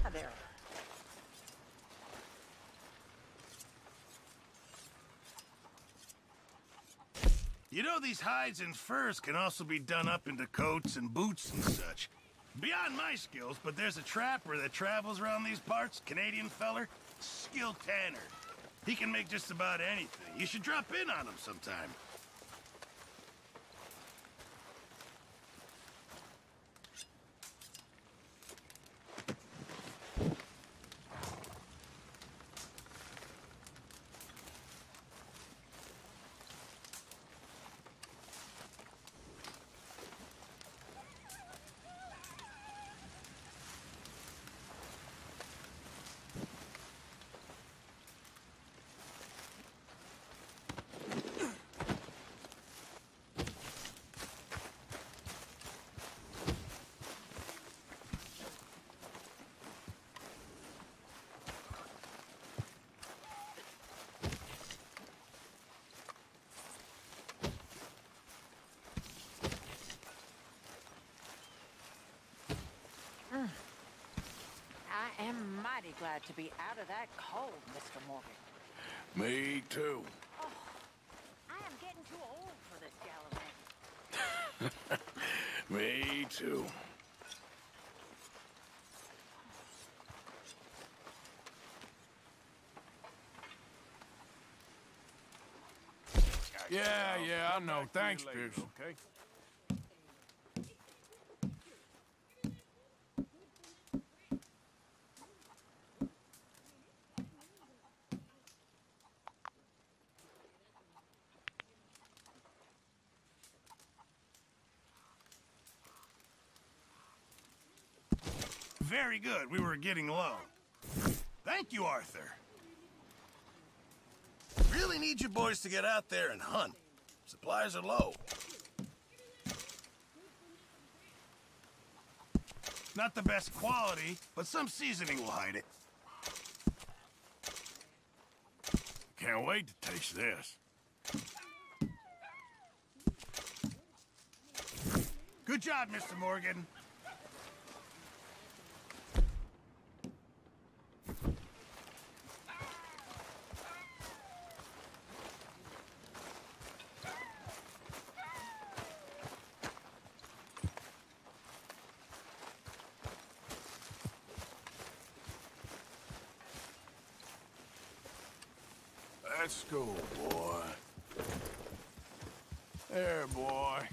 Speaker 4: Hi there.
Speaker 14: You know, these hides and furs can also be done up into coats and boots and such. Beyond my skills, but there's a trapper that travels around these parts, Canadian feller, skilled tanner. He can make just about anything. You should drop in on him sometime.
Speaker 23: I am mighty glad to be out of that cold, Mr. Morgan.
Speaker 2: Me too.
Speaker 23: Oh, I am getting too old for this gallivanting.
Speaker 2: Me too. Yeah, I know. Thanks, Pierce.
Speaker 7: Okay.
Speaker 14: Very good. We were getting low. Thank you, Arthur. Really need you boys to get out there and hunt. Supplies are low. Not the best quality, but some seasoning will hide it.
Speaker 2: Can't wait to taste this.
Speaker 14: Good job, Mr. Morgan.
Speaker 2: Let's go, boy. There, boy.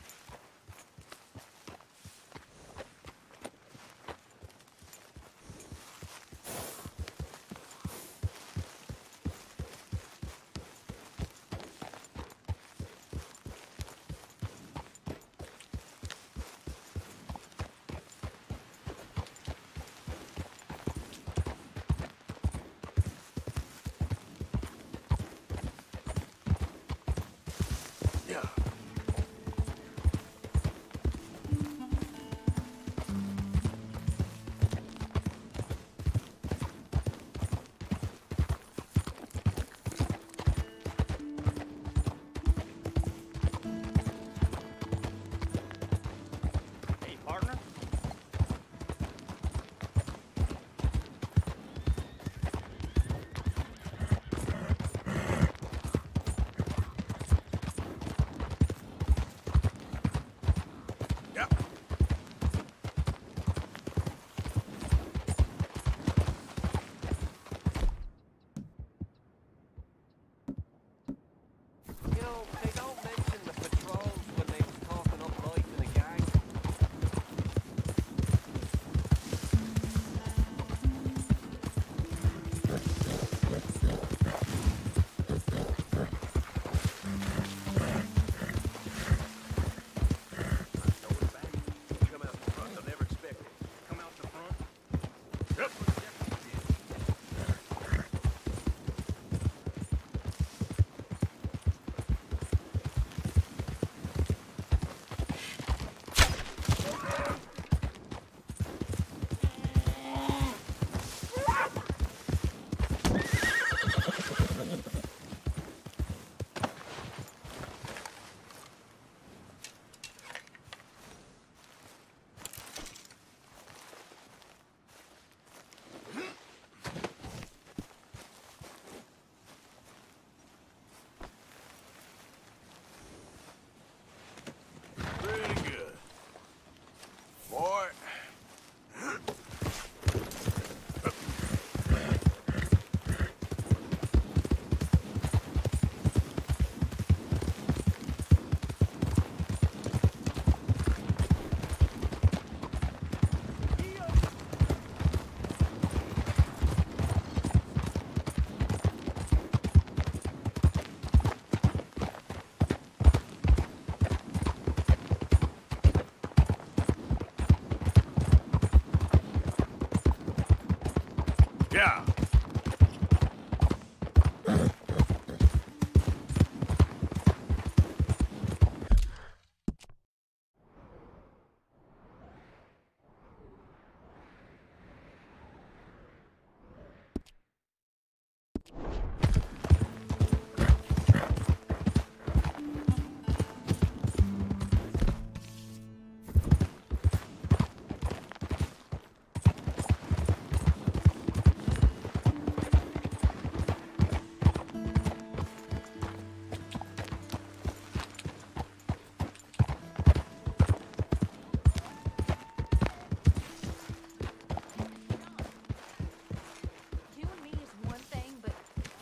Speaker 2: Yeah.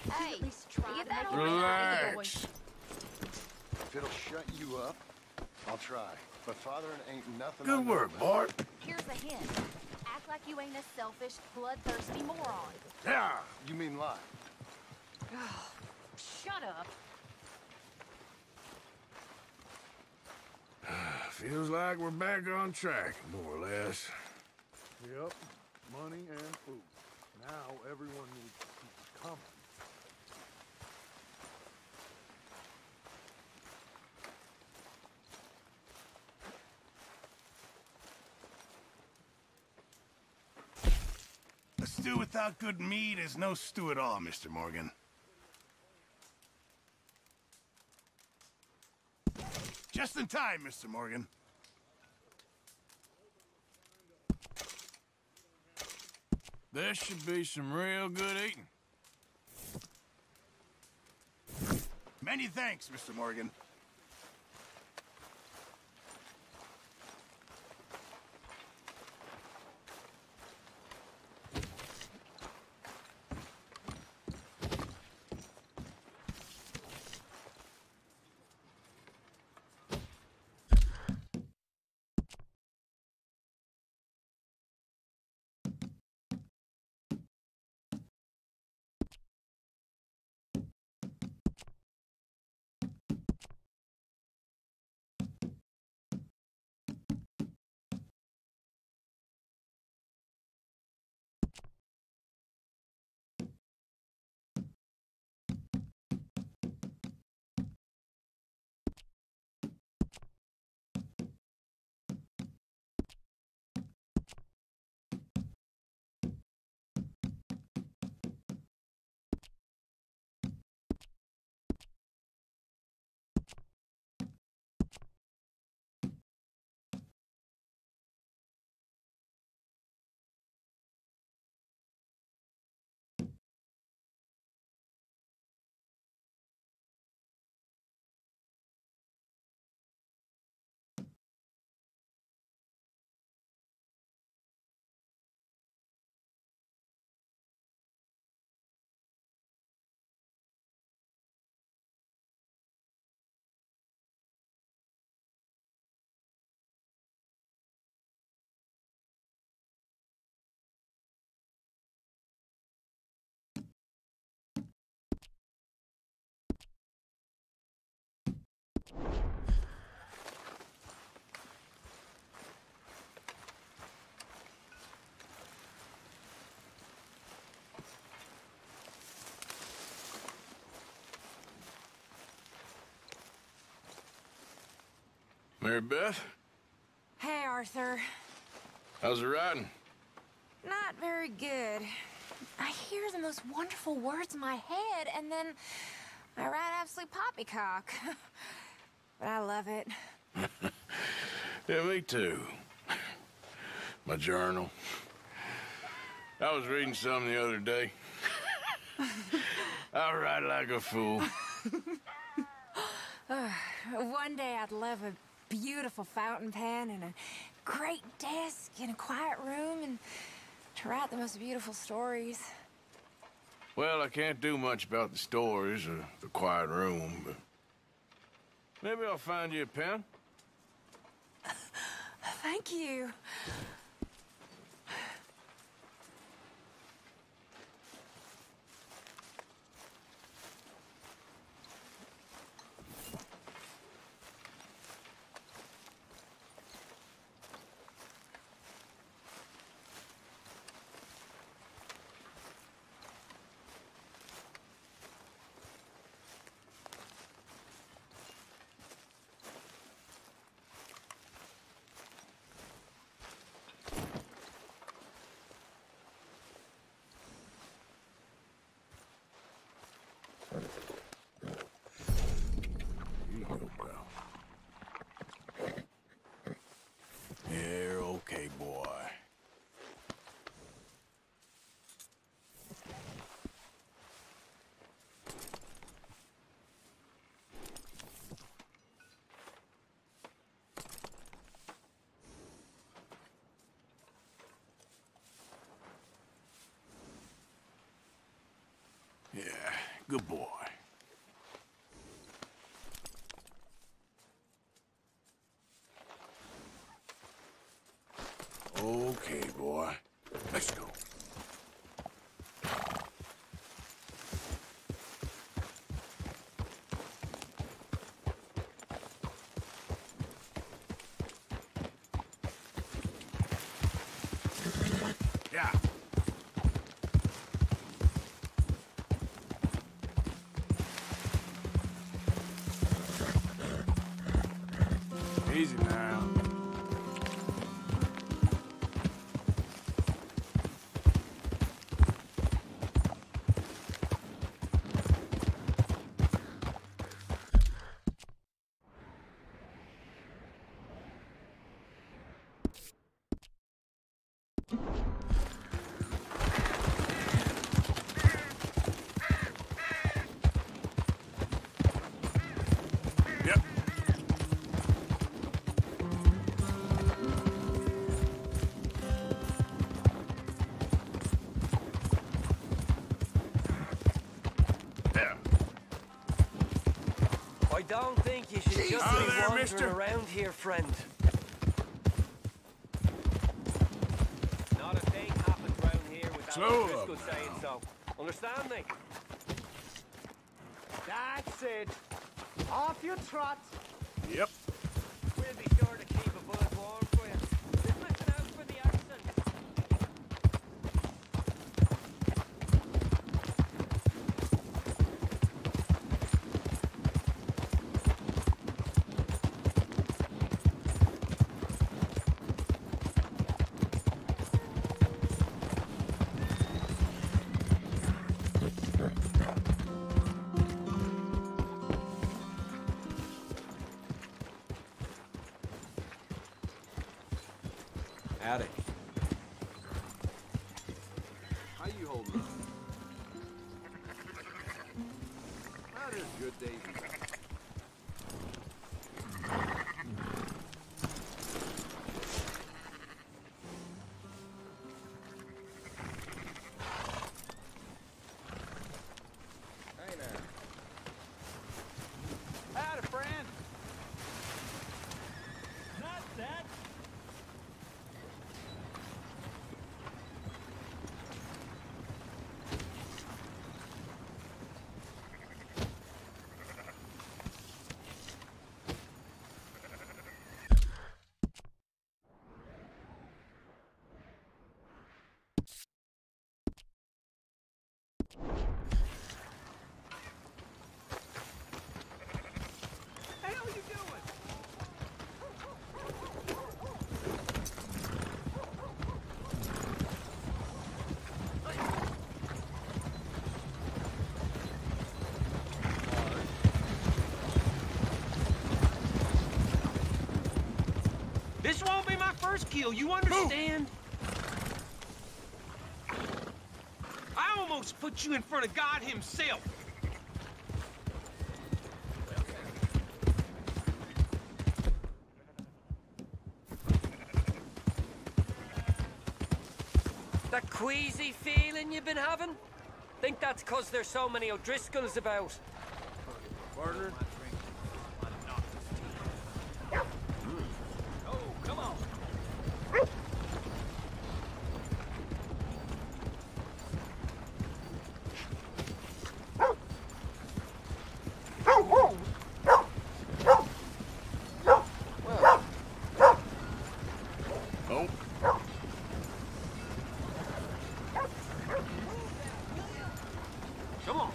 Speaker 5: Hey, get that over
Speaker 2: Relax.
Speaker 6: it'll shut you up, I'll try. But Father ain't nothing.
Speaker 2: Good work, Bart.
Speaker 5: Here's a hint. Act like you ain't a selfish, bloodthirsty moron.
Speaker 2: Yeah.
Speaker 6: You mean lie?
Speaker 5: Shut up.
Speaker 2: Feels like we're back on track, more or less.
Speaker 6: Yep. Money and food. Now everyone needs to keep coming.
Speaker 14: A stew without good meat is no stew at all, Mr. Morgan. Just in time, Mr. Morgan.
Speaker 2: There should be some real good eating.
Speaker 14: Many thanks, Mr. Morgan.
Speaker 2: Mary Beth,
Speaker 23: Hey, Arthur.
Speaker 2: how's the riding?
Speaker 23: Not very good. I hear the most wonderful words in my head, and then I ride absolute poppycock. But I love it.
Speaker 2: Yeah, me too. My journal. I was reading some the other day. I write like a fool.
Speaker 23: One day I'd love a beautiful fountain pen and a great desk in a quiet room and to write the most beautiful stories.
Speaker 2: Well, I can't do much about the stories or the quiet room, but maybe I'll find you a pen.
Speaker 23: Thank you.
Speaker 2: Here you go, pal. You're okay, boy. Yeah, good boy. Okay, boy. Let's go. Yeah. Easy now. Yep. There.
Speaker 12: I don't think you should just be
Speaker 2: there,
Speaker 12: wandering
Speaker 2: mister.
Speaker 12: around here, friend. Not a thing happens round here without
Speaker 2: Slow
Speaker 12: Driscoll
Speaker 2: up
Speaker 12: saying so. Understand me?
Speaker 16: That's it. Off you trot.
Speaker 2: Yep.
Speaker 12: We'll be sure to keep a buzz warm for you. Just listen out for the accent.
Speaker 1: Howdy.
Speaker 8: How you holding up? That is good days. Hey now.
Speaker 16: Howdy, friend. Not that. Hey, how you doing?
Speaker 7: This won't be my first kill, you understand? I almost put you in front of God himself.
Speaker 12: That queasy feeling you've been having? Think that's 'cause there's so many O'Driscolls about.
Speaker 7: Partner.
Speaker 16: Oh, come on.
Speaker 2: Oh.
Speaker 7: Come on.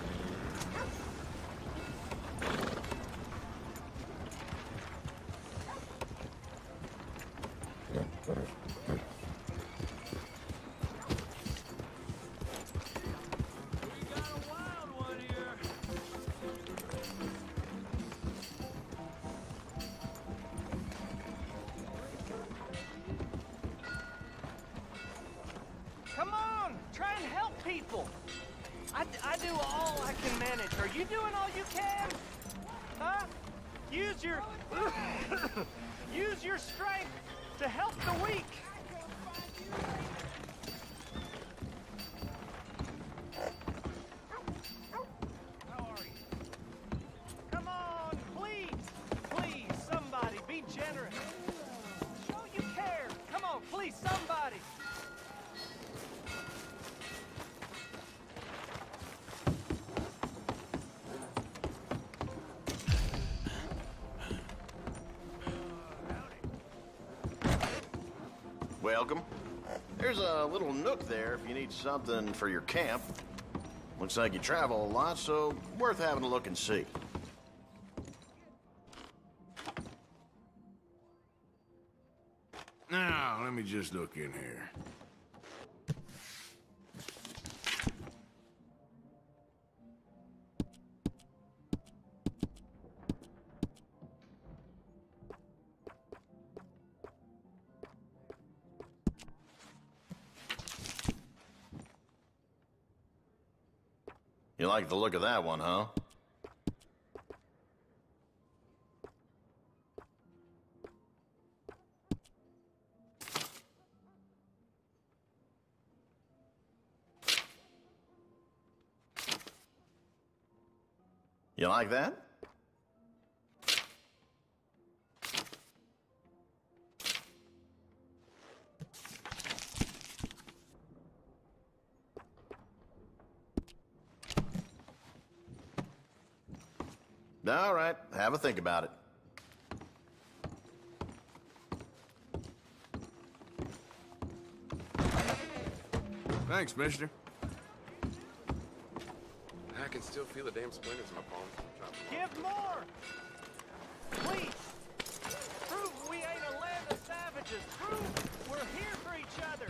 Speaker 16: Come on, try and help people. I do all I can manage. Are you doing all you can? Huh? Use your use your strength to help the weak. How are you? Come on, please, please, somebody, be generous. Show you care. Come on, please, somebody.
Speaker 1: Welcome. There's a little nook there if you need something for your camp. Looks like you travel a lot, so worth having a look and see.
Speaker 2: Now, let me just look in here.
Speaker 1: You like the look of that one, huh? You like that? All right, have a think about it.
Speaker 2: Thanks, mister.
Speaker 8: I can still feel the damn splinters in my palms.
Speaker 16: Give more! Please! Prove we ain't a land of savages! Prove we're here for each other!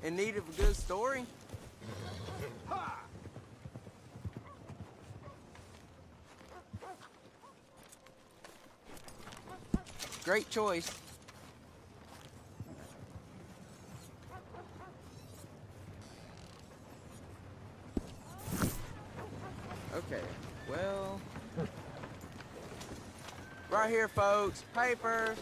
Speaker 9: In need of a good story? Great choice. Okay, well... Right here, folks. Paper.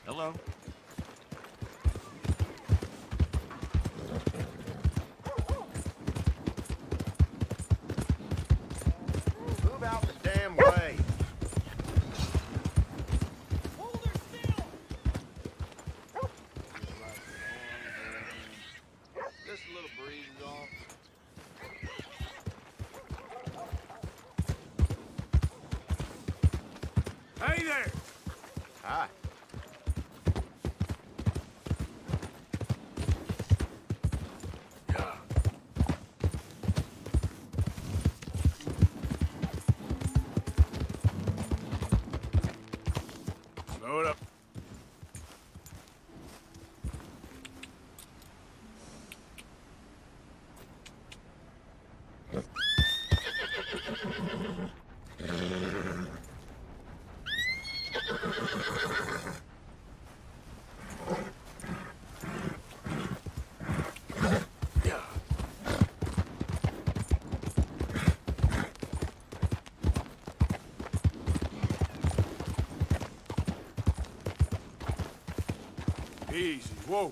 Speaker 2: Hello.
Speaker 1: Move out the damn way.
Speaker 13: Just a little breeze is all.
Speaker 2: Hey there!
Speaker 13: Hi.
Speaker 2: Slow it up. Easy, whoa.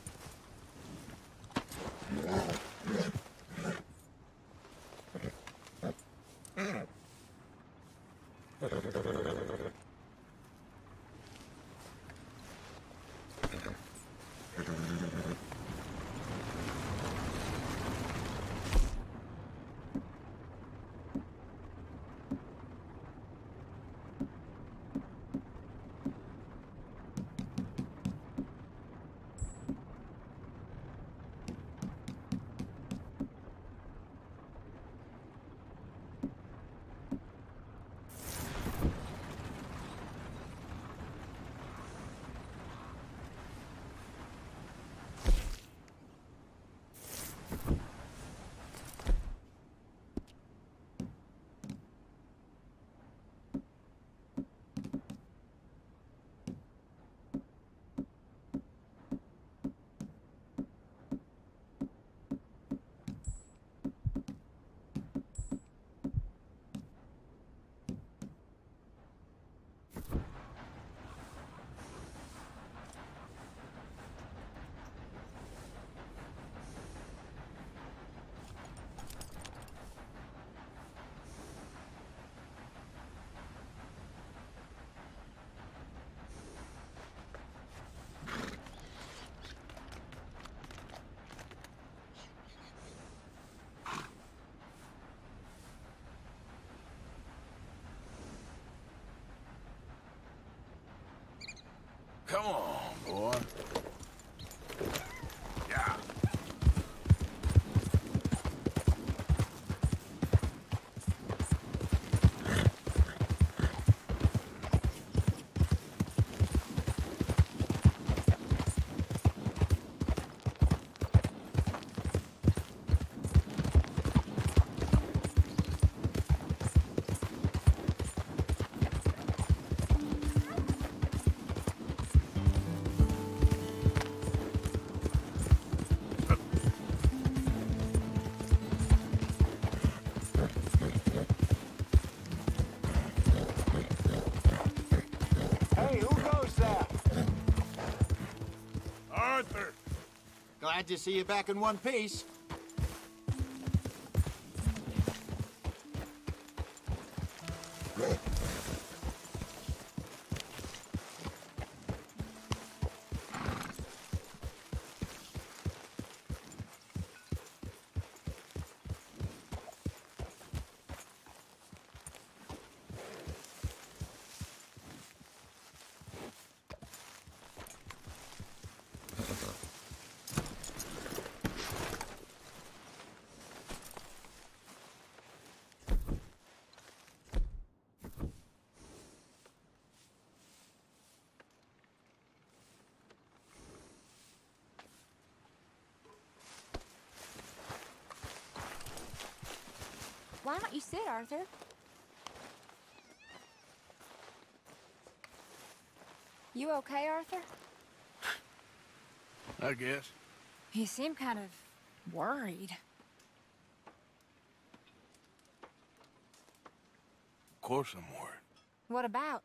Speaker 2: Come on, boy. Yeah.
Speaker 21: Hey, who goes there?
Speaker 2: Arthur!
Speaker 21: Glad to see you back in one piece.
Speaker 23: Why don't you sit, Arthur? You okay, Arthur?
Speaker 2: I guess.
Speaker 23: You seem kind of worried.
Speaker 2: Of course I'm worried.
Speaker 23: What about?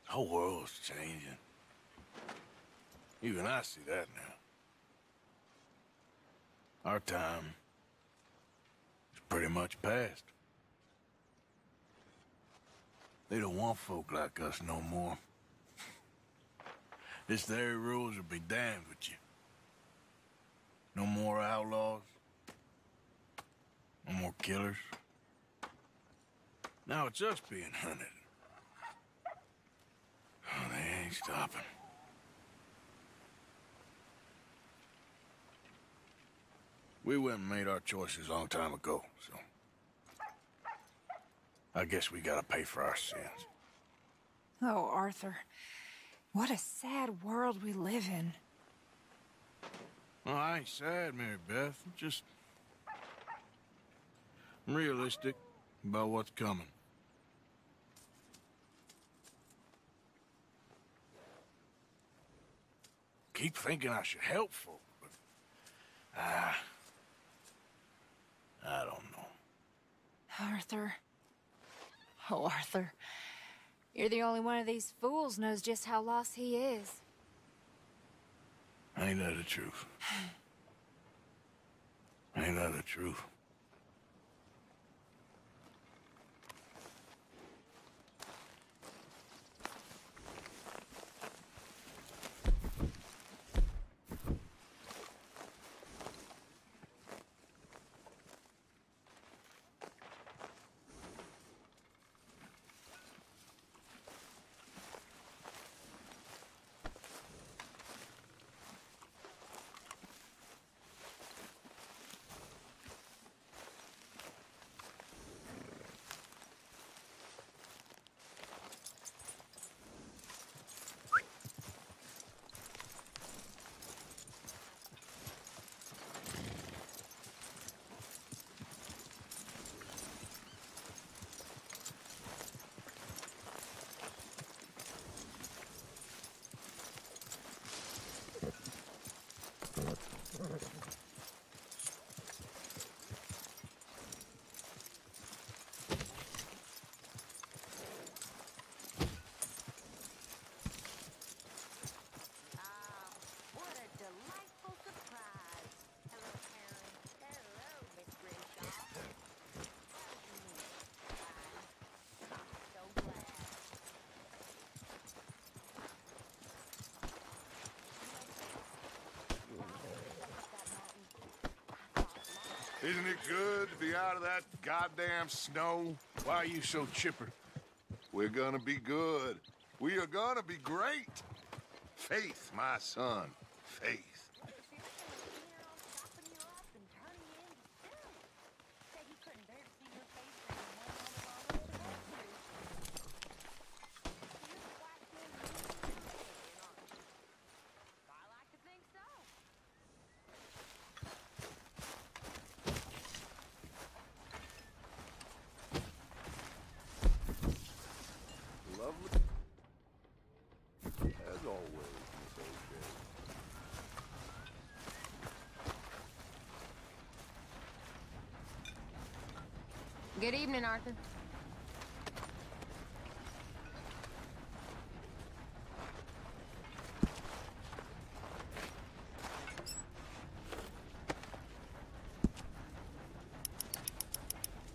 Speaker 2: The whole world's changing. Even I see that now. Our time is pretty much past. They don't want folk like us no more. This there rules will be damned with you. No more outlaws. No more killers. Now it's us being hunted. Oh, they ain't stopping. We went and made our choices a long time ago, so... I guess we gotta pay for our sins.
Speaker 23: Oh, Arthur. What a sad world we live in.
Speaker 2: Well, I ain't sad, Mary Beth. Just... I'm realistic about what's coming. Keep thinking I should help folk, but... I don't know.
Speaker 23: Arthur. Oh, Arthur. You're the only one of these fools knows just how lost he is.
Speaker 2: Ain't that the truth? Ain't that the truth?
Speaker 6: Isn't it good to be out of that goddamn snow?
Speaker 2: Why are you so chipper?
Speaker 6: We're gonna be good. We are gonna be great. Faith, my son. Faith. Lovely. As always, Miss O.J.
Speaker 23: Good evening, Arthur.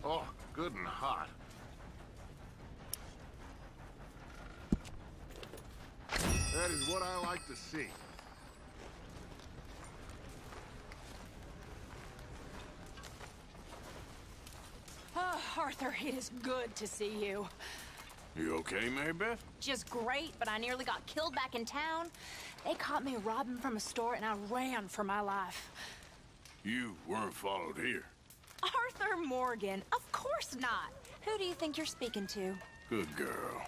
Speaker 6: Oh, good and hot. That is what I like to see.
Speaker 5: Oh, Arthur, it is good to see you.
Speaker 2: You okay, Mary Beth?
Speaker 23: Just great, but I nearly got killed back in town. They caught me robbing from a store, and I ran for my life.
Speaker 2: You weren't followed here.
Speaker 23: Arthur Morgan, of course not. Who do you think you're speaking to?
Speaker 2: Good girl.